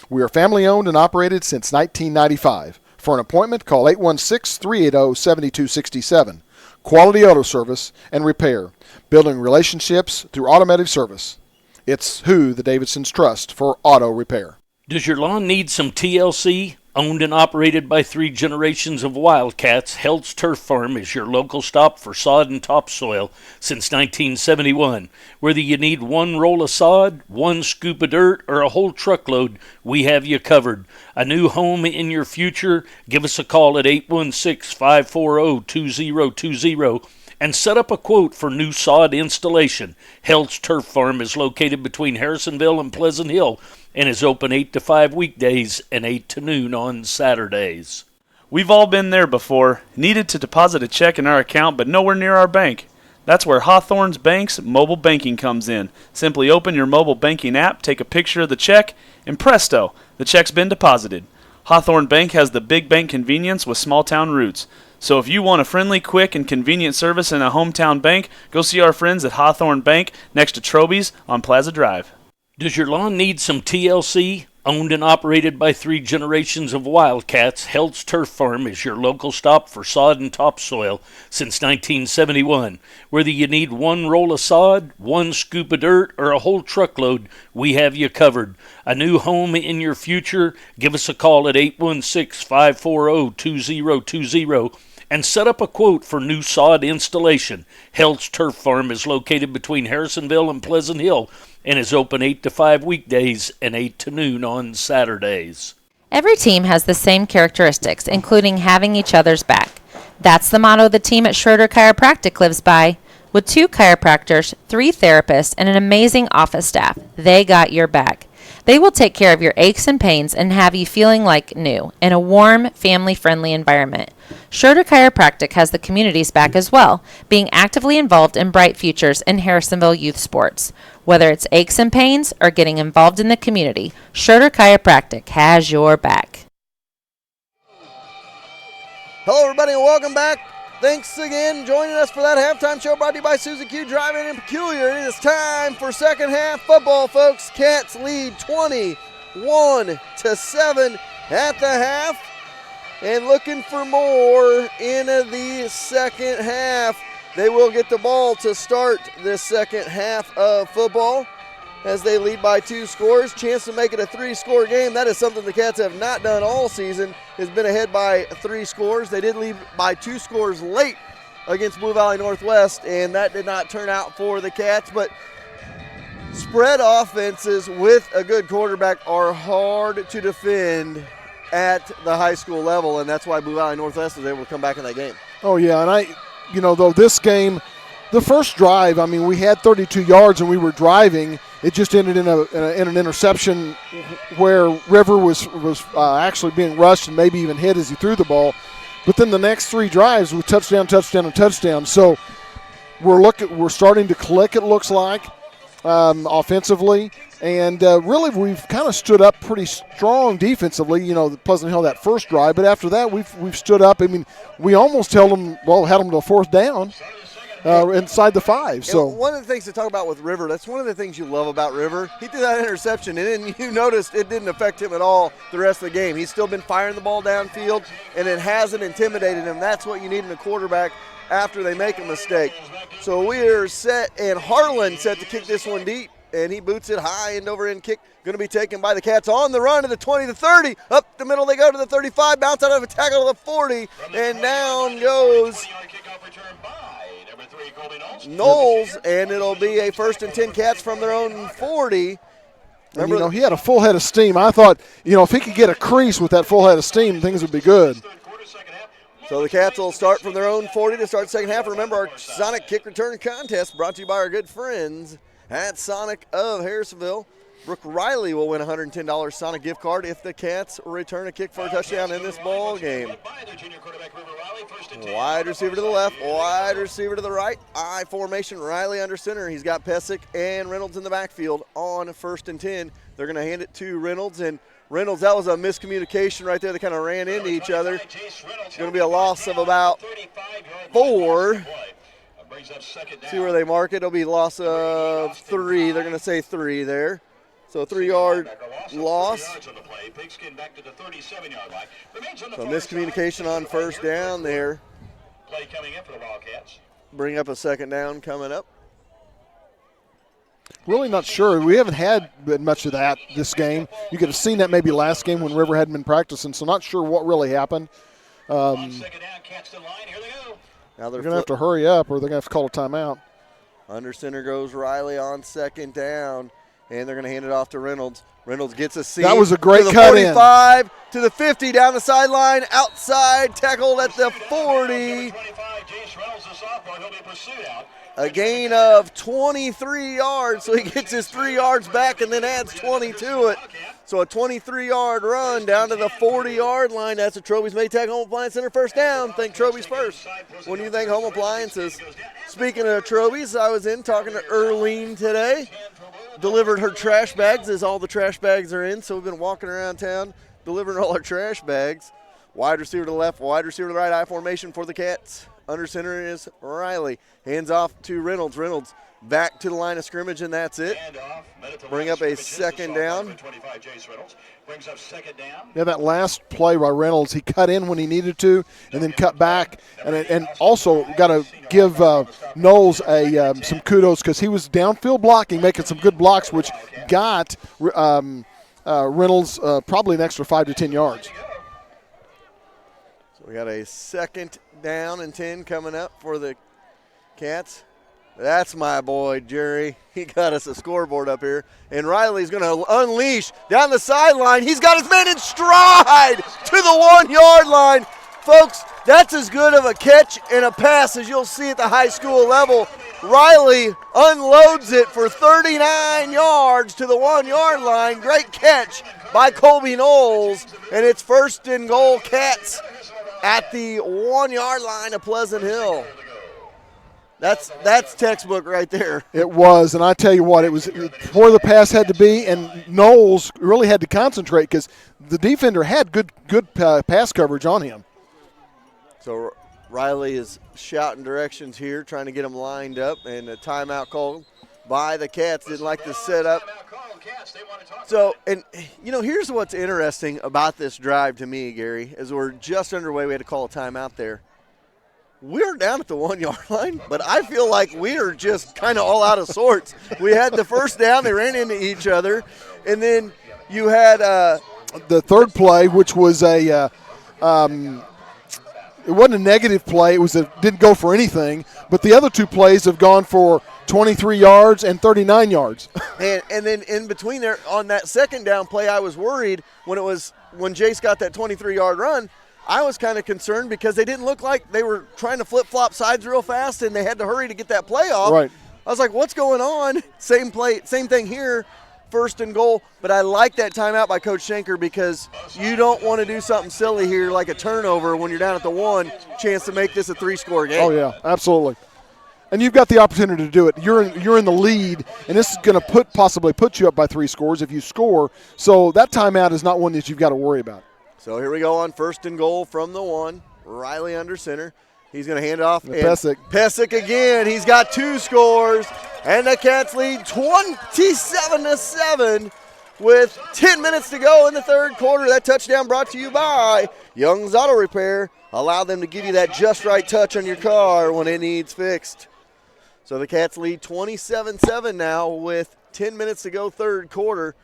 We are family owned and operated since 1995. For an appointment, call 816-380-7267. Quality Auto Service and Repair, building relationships through automotive service. It's who the Davidsons trust for auto repair. Does your lawn need some TLC? Owned and operated by 3 generations of Wildcats, Held's Turf Farm is your local stop for sod and topsoil since 1971. Whether you need 1 roll of sod, 1 scoop of dirt, or a whole truckload, we have you covered. A new home in your future? Give us a call at 816-540-2020 and set up a quote for new sod installation. Held's Turf Farm is located between Harrisonville and Pleasant Hill and is open 8 to 5 weekdays and 8 to noon on Saturdays. We've all been there before. Needed to deposit a check in our account, but nowhere near our bank. That's where Hawthorne's Bank's mobile banking comes in. Simply open your mobile banking app, take a picture of the check, and presto, the check's been deposited. Hawthorne Bank has the big bank convenience with small town roots. So if you want a friendly, quick, and convenient service in a hometown bank, go see our friends at Hawthorne Bank next to Troby's on Plaza Drive. Does your lawn need some TLC? Owned and operated by 3 generations of Wildcats, Held's Turf Farm is your local stop for sod and topsoil since 1971. Whether you need 1 roll of sod, 1 scoop of dirt, or a whole truckload, we have you covered. A new home in your future? Give us a call at 816-540-2020 and set up a quote for new sod installation. Held's Turf Farm is located between Harrisonville and Pleasant Hill and is open 8 to 5 weekdays and 8 to noon on Saturdays. Every team has the same characteristics, including having each other's back. That's the motto the team at Schroeder Chiropractic lives by. With 2 chiropractors, 3 therapists, and an amazing office staff, they got your back. They will take care of your aches and pains and have you feeling like new in a warm, family-friendly environment. Schroeder Chiropractic has the community's back as well, being actively involved in bright futures in Harrisonville youth sports. Whether it's aches and pains or getting involved in the community, Schroeder Chiropractic has your back. Hello, everybody, and welcome back. Thanks again joining us for that halftime show brought to you by Susie Q Drive-In and Peculiar. It is time for second half football, folks. Cats lead 21-7 at the half and looking for more in the second half. They will get the ball to start this second half of football as they lead by 2 scores. Chance to make it a 3-score game. That is something the Cats have not done all season, has been ahead by 3 scores. They did lead by 2 scores late against Blue Valley Northwest, and that did not turn out for the Cats. But spread offenses with a good quarterback are hard to defend at the high school level, and that's why Blue Valley Northwest was able to come back in that game. Oh, yeah, and though this game, the first drive, I mean, we had 32 yards and we were driving. It just ended in an interception where River was actually being rushed and maybe even hit as he threw the ball. But then the next 3 drives were touchdown, touchdown, and touchdown. So we're starting to click, it looks like, offensively. And really, we've kind of stood up pretty strong defensively. Pleasant Hill that first drive, but after that, we've stood up. I mean, we almost had them to a 4th down inside the 5. So one of the things to talk about with River, that's one of the things you love about River. He threw that interception, and then you noticed it didn't affect him at all the rest of the game. He's still been firing the ball downfield, and it hasn't intimidated him. That's what you need in a quarterback after they make a mistake. So we are set, and Harlan set to kick this one deep. And he boots it high, end over end kick. Going to be taken by the Cats on the run to the 20, the 30. Up the middle they go to the 35. Bounce out of a tackle to the 40. And down goes Knowles. And it'll be a 1st and 10 Cats from their own 40. And, he had a full head of steam. I thought, if he could get a crease with that full head of steam, things would be good. So the Cats will start from their own 40 to start the second half. Remember, our Sonic kick return contest brought to you by our good friends at Sonic of Harrisonville. Brooke Riley will win a $110 Sonic gift card if the Cats return a kick for a touchdown in this ball game. Wide receiver to the left, wide receiver to the right. I formation, Riley under center. He's got Pesic and Reynolds in the backfield on 1st and 10. They're going to hand it to Reynolds, and Reynolds, that was a miscommunication right there. They kind of ran into each other. It's going to be a loss of about 4. See where they mark it. It'll be a loss of 3. They're going to say 3 there. So a 3-yard loss. So miscommunication on 1st down there. Bring up a 2nd down coming up. Really not sure. We haven't had much of that this game. You could have seen that maybe last game when River hadn't been practicing, so not sure what really happened. Now they're going to have to hurry up or they're going to have to call a timeout. Under center goes Riley on 2nd down, and they're going to hand it off to Reynolds. Reynolds gets a seam. That was a great to the cut 45, to the 50, down the sideline, outside, tackled at the 40. A gain of 23 yards, so he gets his 3 yards back and then adds 20 to it. So a 23-yard run down to the 40-yard line. That's a Troby's Maytag Home Appliance Center 1st down. Think Troby's first. When you think home appliances. Speaking of Troby's, I was in talking to Earlene today. Delivered her trash bags as all the trash bags are in. So we've been walking around town delivering all our trash bags. Wide receiver to the left, wide receiver to the right, I formation for the Cats. Under center is Riley. Hands off to Reynolds. Reynolds back to the line of scrimmage, and that's it. Bring up a 2nd down. Yeah, that last play by Reynolds, he cut in when he needed to and then cut back. And also got to give Knowles some kudos because he was downfield blocking, making some good blocks, which got Reynolds probably an extra 5 to 10 yards. So we got a 2nd down and 10 coming up for the Cats. That's my boy, Jerry. He got us a scoreboard up here. And Riley's going to unleash down the sideline. He's got his man in stride to the 1-yard line. Folks, that's as good of a catch and a pass as you'll see at the high school level. Riley unloads it for 39 yards to the 1-yard line. Great catch by Colby Knowles. And it's 1st and goal, Cats at the 1-yard line of Pleasant Hill. That's textbook right there. It was, and I tell you what, it was where the pass had to be, and Knowles really had to concentrate because the defender had good pass coverage on him. So Riley is shouting directions here, trying to get them lined up, and a timeout called by the Cats. Didn't like the setup. So, and here's what's interesting about this drive to me, Gary, as we're just underway. We had to call a timeout there. We're down at the 1-yard line, but I feel like we are just kind of all out of sorts. We had the 1st down. They ran into each other. And then you had the 3rd play, which was a it wasn't a negative play. It didn't go for anything. But the other two plays have gone for 23 yards and 39 yards. and then in between there on that second down play, I was worried when Jace got that 23-yard run. I was kind of concerned because they didn't look like they were trying to flip-flop sides real fast, and they had to hurry to get that play off. Right. I was like, what's going on? Same play, same thing here, 1st and goal. But I like that timeout by Coach Schenker because you don't want to do something silly here like a turnover when you're down at the 1, chance to make this a 3-score game. Oh, yeah, absolutely. And you've got the opportunity to do it. You're in the lead, and this is going to possibly put you up by 3 scores if you score. So that timeout is not one that you've got to worry about. So here we go on 1st and goal from the 1. Riley under center. He's going to hand it off. Pesic. Pesic again. He's got 2 scores. And the Cats lead 27-7 with 10 minutes to go in the 3rd quarter. That touchdown brought to you by Young's Auto Repair. Allow them to give you that just right touch on your car when it needs fixed. So the Cats lead 27-7 now with 10 minutes to go 3rd quarter.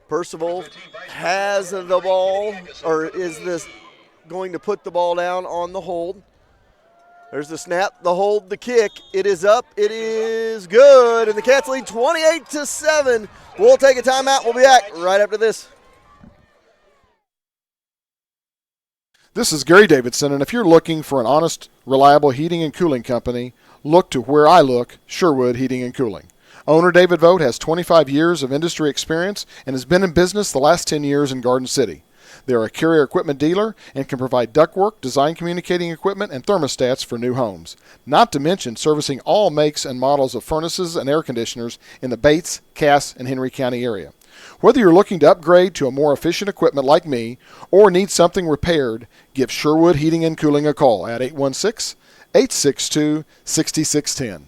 Percival has the ball, or is this going to put the ball down on the hold? There's the snap, the hold, the kick. It is up. It is good. And the Cats lead 28-7. We'll take a timeout. We'll be back right after this. This is Gary Davidson, and if you're looking for an honest, reliable heating and cooling company, look to where I look, Sherwood Heating and Cooling. Owner David Vogt has 25 years of industry experience and has been in business the last 10 years in Garden City. They are a Carrier equipment dealer and can provide ductwork, design communicating equipment, and thermostats for new homes. Not to mention servicing all makes and models of furnaces and air conditioners in the Bates, Cass, and Henry County area. Whether you're looking to upgrade to a more efficient equipment like me or need something repaired, give Sherwood Heating and Cooling a call at 816-862-6610.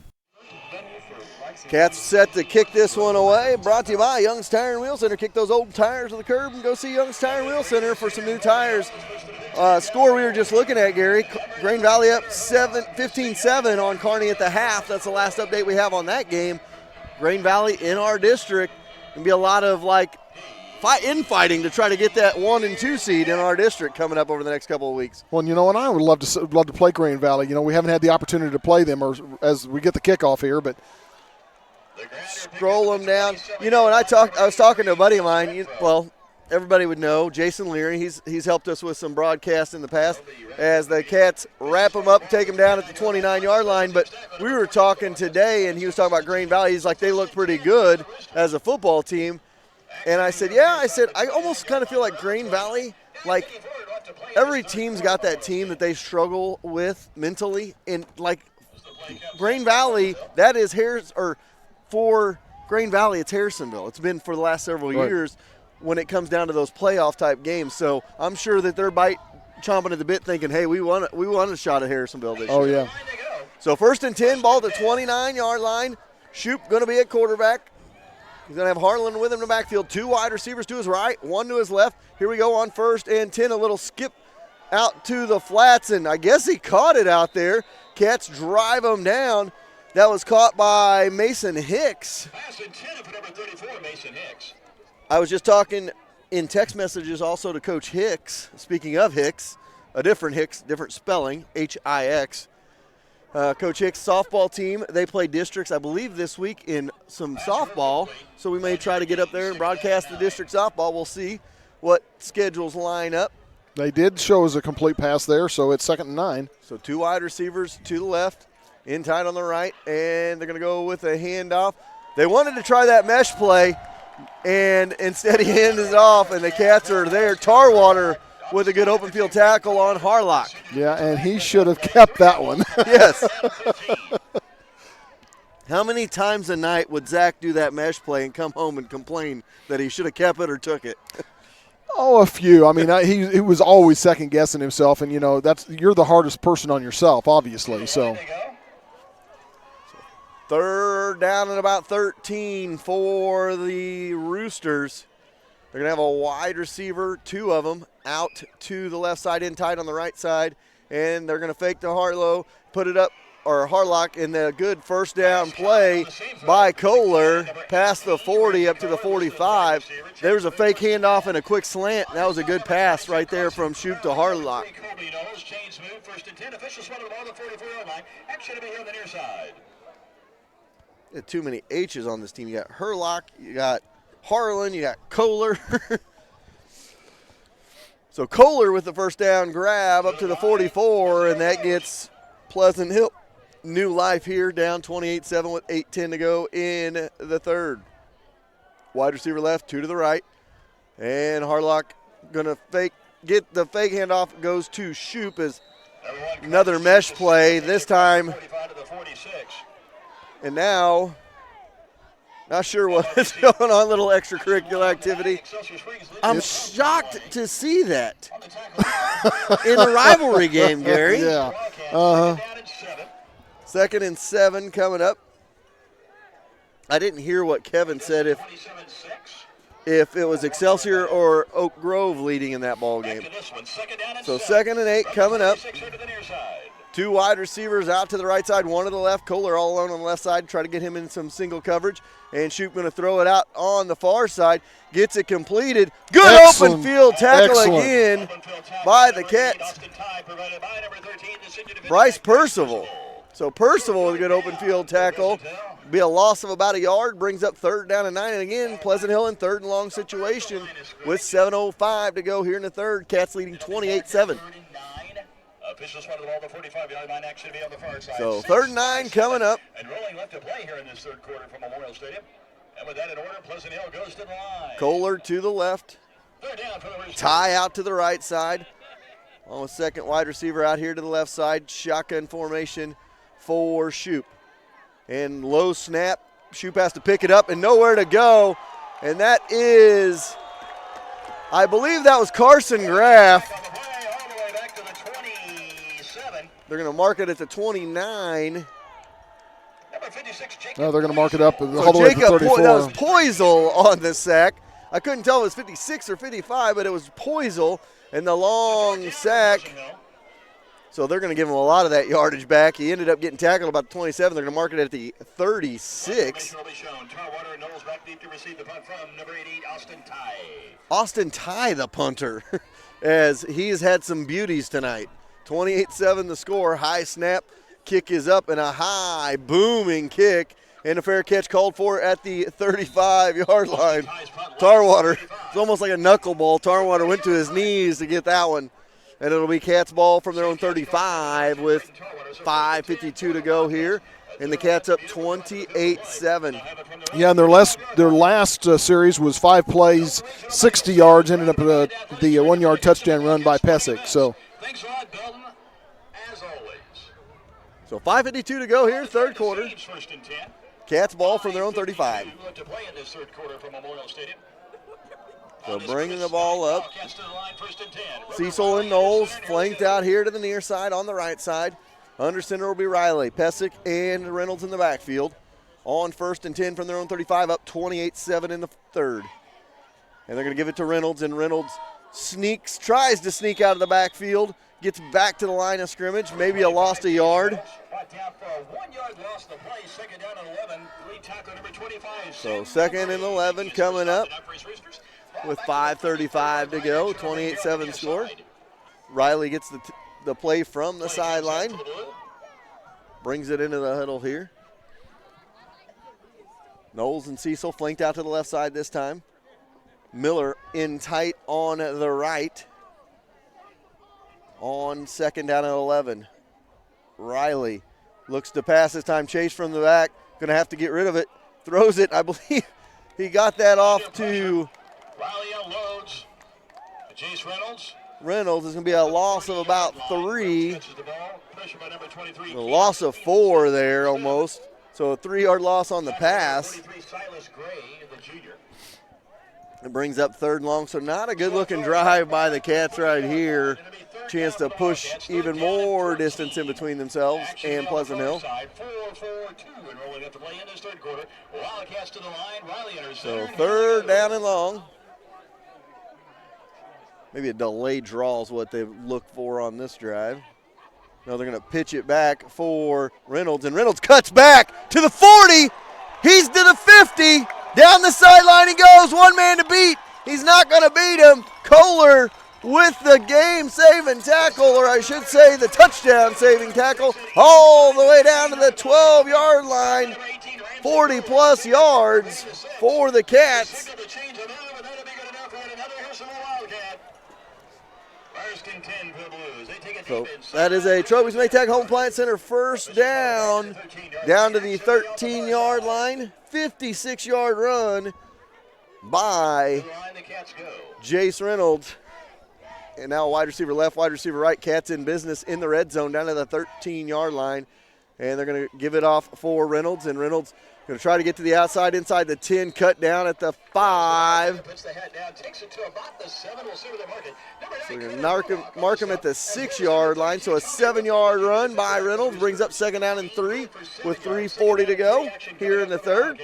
Cats set to kick this one away. Brought to you by Young's Tire and Wheel Center. Kick those old tires to the curb and go see Young's Tire and Wheel Center for some new tires. Score we were just looking at, Gary. Grain Valley up 15-7 on Kearney at the half. That's the last update we have on that game. Grain Valley in our district. Going to be a lot of infighting to try to get that 1 and 2 seed in our district coming up over the next couple of weeks. Well, and I would love to play Grain Valley. We haven't had the opportunity to play them as we get the kickoff here, but scroll them down. And I was talking to a buddy of mine. Everybody would know Jason Leary. He's helped us with some broadcasts in the past as the Cats wrap them up, take them down at the 29-yard line. But we were talking today, and he was talking about Grain Valley. He's like, they look pretty good as a football team. And I said, yeah. I said, I almost kind of feel like Grain Valley, like every team's got that team that they struggle with mentally. And like Grain Valley, that is for Grain Valley, it's Harrisonville. It's been for the last several years when it comes down to those playoff type games. So I'm sure that they're chomping at the bit thinking, hey, we won a shot at Harrisonville this year. Oh, yeah. So 1st and 10, ball at the 29-yard line. Shoop going to be at quarterback. He's going to have Harlan with him in the backfield. 2 wide receivers to his right, 1 to his left. Here we go on 1st and 10, a little skip out to the flats, and I guess he caught it out there. Cats drive him down. That was caught by Mason Hicks. I was just talking in text messages also to Coach Hicks. Speaking of Hicks, a different Hicks, different spelling, H-I-X. Coach Hicks' softball team, they play districts, I believe, this week in some softball. So we may try to get up there and broadcast the district softball. We'll see what schedules line up. They did show us a complete pass there, so it's 2nd and 9. So 2 wide receivers to the left. In tight on the right, and they're going to go with a handoff. They wanted to try that mesh play, and instead he handed it off, and the Cats are there. Tarwater with a good open field tackle on Harlock. Yeah, and he should have kept that one. Yes. How many times a night would Zach do that mesh play and come home and complain that he should have kept it or took it? Oh, a few. I mean, he was always second-guessing himself, and, you're the hardest person on yourself, obviously, so. 3rd down and about 13 for the Roosters. They're going to have a wide receiver, 2 of them, out to the left side, in tight on the right side. And they're going to fake to Harlow, put it up, or Harlock, in the good 1st down play by Kohler, past the 40 up to the 45. There was a fake handoff and a quick slant. That was a good pass right there from Shoop to Harlock. Nice move, 1st and 10. Officials swung the ball to the 44-yard line. Action to be here on the near side. Too many H's on this team. You got Herlock, you got Harlan, you got Kohler. So Kohler with the first down grab up to the 44, and that gets Pleasant Hill new life here, down 28-7 with 8:10 to go in the third. Wide receiver left, 2 to the right, and Harlock going to get the fake handoff, goes to Shoop as another mesh play, this time. And now, not sure what's going on, little extracurricular activity. I'm shocked to see that in a rivalry game, Gary. Yeah. Uh-huh. 2nd and 7 coming up. I didn't hear what Kevin said if it was Excelsior or Oak Grove leading in that ball game. So 2nd and 8 coming up. 2 wide receivers out to the right side, 1 to the left. Kohler all alone on the left side, try to get him in some single coverage. And Shoop going to throw it out on the far side. Gets it completed. Good open field tackle again by the Cats. Bryce Percival. So Percival with a good open field tackle. Be a loss of about a yard. Brings up 3rd down and 9. And again, Pleasant Hill in 3rd and long situation with 7:05 to go here in the third. Cats leading 28-7. Officials run the ball to 45-yard line. Action to be on the far side. So 3rd and 9 coming up. And rolling left to play here in this third quarter from Memorial Stadium. And with that in order, Pleasant Hill goes to the line. Kohler to the left. Ty out to the right side. On a second wide receiver out here to the left side. Shotgun formation for Shoop. And low snap. Shoop has to pick it up and nowhere to go. And that is, I believe that was Carson Graff. They're going to mark it at the 29. No, they're going to mark it up all the So way to Jacob, 34. that was Poisel on the sack. I couldn't tell if it was 56 or 55, but it was Poisel and the long sack. So they're going to give him a lot of that yardage back. He ended up getting tackled about the 27. They're going to mark it at the 36. Austin Ty, the punter, as he's had some beauties tonight. 28-7 the score. High snap. Kick is up and a high booming kick. And a fair catch called for at the 35-yard line. Tarwater, it's almost like a knuckleball. Tarwater went to his knees to get that one. And it'll be Cats ball from their own 35 with 5:52 to go here. And the Cats up 28-7. Yeah, and their last series was 5 plays, 60 yards, ended up the 1-yard touchdown run by Pesic. So 5:52 to go here, third quarter. Cats ball from their own 35. So bringing the ball up. Cecil and Knowles flanked out here to the near side on the right side. Under center will be Riley. Pesic and Reynolds in the backfield. On 1st and 10 from their own 35, up 28-7 in the third. And they're going to give it to Reynolds, and Reynolds tries to sneak out of the backfield, gets back to the line of scrimmage, maybe a lost a yard. So 2nd and 11 coming up with 5:35 to go, 28-7 score. Riley gets the play from the sideline, brings it into the huddle here. Knowles and Cecil flanked out to the left side this time. Miller in tight on the right. On 2nd down and 11. Riley looks to pass this time. Chase from the back. Going to have to get rid of it. Throws it. I believe he got that off to Riley unloads. Chase Reynolds. Reynolds. Is going to be a loss of about 3. A loss of 4 there almost. So a 3-yard loss on the pass. It brings up 3rd and long. So not a good-looking drive by the Cats right here. Chance to push even more distance in between themselves and Pleasant Hill. So 3rd down and long. Maybe a delayed draw is what they look for on this drive. No, they're going to pitch it back for Reynolds, and Reynolds cuts back to the 40. He's to the 50. Down the sideline he goes. One man to beat. He's not going to beat him. Kohler with the game-saving tackle, or I should say the touchdown-saving tackle, all the way down to the 12-yard line. 40-plus yards for the Cats. So that is a Trophy's Maytag Home Appliance Center first down to the 13-yard line. 56-yard run by Jace Reynolds. And now wide receiver left, wide receiver right. Cats in business in the red zone down to the 13-yard line. And they're going to give it off for Reynolds. And Reynolds going to try to get to the outside, inside the 10, cut down at the 5. So we're going to mark him at the 6-yard line. So a 7-yard run by Reynolds brings up second down and 3 with 3:40 to go here in the third.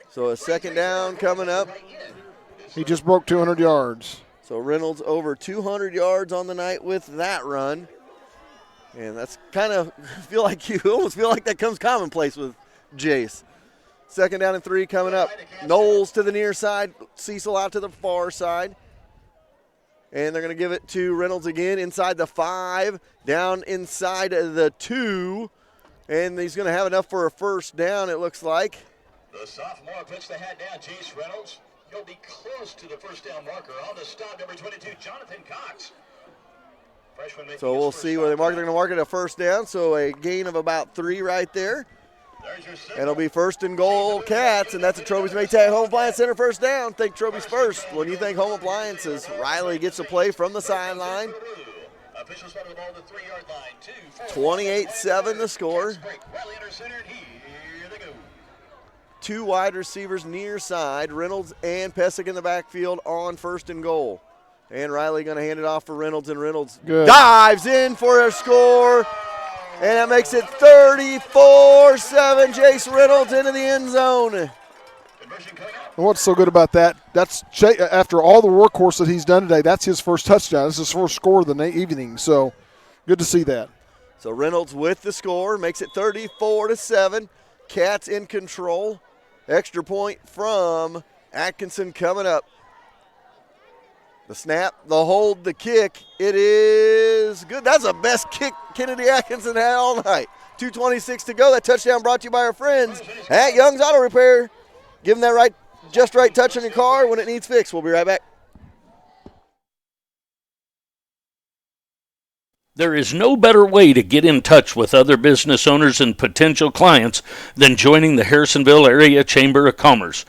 So a second down coming up. He just broke 200 yards. So Reynolds over 200 yards on the night with that run. And that's kind of almost feel like that comes commonplace with Jace. Second down and 3 coming up. Knowles to the near side, Cecil out to the far side. And they're going to give it to Reynolds again inside the 5, down inside the 2. And he's going to have enough for a first down, it looks like. The sophomore puts the hat down, Jace Reynolds. He'll be close to the first down marker on the stop, number 22, Jonathan Cox. So we'll see where they mark. They're going to mark it a first down, so a gain of about 3 right there. And it'll be first and goal, Cats, and that's a Trophy's Maytag Home Appliance Center first down. Think Trophy's first. When you think home appliances, Riley gets a play from the sideline. 28-7 the score. 2 wide receivers near side, Reynolds and Pesic in the backfield on first and goal. And Riley going to hand it off for Reynolds, and Reynolds dives in for a score. And that makes it 34-7. Jace Reynolds into the end zone. And what's so good about that, that's after all the workhorse that he's done today, that's his first touchdown. That's his first score of the evening. So good to see that. So Reynolds with the score makes it 34-7. Cats in control. Extra point from Atkinson coming up. The snap, the hold, the kick. It is good. That's the best kick Kennedy Atkinson had all night. 2:26 to go. That touchdown brought to you by our friends at Young's Auto Repair. Give them that just right touch on your car when it needs fixed. We'll be right back. There is no better way to get in touch with other business owners and potential clients than joining the Harrisonville Area Chamber of Commerce.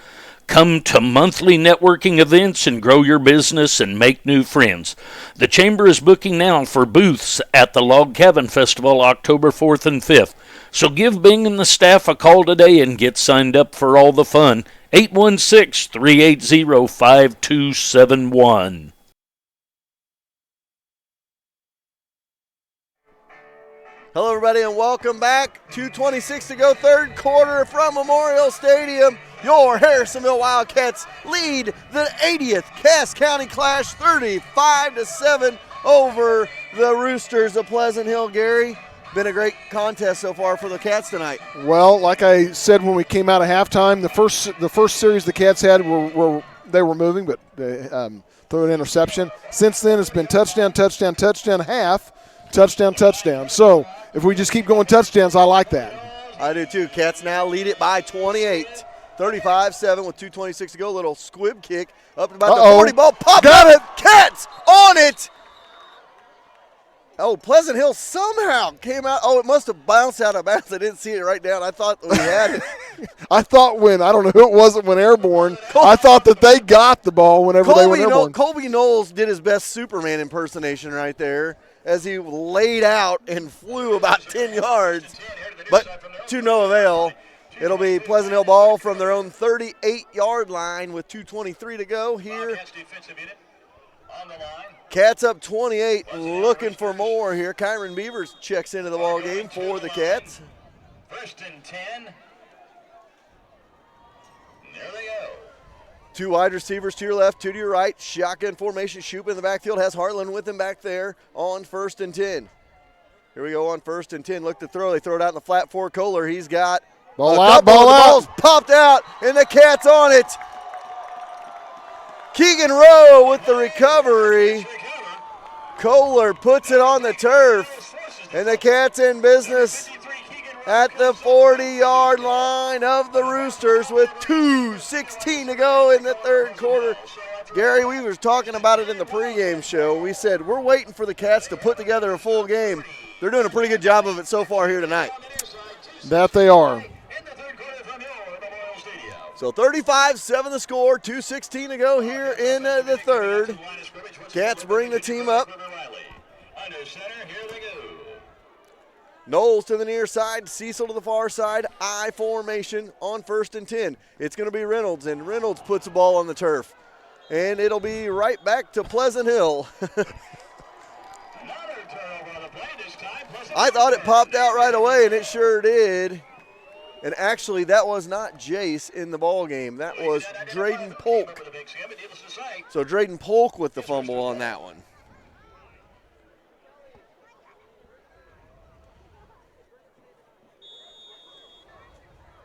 Come to monthly networking events and grow your business and make new friends. The Chamber is booking now for booths at the Log Cabin Festival October 4th and 5th. So give Bing and the staff a call today and get signed up for all the fun. 816-380-5271. Hello, everybody, and welcome back. 2:26 to go, third quarter from Memorial Stadium. Your Harrisonville Wildcats lead the 80th Cass County Clash 35-7 over the Roosters of Pleasant Hill. Gary, been a great contest so far for the Cats tonight. Well, like I said when we came out of halftime, the first series the Cats had they were moving, but they threw an interception. Since then, it's been touchdown, touchdown, touchdown, half, touchdown, touchdown. So if we just keep going touchdowns, I like that. I do too. Cats now lead it by 28. 35-7 with 2:26 to go. Little squib kick up about the 40. Ball popped Got up. it. Cats on it. Oh, Pleasant Hill somehow came out. Oh, it must have bounced out of bounds. I didn't see it right down. I thought we had it. I thought I don't know who it was that went airborne. I thought that they got the ball whenever they went airborne. Colby Knowles did his best Superman impersonation right there as he laid out and flew about 10 yards, but to no avail. It'll be Pleasant Hill ball from their own 38-yard line with 2:23 to go here. Cats up 28, looking for more here. Kyron Beavers checks into the ball game for the Cats. First and 10. There they go. 2 wide receivers to your left, 2 to your right. Shotgun formation. Shoop in the backfield has Hartland with him back there on first and 10. Here we go on first and 10. Look to throw. They throw it out in the flat for Kohler. He's got ball out. Ball's popped out, and the Cats on it. Keegan Rowe with the recovery. Kohler puts it on the turf, and the Cats in business at the 40-yard line of the Roosters with 2:16 to go in the third quarter. Gary, we were talking about it in the pregame show. We said we're waiting for the Cats to put together a full game. They're doing a pretty good job of it so far here tonight. That they are. So 35-7 the score, 2:16 to go here in the third. Cats bring the team up. Knowles to the near side, Cecil to the far side, I formation on 1st and 10. It's going to be Reynolds, and Reynolds puts the ball on the turf. And it'll be right back to Pleasant Hill. I thought it popped out right away, and it sure did. And actually, that was not Jace in the ball game. That was Drayden Polk. So Drayden Polk with the fumble on that one.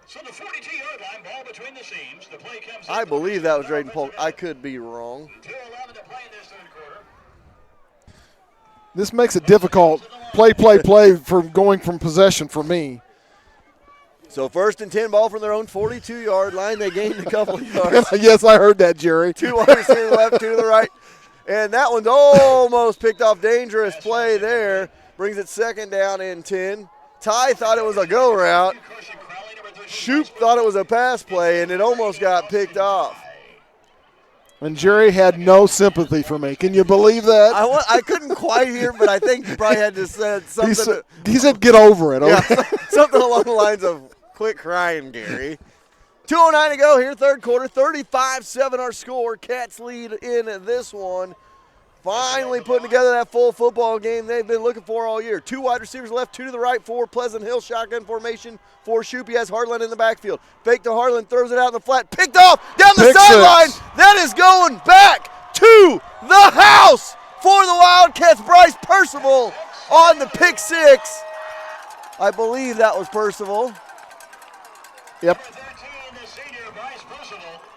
So the 42-yard line, ball between the seams. The play comes. I believe that was Drayden Polk. I could be wrong. 2:11 to play in this third quarter. This makes it difficult. Play from going from possession for me. So 1st and 10, ball from their own 42-yard line. They gained a couple of yards. Yes, I heard that, Jerry. 2 wide receivers to the left, 2 to the right. And that one's almost picked off. Dangerous play there. Brings it 2nd down and 10. Ty thought it was a go route. Shoop thought it was a pass play, and it almost got picked off. And Jerry had no sympathy for me. Can you believe that? I couldn't quite hear, but I think he probably had to say something. He said, get over it. Yeah, something along the lines of, quit crying, Gary. 2:09 to go here, third quarter. 35-7 our score. Cats lead in this one. Finally putting together that full football game they've been looking for all year. 2 wide receivers left, 2 to the right for Pleasant Hill. Shotgun formation for Shoop. He has Harlan in the backfield. Fake to Harlan, throws it out in the flat. Picked off down the sideline. That is going back to the house for the Wildcats. Bryce Percival on the pick 6. I believe that was Percival. Yep.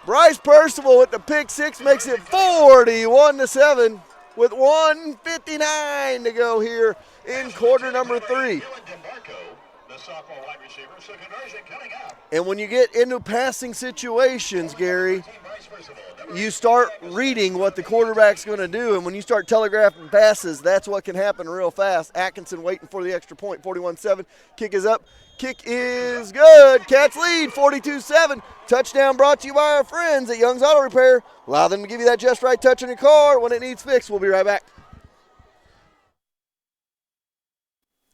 Bryce Percival with the pick 6 makes it 41-7 with 1:59 to go here in quarter number 3. And when you get into passing situations, Gary, you start reading what the quarterback's going to do, and when you start telegraphing passes, that's what can happen real fast. Atkinson waiting for the extra point, 41-7. Kick is up. Kick is good. Cats lead, 42-7. Touchdown brought to you by our friends at Young's Auto Repair. Allow them to give you that just right touch on your car when it needs fixed. We'll be right back.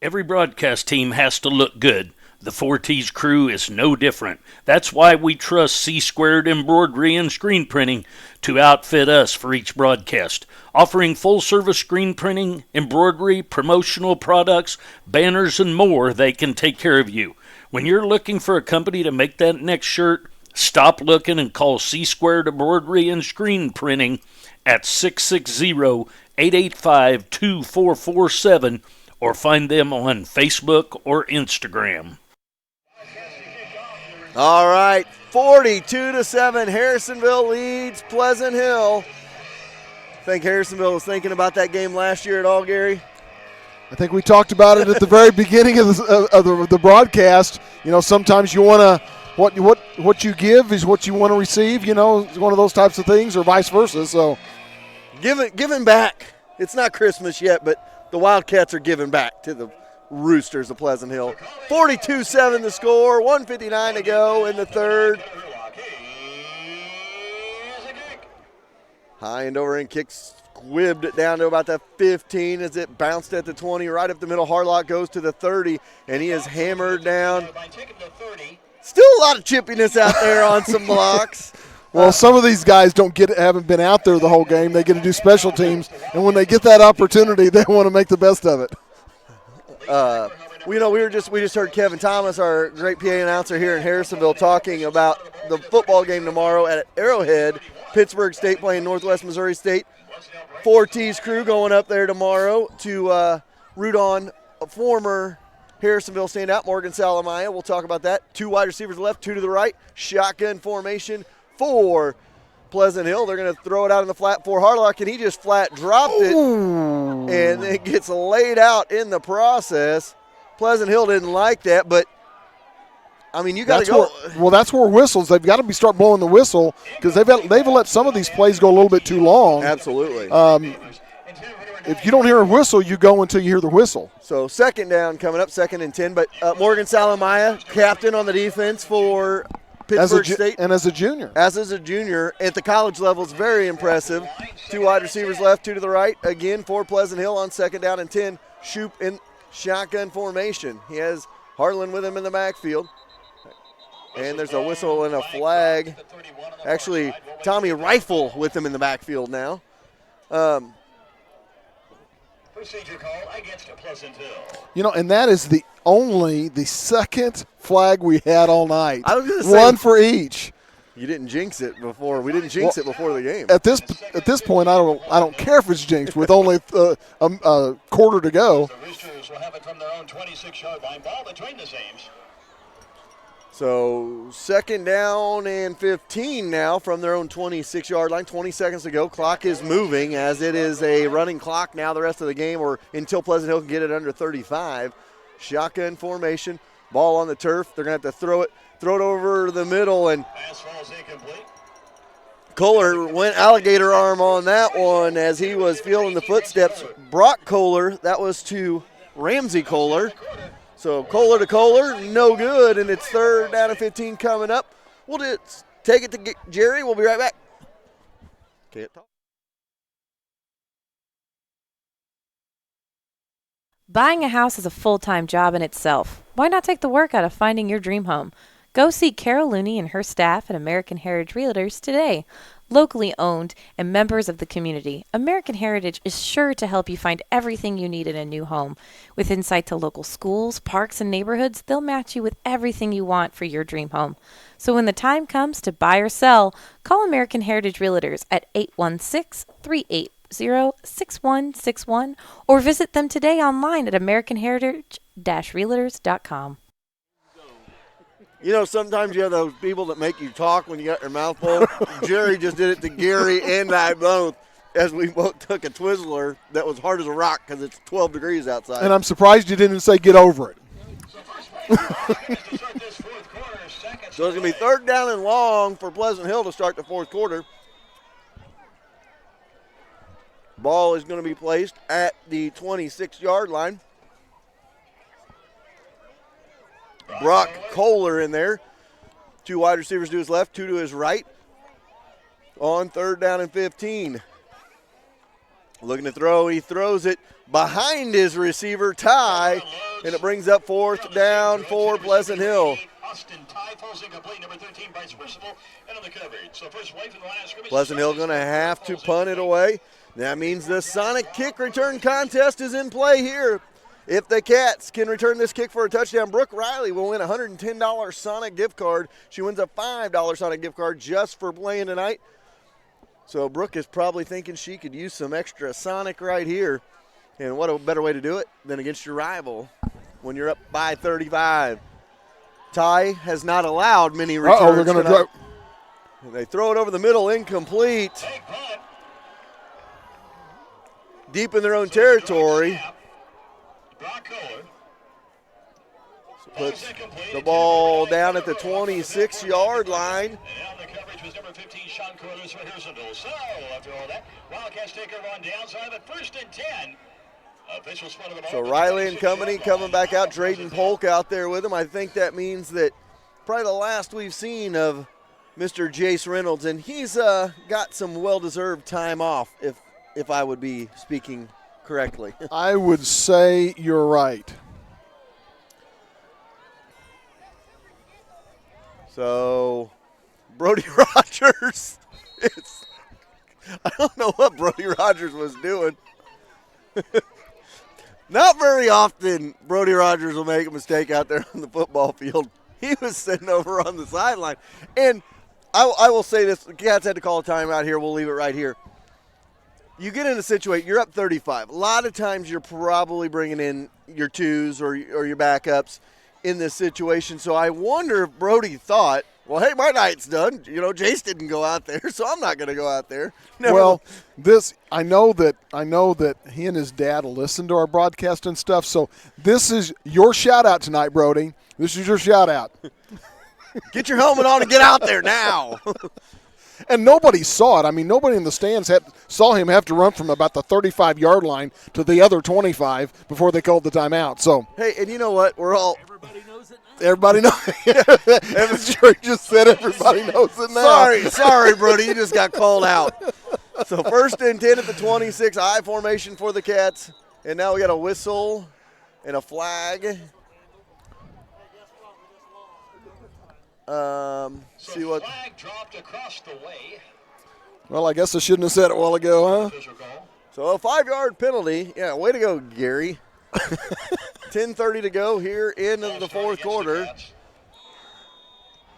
Every broadcast team has to look good. The 4T's crew is no different. That's why we trust C-Squared Embroidery and Screen Printing to outfit us for each broadcast. Offering full-service screen printing, embroidery, promotional products, banners, and more, they can take care of you. When you're looking for a company to make that next shirt, stop looking and call C-Squared Embroidery and Screen Printing at 660-885-2447 or find them on Facebook or Instagram. All right, 42-7. Harrisonville leads Pleasant Hill. Think Harrisonville was thinking about that game last year at all, Gary? I think we talked about it at the very beginning of the broadcast. You know, sometimes you want to what you give is what you want to receive. You know, it's one of those types of things, or vice versa. So, giving back. It's not Christmas yet, but the Wildcats are giving back to the Roosters of Pleasant Hill. 42-7 the score, 1:59 to go in the third. High and over and kicks, squibbed it down to about the 15 as it bounced at the 20. Right up the middle, Harlock goes to the 30, and he is hammered down. Still a lot of chippiness out there on some blocks. Well, some of these guys haven't been out there the whole game. They get to do special teams, and when they get that opportunity, they want to make the best of it. We just heard Kevin Thomas, our great PA announcer here in Harrisonville, talking about the football game tomorrow at Arrowhead. Pittsburgh State playing Northwest Missouri State. 4T's crew going up there tomorrow to root on a former Harrisonville standout, Morgan Salamaya. We'll talk about that. 2 wide receivers left, 2 to the right. Shotgun formation for Pleasant Hill. They're going to throw it out in the flat for Harlock, and he just flat dropped it. Ooh. And it gets laid out in the process. Pleasant Hill didn't like that, but, I mean, you got to go. That's where whistles. They've got to start blowing the whistle because they've let some of these plays go a little bit too long. Absolutely. If you don't hear a whistle, you go until you hear the whistle. So second down coming up, 2nd and 10. But Morgan Salamaya, captain on the defense for Pittsburgh State. And as a junior. As a junior at the college level, it's very impressive. 2 wide receivers left, 2 to the right. Again for Pleasant Hill on 2nd down and 10. Shoop in shotgun formation. He has Harlan with him in the backfield. And there's a whistle and a flag. Actually, Tommy Rifle with him in the backfield now. Procedure call against Pleasant Hill. You know, and that is the second flag we had all night. I was going to say, one for each. You didn't jinx it before. We didn't jinx it before the game. At this point, I don't care if it's jinxed with only a quarter to go. The Roosters will have it from their own 26-yard line. Ball between the seams. So 2nd down and 15 now from their own 26-yard line. 20 seconds to go. Clock is moving as it is a running clock now the rest of the game, or until Pleasant Hill can get it under 35. Shotgun formation. Ball on the turf. They're going to have to throw it over the middle, and Kohler went alligator arm on that one as he was feeling the footsteps. Brock Kohler, that was to Ramsey Kohler. So Kohler to Kohler, no good, and it's 3rd down and 15 coming up. We'll just take it to Jerry. We'll be right back. Can't talk. Buying a house is a full-time job in itself. Why not take the work out of finding your dream home? Go see Carol Looney and her staff at American Heritage Realtors today. Locally owned and members of the community, American Heritage is sure to help you find everything you need in a new home. With insight to local schools, parks, and neighborhoods, they'll match you with everything you want for your dream home. So when the time comes to buy or sell, call American Heritage Realtors at 816-380-6161 or visit them today online at americanheritage-realtors.com. You know, sometimes you have those people that make you talk when you got your mouth full. Jerry just did it to Gary and I both, as we both took a Twizzler that was hard as a rock because it's 12 degrees outside. And I'm surprised you didn't say get over it. So it's going to be 3rd down and long for Pleasant Hill to start the 4th quarter. Ball is going to be placed at the 26-yard line. Brock Kohler in there. 2 wide receivers to his left, 2 to his right. On 3rd down and 15. Looking to throw. He throws it behind his receiver, Ty, and it brings up 4th down for Pleasant Hill. Pleasant Hill going to have to punt it away. That means the Sonic kick return contest is in play here. If the Cats can return this kick for a touchdown, Brooke Riley will win a $110 Sonic gift card. She wins a $5 Sonic gift card just for playing tonight. So Brooke is probably thinking she could use some extra Sonic right here. And what a better way to do it than against your rival when you're up by 35. Ty has not allowed many returns. They're going to They throw it over the middle, incomplete. Deep in their own territory. So puts the ball down at the 26-yard line. The coverage was number 15, Sean Corliss for Harrisonville. So, after all that, Wildcats take a run down, so I have a 1st and 10. Officials front of the ball. So Riley and company coming back out. Drayden Polk out there with him. I think that means that probably the last we've seen of Mr. Jace Reynolds, and he's got some well-deserved time off, if I would be speaking correctly. I would say you're right. So, Brody Rogers. I don't know what Brody Rogers was doing. Not very often Brody Rogers will make a mistake out there on the football field. He was sitting over on the sideline. And I will say this. The Cats had to call a timeout here. We'll leave it right here. You get in a situation, you're up 35. A lot of times you're probably bringing in your twos or your backups in this situation. So I wonder if Brody thought Well, hey, my night's done. Jace didn't go out there, so I'm not going to go out there. Never. Well, I know that he and his dad listen to our broadcast and stuff. So this is your shout out tonight, Brody. This is your shout out. Get your helmet on and get out there now. And nobody saw it. I mean, nobody in the stands saw him have to run from about the 35-yard line to the other 25 before they called the timeout. So hey, and you know what? Everybody knows it now. Everybody knows. Evan Stewart just said everybody knows it now. Sorry, Brody. You just got called out. So 1st and 10 at the 26, I formation for the Cats. And now we got a whistle and a flag. See what? Flag dropped across the way. Well, I guess I shouldn't have said it a while ago, huh? So a 5-yard penalty. Yeah, way to go, Gary. 10:30 to go here in the fourth quarter.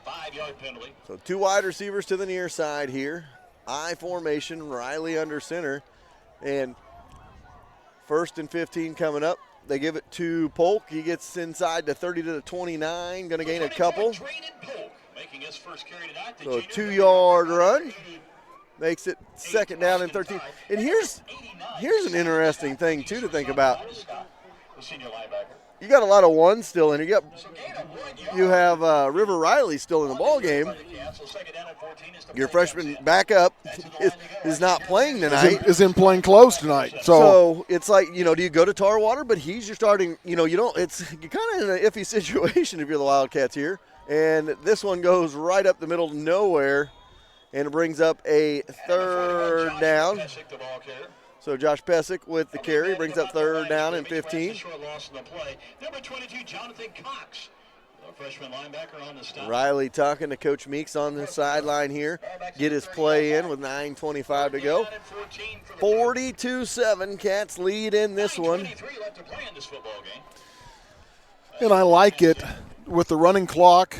5-yard penalty. So 2 wide receivers to the near side here. I formation, Riley under center. And 1st and 15 coming up. They give it to Polk. He gets inside the 30 to the 29. Going to gain a couple. So a 2-yard run. Makes it 2nd down and 13. And here's an interesting thing, too, to think about. You got a lot of ones still in here. You have River Riley still in the ball game. Your freshman backup is not playing tonight. Is in playing close tonight. So it's like, do you go to Tarwater? But he's your starting, you don't. You're kind of in an iffy situation if you're the Wildcats here. And this one goes right up the middle of nowhere, and it brings up a 3rd down. So Josh Pesic with the carry brings up 3rd down and 15. Number 22, Jonathan Cox. Freshman linebacker on the stop. Riley talking to Coach Meeks on the sideline here. Get his play in with 9:25 to go. 42-7, Cats lead in this one. And I like it with the running clock.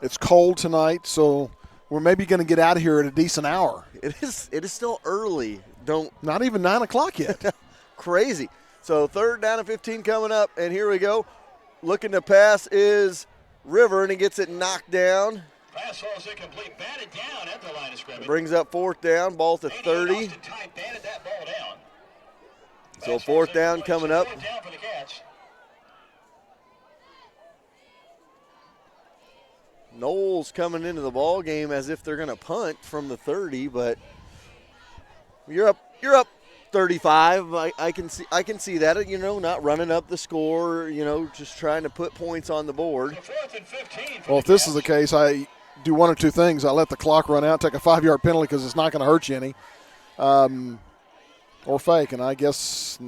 It's cold tonight, so we're maybe going to get out of here at a decent hour. It is still early. Not even 9 o'clock yet. Crazy. So 3rd down and 15 coming up, and here we go. Looking to pass is River, and he gets it knocked down. Pass falls incomplete, batted down at the line of scrimmage. Brings up 4th down, ball to 30. So 4th down coming up. Knowles coming into the ball game as if they're going to punt from the 30, but you're up 35. I can see that, not running up the score, just trying to put points on the board. Well, if this is the case, I do one or two things. I let the clock run out, take a 5-yard penalty because it's not going to hurt you any, or fake, and I guess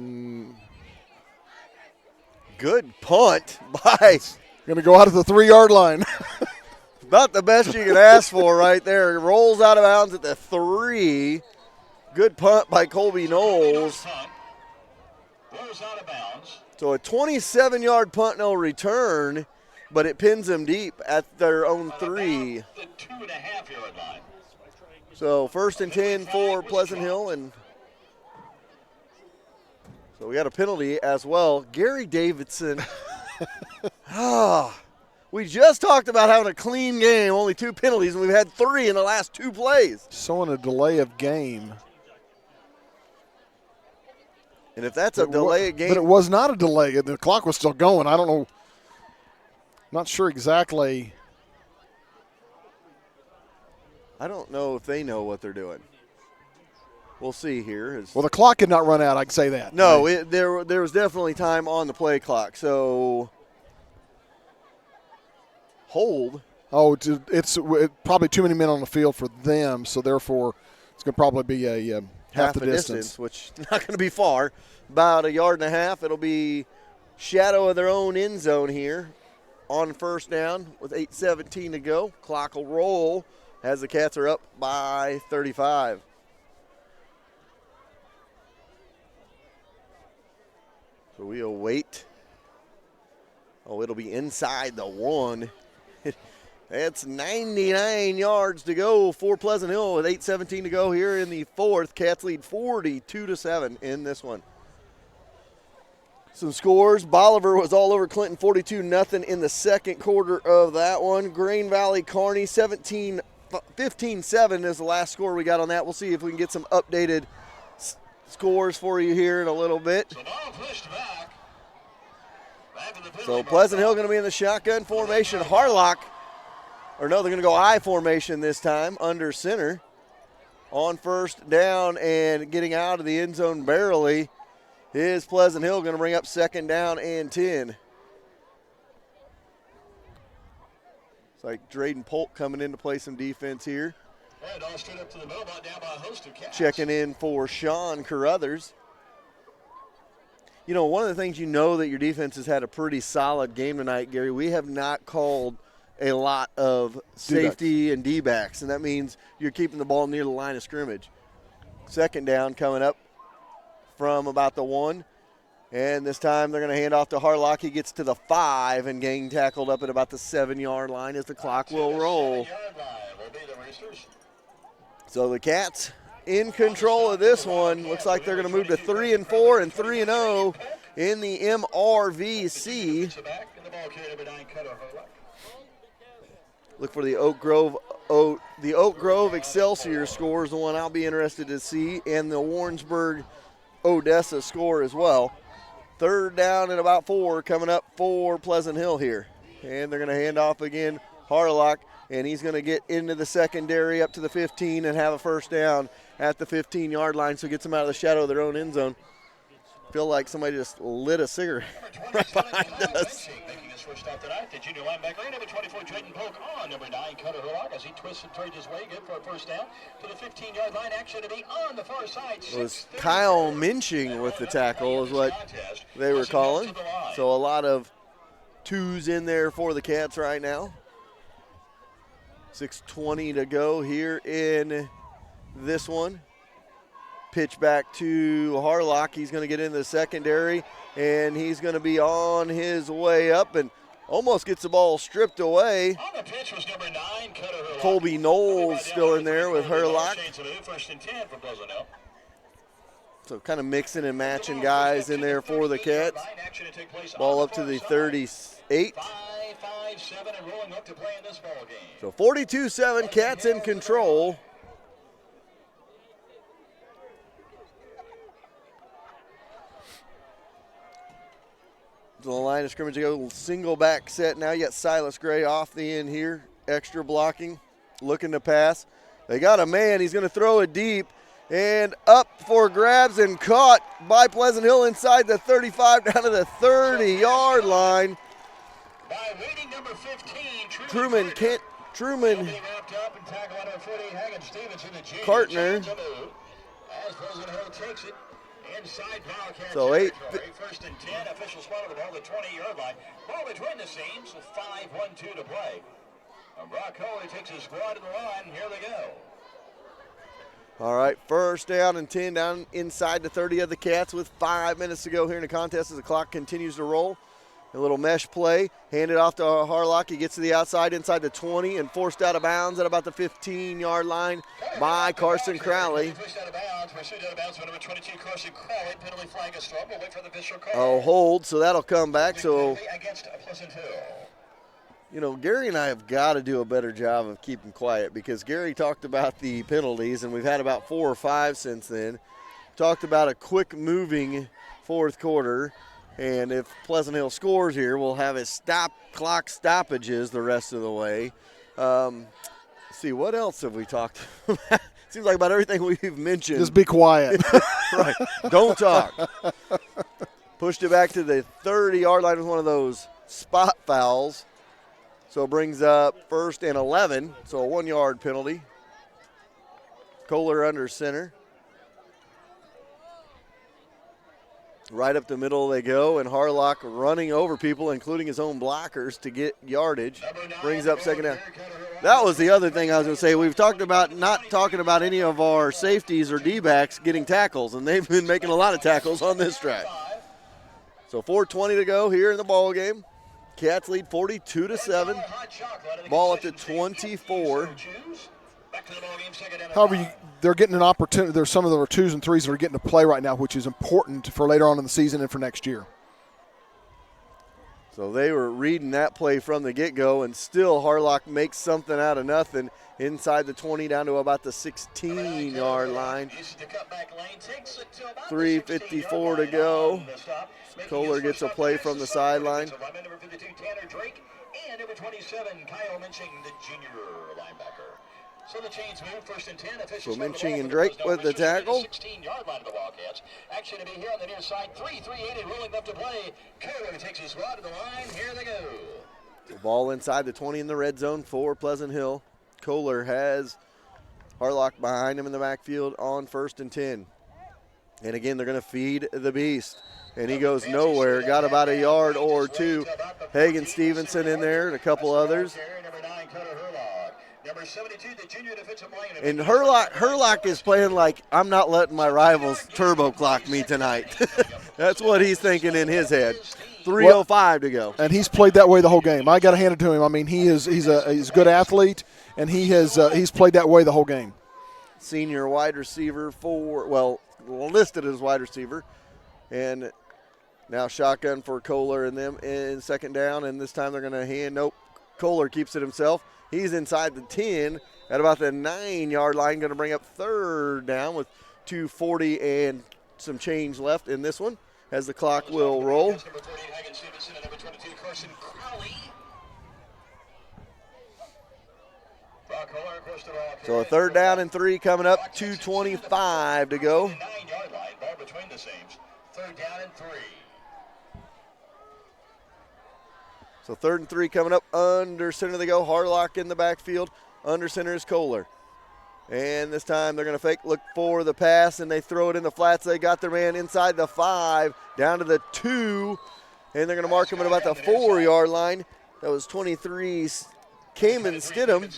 good punt by. Going to go out of the 3-yard line. About the best you can ask for right there. It rolls out of bounds at the 3. Good punt by Colby Knowles. So a 27-yard punt, no return, but it pins them deep at their own 3. So 1st and 10 for Pleasant Hill, and so we got a penalty as well. Gary Davidson. We just talked about having a clean game, only 2 penalties, and we've had 3 in the last 2 plays. Showing a delay of game. And if that's a delay of game. But it was not a delay. The clock was still going. I don't know. Not sure exactly. I don't know if they know what they're doing. We'll see here. Well, the clock did not run out, I can say that. No, there was definitely time on the play clock. So, hold. Oh, it's probably too many men on the field for them, so therefore it's going to probably be a half the distance. Which is not going to be far. About 1.5 yards. It'll be shadow of their own end zone here on 1st down with 8:17 to go. Clock will roll as the Cats are up by 35. So we'll wait. Oh, it'll be inside the 1. It's 99 yards to go for Pleasant Hill with 8:17 to go here in the 4th. Cats lead 42-7 in this one. Some scores. Bolivar was all over Clinton 42-0 in the second quarter of that one. Grain Valley Kearney 15-7 is the last score we got on that. We'll see if we can get some updated scores for you here in a little bit. So Pleasant Hill going to be in the shotgun formation. Harlock, or no, they're going to go I formation this time under center. On first down and getting out of the end zone barely is Pleasant Hill, going to bring up second down and 10. It's like Drayden Polk coming in to play some defense here. Checking in for Sean Carruthers. You know, one of the things you know that your defense has had a pretty solid game tonight, Gary, we have not called a lot of safety and D-backs, and that means you're keeping the ball near the line of scrimmage. Second down coming up from about the 1, and this time they're going to hand off to Harlock. He gets to the 5 and getting tackled up at about the 7-yard line as the clock will roll. So the Cats in control of this one. Looks like they're going to move to 3-4 and 3-0 in the MRVC. Look for the Oak Grove Excelsior score is the one I'll be interested to see, and the Warrensburg Odessa score as well. Third down and about 4 coming up for Pleasant Hill here. And they're going to hand off again Harlock, and he's going to get into the secondary up to the 15 and have a first down at the 15-yard line, so gets them out of the shadow of their own end zone. Feel like somebody just lit a cigarette right behind us. First stop tonight, the junior linebacker, number 24, Drayden Polk, on number 9, Cutter Hurlock, as he twists and turns his way, good for a first down, to the 15-yard line, action to be on the far side. It was Kyle Minching with the tackle is what they were calling. So a lot of twos in there for the Cats right now. 6:20 to go here in this one. Pitch back to Harlock. He's going to get into the secondary, and he's going to be on his way up and almost gets the ball stripped away. On the pitch was number 9, Cutter Hurlock. Colby Knowles still in there with Hurlock. First and 10 for Pleasant Hill. So kind of mixing and matching guys in there for the Cats. Ball up to the 38. 5-5-7 and rolling up to play in this ball game. So 42-7, Cats in control. To the line of scrimmage, go single back set. Now you got Silas Gray off the end here. Extra blocking, looking to pass. They got a man. He's going to throw it deep and up for grabs and caught by Pleasant Hill inside the 35 down to the 30-yard line. By waiting number 15, Truman Cartner. As Pleasant Hill takes it. Inside Wildcat so territory. First and 10. Official spotted the ball at the 20-yard line. Ball between the seams with 5:1-2 to play. And Brock Coley takes his squad to the line. Here they go. All right, first down and 10 down inside the 30 of the Cats with 5 minutes to go here in the contest as the clock continues to roll. A little mesh play, handed off to Harlock. He gets to the outside inside the 20 and forced out of bounds at about the 15-yard line by Carson Crowley. Oh, hold, so that'll come back. So, you know, Gary and I have got to do a better job of keeping quiet because Gary talked about the penalties, and we've had about 4 or 5 since then. Talked about a quick moving fourth quarter. And if Pleasant Hill scores here, we'll have his clock stoppages the rest of the way. Let's see, what else have we talked about? Seems like about everything we've mentioned. Just be quiet. Right. Don't talk. Pushed it back to the 30-yard line with one of those spot fouls. So it brings up first and 11, so a 1-yard penalty. Kohler under center. Right up the middle they go, and Harlock running over people, including his own blockers, to get yardage. Brings up second down. That was the other thing I was going to say. We've talked about not talking about any of our safeties or D-backs getting tackles, and they've been making a lot of tackles on this drive. So 4:20 to go here in the ball game. Cats lead 42-7. Ball up to 24. However, they're getting an opportunity. There's some of the 2s and 3s that are getting to play right now, which is important for later on in the season and for next year. So they were reading that play from the get-go, and still Harlock makes something out of nothing inside the 20 down to about the 16-yard line. 3:54 to go. Kohler gets a play from the sideline. And number 27, Kyle Minching, the junior linebacker. So the chains move, 1st and 10. So Minching and Drake with the tackle. 16-yard line of the Wildcats. Action to be here on the near side. 3-3-8 rolling left to play. Kohler takes his squad to the line. Here they go. The ball inside the 20 in the red zone for Pleasant Hill. Kohler has Harlock behind him in the backfield on 1st and 10. And again, they're going to feed the beast. And he goes nowhere. Got about a yard or two. Hagen Stevenson in there and a couple others. And Herlock is playing like, I'm not letting my rivals turbo clock me tonight. That's what he's thinking in his head. 3:05 to go. And he's played that way the whole game. I got to hand it to him. I mean, he's a good athlete, and he's played that way the whole game. Senior wide receiver listed as wide receiver. And now shotgun for Kohler and them in 2nd down, and this time they're going to hand. Nope, Kohler keeps it himself. He's inside the 10 at about the 9-yard line, going to bring up 3rd down with 2:40 and some change left in this one as the clock will roll. So a 3rd down and 3 coming up, 2:25 to go. 9-yard line, ball between the seams. 3rd down and 3. So 3rd and 3 coming up, under center they go. Harlock in the backfield. Under center is Kohler. And this time they're going to fake, look for the pass, and they throw it in the flats. They got their man inside the 5, down to the 2, and they're going to mark him at about the 4-yard line. That was 23, Kamen Stidham.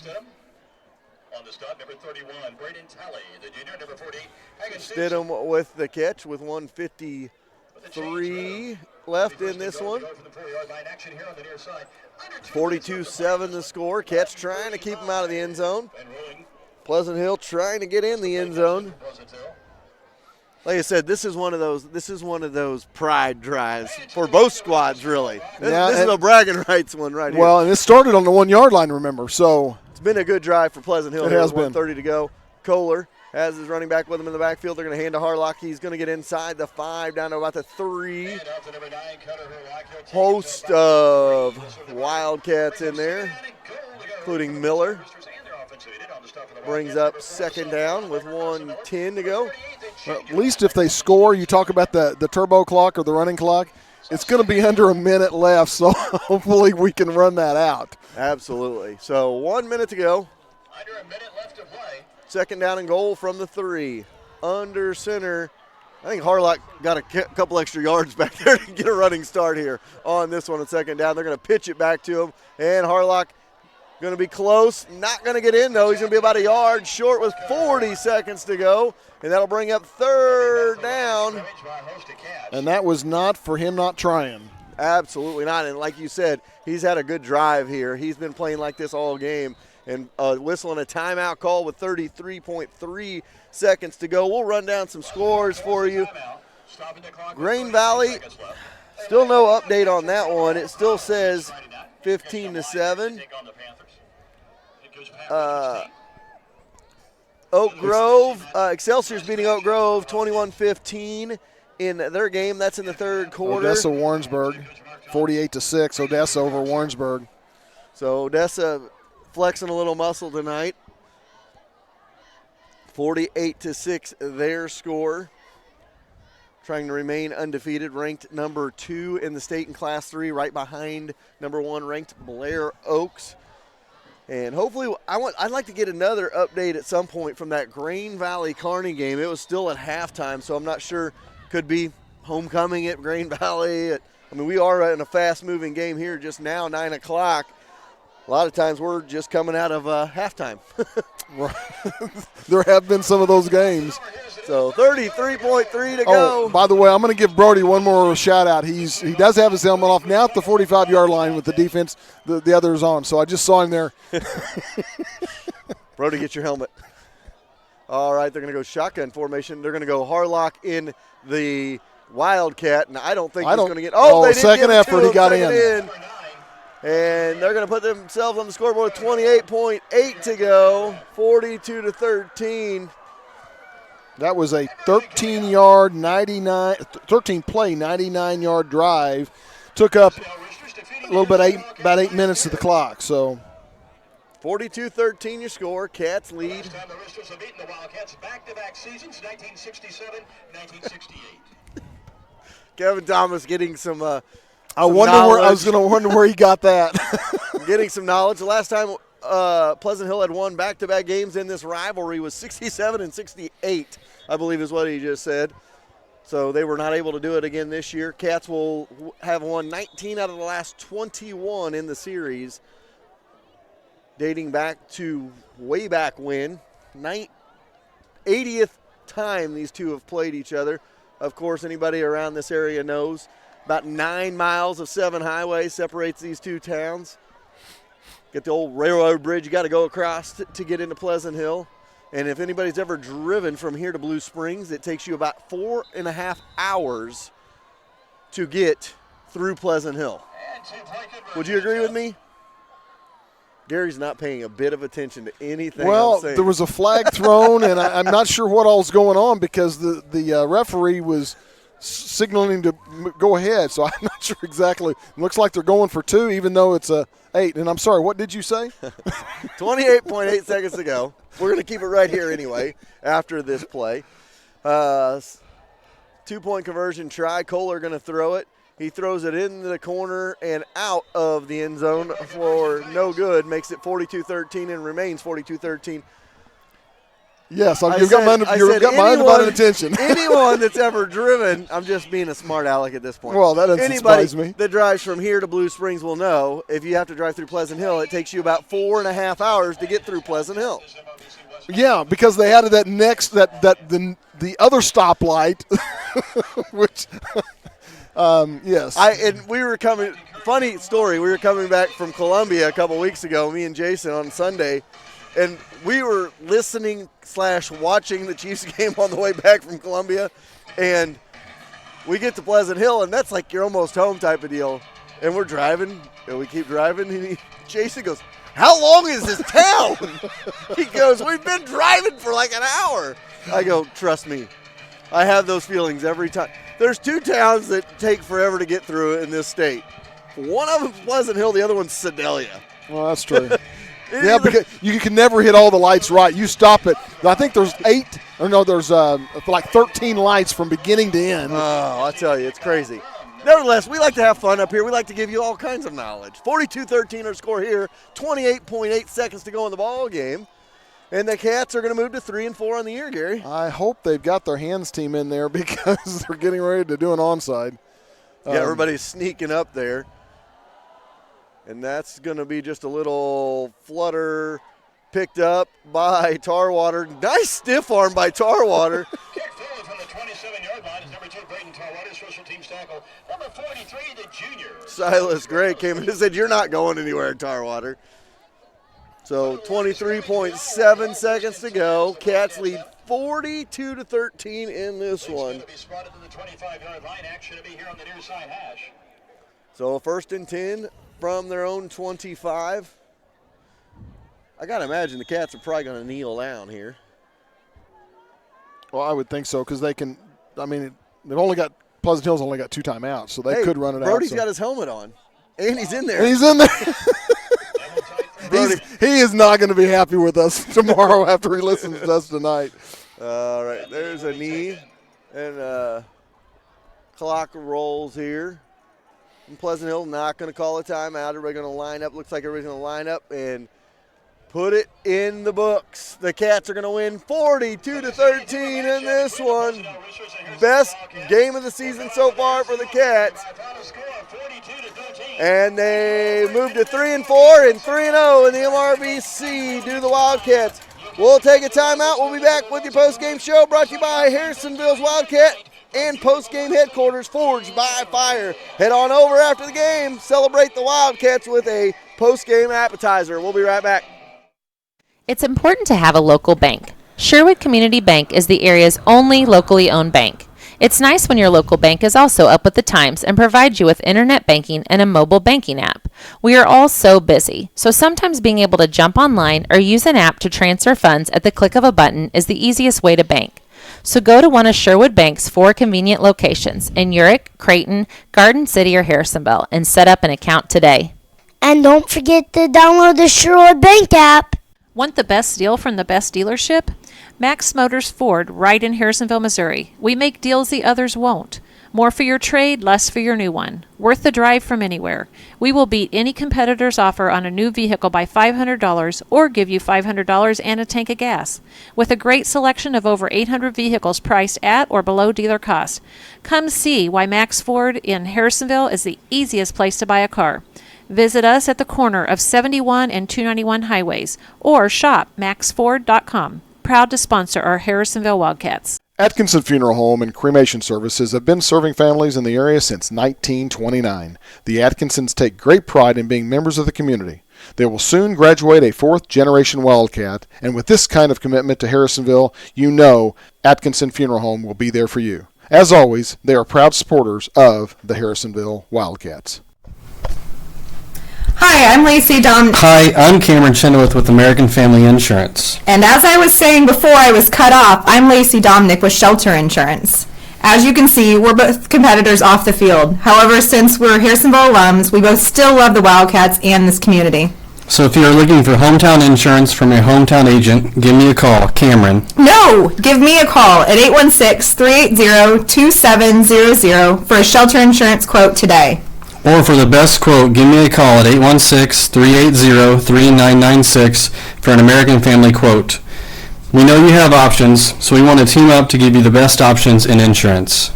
On the stop, number 31, Braden Talley, the junior, number 48. Stidham with the catch with 1:53 left in this one. 42-7 the score. Catch trying to keep him out of the end zone. Pleasant Hill trying to get in the end zone. Like I said, this is one of those pride drives for both squads, really. This is a bragging rights one right here. Well, and it started on the 1-yard line, remember, so it's been a good drive for Pleasant Hill. It has been. 1:30 to go. Kohler has his running back with him in the backfield. They're going to hand to Harlock. He's going to get inside the 5 down to about the 3. Host of Wildcats in there, including Miller. Brings up 2nd down with 1:10 to go. Well, at least if they score, you talk about the turbo clock or the running clock, it's going to be under a minute left, so hopefully we can run that out. Absolutely. So 1 minute to go. Under a minute left to play. 2nd down and goal from the 3. Under center. I think Harlock got a couple extra yards back there to get a running start here on this one on 2nd down. They're going to pitch it back to him, and Harlock going to be close. Not going to get in, though. He's going to be about a yard short with 40 seconds to go, and that'll bring up 3rd down. And that was not for him not trying. Absolutely not. And like you said, he's had a good drive here. He's been playing like this all game. And whistling a timeout call with 33.3 seconds to go. We'll run down some scores for you. Grain Valley, still no update on that one. It still says 15-7. Oak Grove, Excelsior's beating Oak Grove 21-15 in their game. That's in the 3rd quarter. Odessa Warrensburg, 48-6. Odessa over Warrensburg. So Odessa flexing a little muscle tonight. 48-6 their score. Trying to remain undefeated, ranked number 2 in the state in Class 3, right behind number 1 ranked Blair Oaks. And hopefully, I'd like to get another update at some point from that Grain Valley Kearney game. It was still at halftime, so I'm not sure. Could be homecoming at Grain Valley. We are in a fast-moving game here just now, 9 o'clock. A lot of times we're just coming out of halftime. There have been some of those games. So 33.3 to go. Oh, by the way, I'm going to give Brody one more shout-out. He does have his helmet off now at the 45-yard line with the defense. The other is on, so I just saw him there. Brody, get your helmet. All right, they're going to go shotgun formation. They're going to go Harlock in the Wildcat, and I don't think he's going to get. Oh, they did second give it effort, to he got second in. And they're going to put themselves on the scoreboard with 28.8 to go, 42-13. That was a 13-play, 99-yard drive. Took up a little bit, about 8 minutes of the clock. So 42-13 your score. Cats lead. First time the Roosters have beaten the Wildcats back-to-back seasons, 1967, 1968. Kevin Thomas getting some I was going to wonder where he got that. Getting some knowledge. The last time Pleasant Hill had won back-to-back games in this rivalry was 67 and 68, I believe is what he just said. So they were not able to do it again this year. Cats will have won 19 out of the last 21 in the series, dating back to way back when. 80th time these two have played each other. Of course, anybody around this area knows about 9 miles of 7 highway separates these two towns. Get the old railroad bridge you got to go across to get into Pleasant Hill. And if anybody's ever driven from here to Blue Springs, it takes you about 4.5 hours to get through Pleasant Hill. Would you agree with me? Gary's not paying a bit of attention to anything I'm saying. There was a flag thrown, and I'm not sure what all's going on because the referee was signaling to go ahead, so I'm not sure exactly. It looks like they're going for 2, even though it's a 8. And I'm sorry, what did you say? 28.8 seconds to go. We're going to keep it right here anyway after this play. 2-point conversion try. Kohler going to throw it. He throws it in the corner and out of the end zone for no good. Makes it 42-13 and remains 42-13. Yes, you've got my undivided attention. Anyone that's ever driven, I'm just being a smart aleck at this point. Well, that doesn't surprise me. Anybody that drives from here to Blue Springs will know if you have to drive through Pleasant Hill, it takes you about 4.5 hours to get through Pleasant Hill. Yeah, because they added that the other stoplight, which yes. And we were coming. Funny story. We were coming back from Columbia a couple weeks ago. Me and Jason on Sunday. And we were listening/watching the Chiefs game on the way back from Columbia, and we get to Pleasant Hill, and that's like you're almost home type of deal. And we're driving, and we keep driving, and Jason goes, "How long is this town?" He goes, "We've been driving for like an hour." I go, "Trust me, I have those feelings every time." There's 2 towns that take forever to get through in this state. One of them's Pleasant Hill, the other one's Sedalia. Well, that's true. Yeah, because you can never hit all the lights right. You stop it. I think there's 13 lights from beginning to end. Oh, I tell you, it's crazy. Nevertheless, we like to have fun up here. We like to give you all kinds of knowledge. 42-13 our score here. 28.8 seconds to go in the ball game. And the Cats are going to move to 3-4 on the year, Gary. I hope they've got their hands team in there because they're getting ready to do an onside. Yeah, everybody's sneaking up there. And that's going to be just a little flutter picked up by Tarwater. Nice stiff arm by Tarwater. Kick forward from the 27-yard line is number 2, Braden Tarwater, special teams tackle. Number 43, the junior. Silas Gray came in and said, "You're not going anywhere, Tarwater." So 23.7 seconds to go. Cats lead 42-13 in this one. Spotted to the 25-yard line. Action to be here on the near side hash. So 1st and 10 from their own 25. I got to imagine the Cats are probably going to kneel down here. Well, I would think so because they can. I mean, Pleasant Hill's only got 2 timeouts, so they could run it out. Brody's got his helmet on, and he's in there. And he's in there. He is not going to be happy with us tomorrow after he listens to us tonight. All right, there's a knee, and clock rolls here. And Pleasant Hill not going to call a timeout. Everybody going to line up. Looks like everybody's going to line up and put it in the books. The Cats are going to win 42-13 in this one. Best game of the season so far for the Cats. And they move to 3-4 and 3-0 in the MRVC due to the Wildcats. We'll take a timeout. We'll be back with your postgame show brought to you by Harrisonville's Wildcat and postgame headquarters Forged by Fire. Head on over after the game. Celebrate the Wildcats with a postgame appetizer. We'll be right back. It's important to have a local bank. Sherwood Community Bank is the area's only locally owned bank. It's nice when your local bank is also up with the times and provides you with internet banking and a mobile banking app. We are all so busy, so sometimes being able to jump online or use an app to transfer funds at the click of a button is the easiest way to bank. So go to one of Sherwood Bank's 4 convenient locations in Urick, Creighton, Garden City, or Harrisonville and set up an account today. And don't forget to download the Sherwood Bank app. Want the best deal from the best dealership? Max Motors Ford, right in Harrisonville, Missouri. We make deals the others won't. More for your trade, less for your new one. Worth the drive from anywhere. We will beat any competitor's offer on a new vehicle by $500 or give you $500 and a tank of gas. With a great selection of over 800 vehicles priced at or below dealer cost. Come see why Max Ford in Harrisonville is the easiest place to buy a car. Visit us at the corner of 71 and 291 highways or shop maxford.com. Proud to sponsor our Harrisonville Wildcats. Atkinson Funeral Home and Cremation Services have been serving families in the area since 1929. The Atkinsons take great pride in being members of the community. They will soon graduate a 4th-generation Wildcat, and with this kind of commitment to Harrisonville, you know Atkinson Funeral Home will be there for you. As always, they are proud supporters of the Harrisonville Wildcats. Hi, I'm Lacey Domnick. Hi, I'm Cameron Chenoweth with American Family Insurance. And as I was saying before I was cut off, I'm Lacey Domnick with Shelter Insurance. As you can see, we're both competitors off the field. However, since we're Harrisonville alums, we both still love the Wildcats and this community. So if you're looking for hometown insurance from your hometown agent, give me a call, Cameron. No! Give me a call at 816-380-2700 for a shelter insurance quote today. Or for the best quote, give me a call at 816-380-3996 for an American Family quote. We know you have options, so we want to team up to give you the best options in insurance.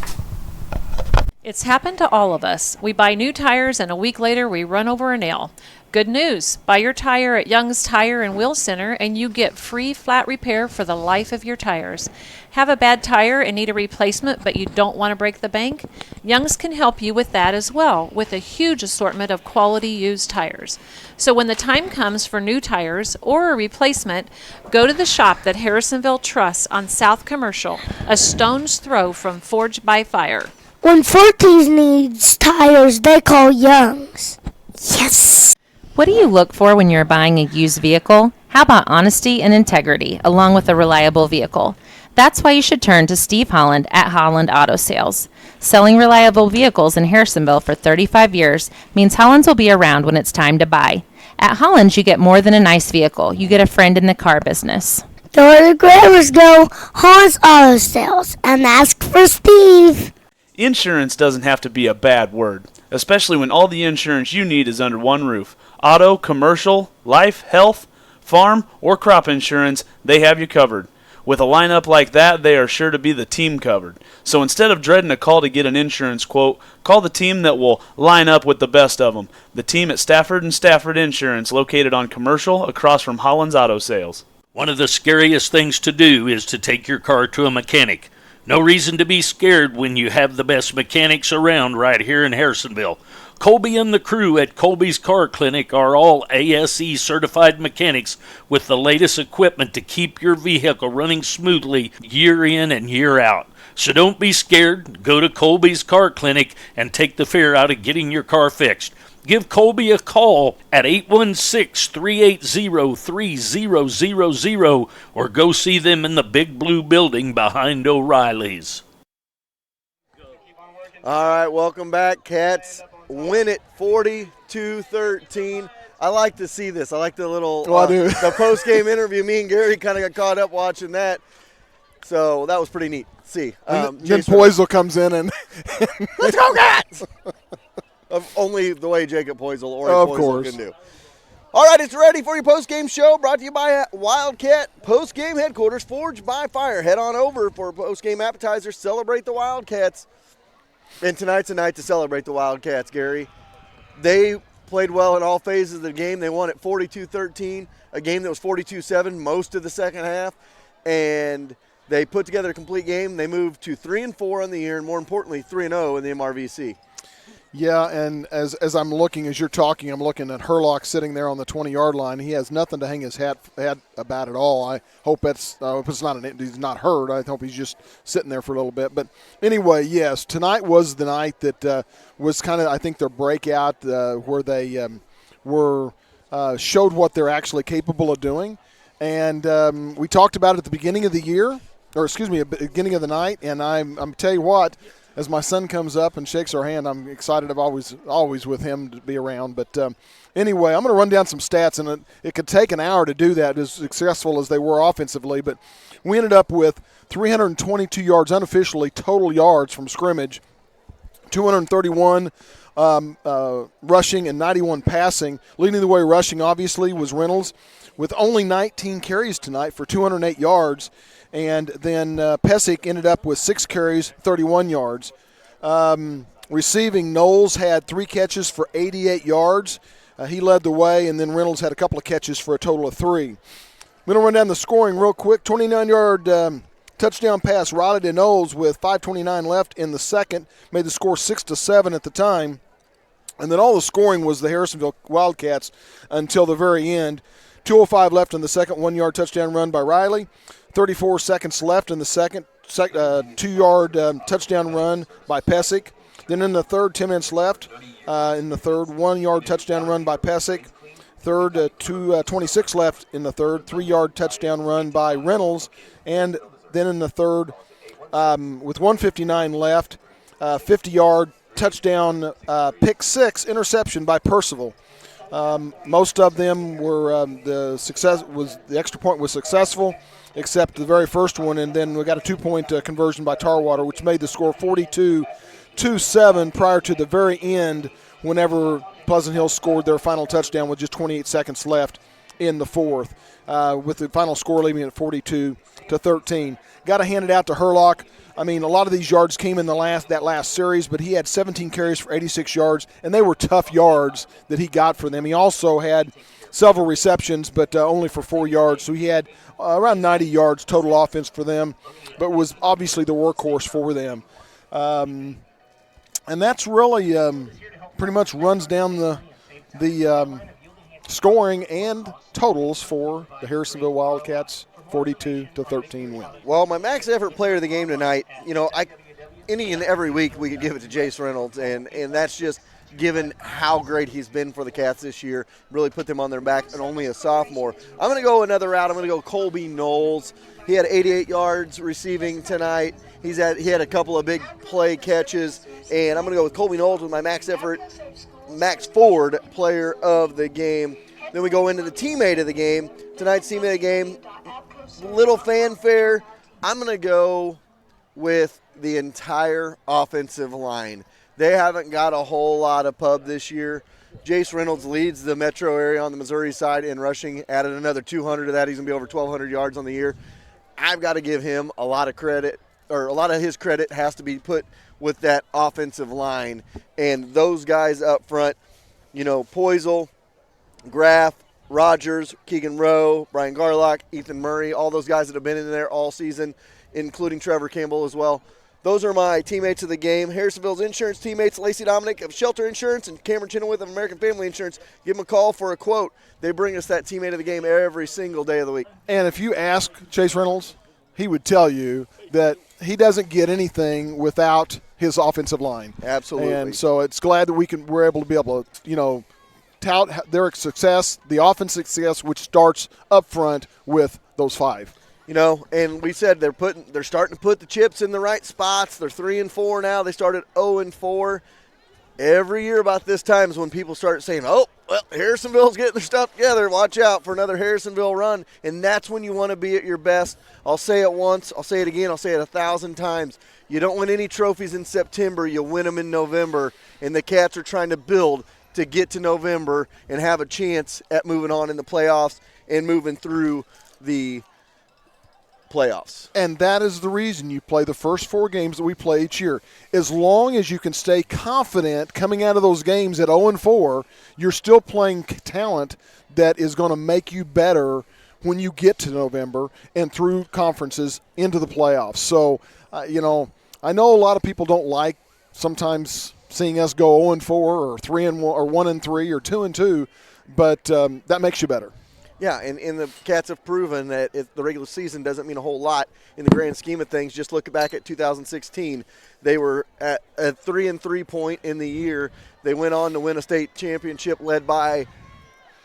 It's happened to all of us. We buy new tires and a week later we run over a nail. Good news. Buy your tire at Young's Tire and Wheel Center and you get free flat repair for the life of your tires. Have a bad tire and need a replacement but you don't want to break the bank? Young's can help you with that as well with a huge assortment of quality used tires. So when the time comes for new tires or a replacement, go to the shop that Harrisonville trusts on South Commercial, a stone's throw from Forged by Fire. When 14 needs tires, they call Young's. Yes! What do you look for when you're buying a used vehicle? How about honesty and integrity, along with a reliable vehicle? That's why you should turn to Steve Holland at Holland Auto Sales. Selling reliable vehicles in Harrisonville for 35 years means Holland's will be around when it's time to buy. At Holland's, you get more than a nice vehicle. You get a friend in the car business. Go where the grammars go, Holland's Auto Sales, and ask for Steve. Insurance doesn't have to be a bad word, especially when all the insurance you need is under one roof. Auto, commercial, life, health, farm, or crop insurance, they have you covered. With a lineup like that, they are sure to be the team covered. So instead of dreading a call to get an insurance quote, call the team that will line up with the best of them. The team at Stafford & Stafford Insurance, located on Commercial across from Holland's Auto Sales. One of the scariest things to do is to take your car to a mechanic. No reason to be scared when you have the best mechanics around right here in Harrisonville. Colby and the crew at Colby's Car Clinic are all ASE certified mechanics with the latest equipment to keep your vehicle running smoothly year in and year out. So don't be scared. Go to Colby's Car Clinic and take the fear out of getting your car fixed. Give Colby a call at 816-380-3000 or go see them in the big blue building behind O'Reilly's. All right, welcome back, Cats. Win it 42-13. I like to see this. I like the little the post-game interview. Me and Gary kind of got caught up watching that. So that was pretty neat. See. Then Poisel comes in and let's go, Cats! Only the way Jacob Poisel or Poisel can do. All right, it's ready for your post-game show, brought to you by Wildcat Post-Game Headquarters, Forged by Fire. Head on over for post-game appetizers. Celebrate the Wildcats. And tonight's a night to celebrate the Wildcats, Gary. They played well in all phases of the game. They won at 42-13, a game that was 42-7 most of the second half. And they put together a complete game. They moved to 3-4 on the year, and more importantly, 3-0 in the MRVC. Yeah, and as I'm looking, as you're talking, I'm looking at Herlock sitting there on the 20-yard line. He has nothing to hang his hat about at all. I hope it's not he's not hurt. I hope he's just sitting there for a little bit. But anyway, yes, tonight was the night that was kind of, I think, their breakout where they showed what they're actually capable of doing. And we talked about it at the beginning of the year, or excuse me, at the beginning of the night. And I'm tell you what. As my son comes up and shakes our hand, I'm excited. I'm always with him to be around. But anyway, I'm going to run down some stats, and it could take an hour to do that, as successful as they were offensively. But we ended up with 322 yards unofficially, total yards from scrimmage, 231 rushing and 91 passing. Leading the way rushing, obviously, was Reynolds with only 19 carries tonight for 208 yards. And then Pesic ended up with 6 carries, 31 yards. Receiving, Knowles had 3 catches for 88 yards. He led the way, and then Reynolds had a couple of catches for a total of 3. I'm going to run down the scoring real quick. 29-yard touchdown pass, Riley to Knowles with 5:29 left in the second. Made the score 6-7 at the time. And then all the scoring was the Harrisonville Wildcats until the very end. 2:05 left in the second, 1-yard touchdown run by Riley. 34 seconds left in the second, 2-yard touchdown run by Pesic. Then in the third, 10 minutes left in the third, 1-yard touchdown run by Pesic. Third, 26 left in the third, 3-yard touchdown run by Reynolds. And then in the third, with 1:59 left, 50-yard touchdown pick 6 interception by Percival. Most of them were the extra point was successful, except the very first one, and then we got a 2-point conversion by Tarwater, which made the score 42-7 prior to the very end, whenever Pleasant Hill scored their final touchdown with just 28 seconds left in the fourth, with the final score leaving it at 42-13. Got to hand it out to Herlock. I mean, a lot of these yards came in that last series, but he had 17 carries for 86 yards, and they were tough yards that he got for them. He also had several receptions, but only for 4 yards, so he had around 90 yards total offense for them, but was obviously the workhorse for them. And that's really pretty much runs down the scoring and totals for the Harrisonville Wildcats 42-13 win. Well, my max effort player of the game tonight, any and every week we could give it to Jace Reynolds, and that's just given how great he's been for the Cats this year, really put them on their back, and only a sophomore. I'm going to go another route. I'm going to go Colby Knowles. He had 88 yards receiving tonight. He had a couple of big play catches, and I'm going to go with Colby Knowles with my max effort, max forward player of the game. Then we go into the teammate of the game. Tonight's teammate of the game, little fanfare. I'm going to go with the entire offensive line. They haven't got a whole lot of pub this year. Jace Reynolds leads the metro area on the Missouri side in rushing, added another 200 to that. He's going to be over 1,200 yards on the year. I've got to give him a lot of credit, or a lot of his credit has to be put with that offensive line. And those guys up front, Poisel, Graff, Rogers, Keegan Rowe, Brian Garlock, Ethan Murray, all those guys that have been in there all season, including Trevor Campbell as well. Those are my teammates of the game. Harrisonville's insurance teammates, Lacey Dominic of Shelter Insurance and Cameron Chenoweth of American Family Insurance. Give them a call for a quote. They bring us that teammate of the game every single day of the week. And if you ask Chase Reynolds, he would tell you that he doesn't get anything without his offensive line. Absolutely. And so it's glad that we're able to tout their success, the offensive success, which starts up front with those 5. And we said they're starting to put the chips in the right spots. They're 3-4 now. They started 0-4. Every year about this time is when people start saying, oh, well, Harrisonville's getting their stuff together. Watch out for another Harrisonville run. And that's when you want to be at your best. I'll say it once. I'll say it again. I'll say it 1,000 times. You don't win any trophies in September. You win them in November. And the Cats are trying to build to get to November and have a chance at moving on in the playoffs and moving through the playoffs. And that is the reason you play the first 4 games that we play each year. As long as you can stay confident coming out of those games at 0-4, you're still playing talent that is going to make you better when you get to November and through conferences into the playoffs. So, I know a lot of people don't like sometimes seeing us go 0-4 or 3-1 or 1-3 or 2-2, but that makes you better. Yeah, and the Cats have proven that the regular season doesn't mean a whole lot in the grand scheme of things. Just look back at 2016. They were at a 3-3 point in the year. They went on to win a state championship led by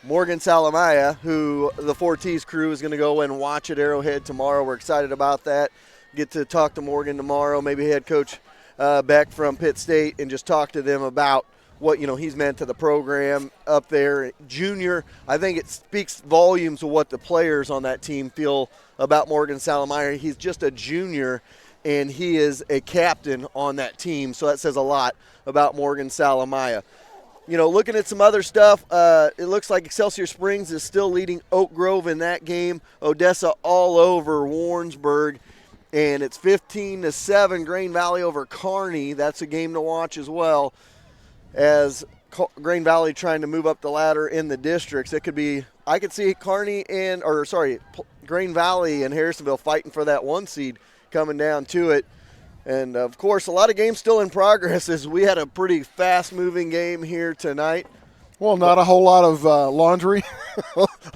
Morgan Salamaya, who the 4Ts crew is going to go and watch at Arrowhead tomorrow. We're excited about that. Get to talk to Morgan tomorrow, maybe head coach Beck from Pitt State, and just talk to them about what he's meant to the program up there. Junior, I think it speaks volumes of what the players on that team feel about Morgan Salamaya. He's just a junior, and he is a captain on that team, so that says a lot about Morgan Salamaya. Looking at some other stuff, it looks like Excelsior Springs is still leading Oak Grove in that game. Odessa all over Warrensburg, and it's 15-7. Grain Valley over Kearney. That's a game to watch as well, as Grain Valley trying to move up the ladder in the districts. I could see Grain Valley and Harrisonville fighting for that 1 seed coming down to it. And, of course, a lot of games still in progress as we had a pretty fast-moving game here tonight. Well, not a whole lot of laundry.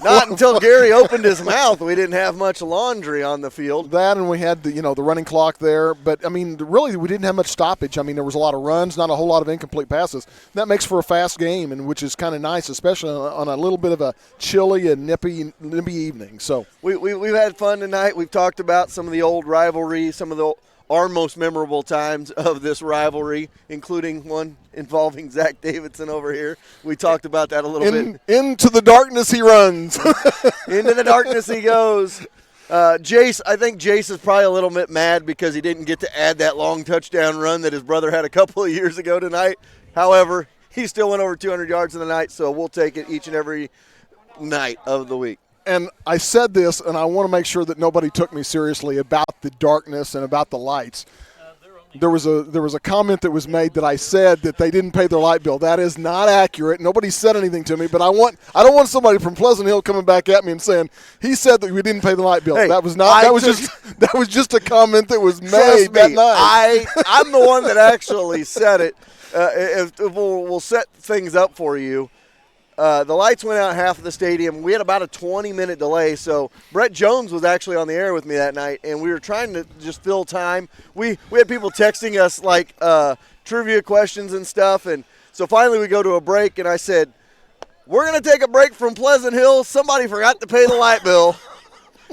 Not until Gary opened his mouth. We didn't have much laundry on the field. That, and we had the running clock there. But, really we didn't have much stoppage. There was a lot of runs, not a whole lot of incomplete passes. That makes for a fast game, and which is kind of nice, especially on a little bit of a chilly and nippy evening. So we've had fun tonight. We've talked about some of the old rivalry, some of our most memorable times of this rivalry, including one involving Zach Davidson over here. We talked about that a little bit. Into the darkness he runs. Into the darkness he goes. Jace, I think Jace is probably a little bit mad because he didn't get to add that long touchdown run that his brother had a couple of years ago tonight. However, he still went over 200 yards in the night, so we'll take it each and every night of the week. And I said this, and I want to make sure that nobody took me seriously about the darkness and about the lights. There was a comment that was made that I said that they didn't pay their light bill. That is not accurate. Nobody said anything to me, but I don't want somebody from Pleasant Hill coming back at me and saying he said that we didn't pay the light bill. Hey, that was just a comment that was made that night. I'm the one that actually said it. If we'll set things up for you. The lights went out half of the stadium. We had about a 20-minute delay, so Brett Jones was actually on the air with me that night, and we were trying to just fill time. We had people texting us, like, trivia questions and stuff, and so finally we go to a break, and I said, we're going to take a break from Pleasant Hill. Somebody forgot to pay the light bill,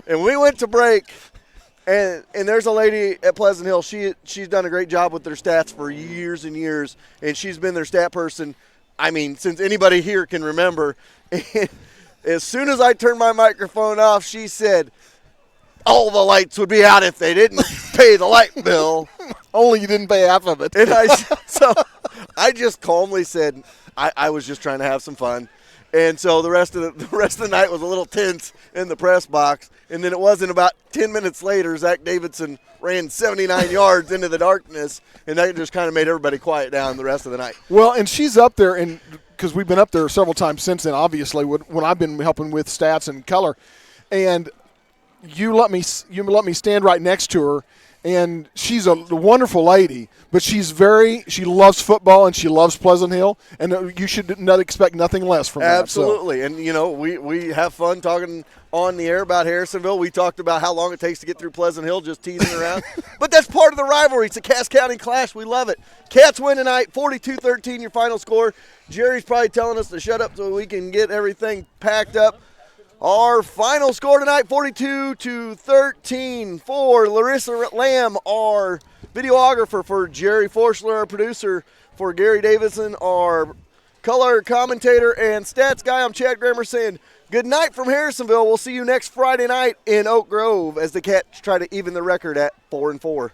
and we went to break, and there's a lady at Pleasant Hill. She's done a great job with their stats for years and years, and she's been their stat person since anybody here can remember. And as soon as I turned my microphone off, she said, all the lights would be out if they didn't pay the light bill. Only you didn't pay half of it. And I just calmly said, I was just trying to have some fun. And so the rest of the night was a little tense in the press box. And then it wasn't about 10 minutes later, Zach Davidson ran 79 yards into the darkness, and that just kind of made everybody quiet down the rest of the night. Well, and she's up there, and because we've been up there several times since then, obviously, when I've been helping with stats and color, and you let me stand right next to her, and she's a wonderful lady, but she loves football and she loves Pleasant Hill, and you should not expect nothing less from that. Absolutely, and we have fun talking on the air about Harrisonville. We talked about how long it takes to get through Pleasant Hill, just teasing around. But that's part of the rivalry. It's a Cass County clash. We love it. Cats win tonight, 42-13 your final score. Jerry's probably telling us to shut up so we can get everything packed up. Our final score tonight, 42-13 for Larissa Lamb, our videographer, for Jerry Forschler, our producer, for Gary Davidson, our color commentator and stats guy. I'm Chad Grammer saying good night from Harrisonville. We'll see you next Friday night in Oak Grove as the Cats try to even the record at 4-4.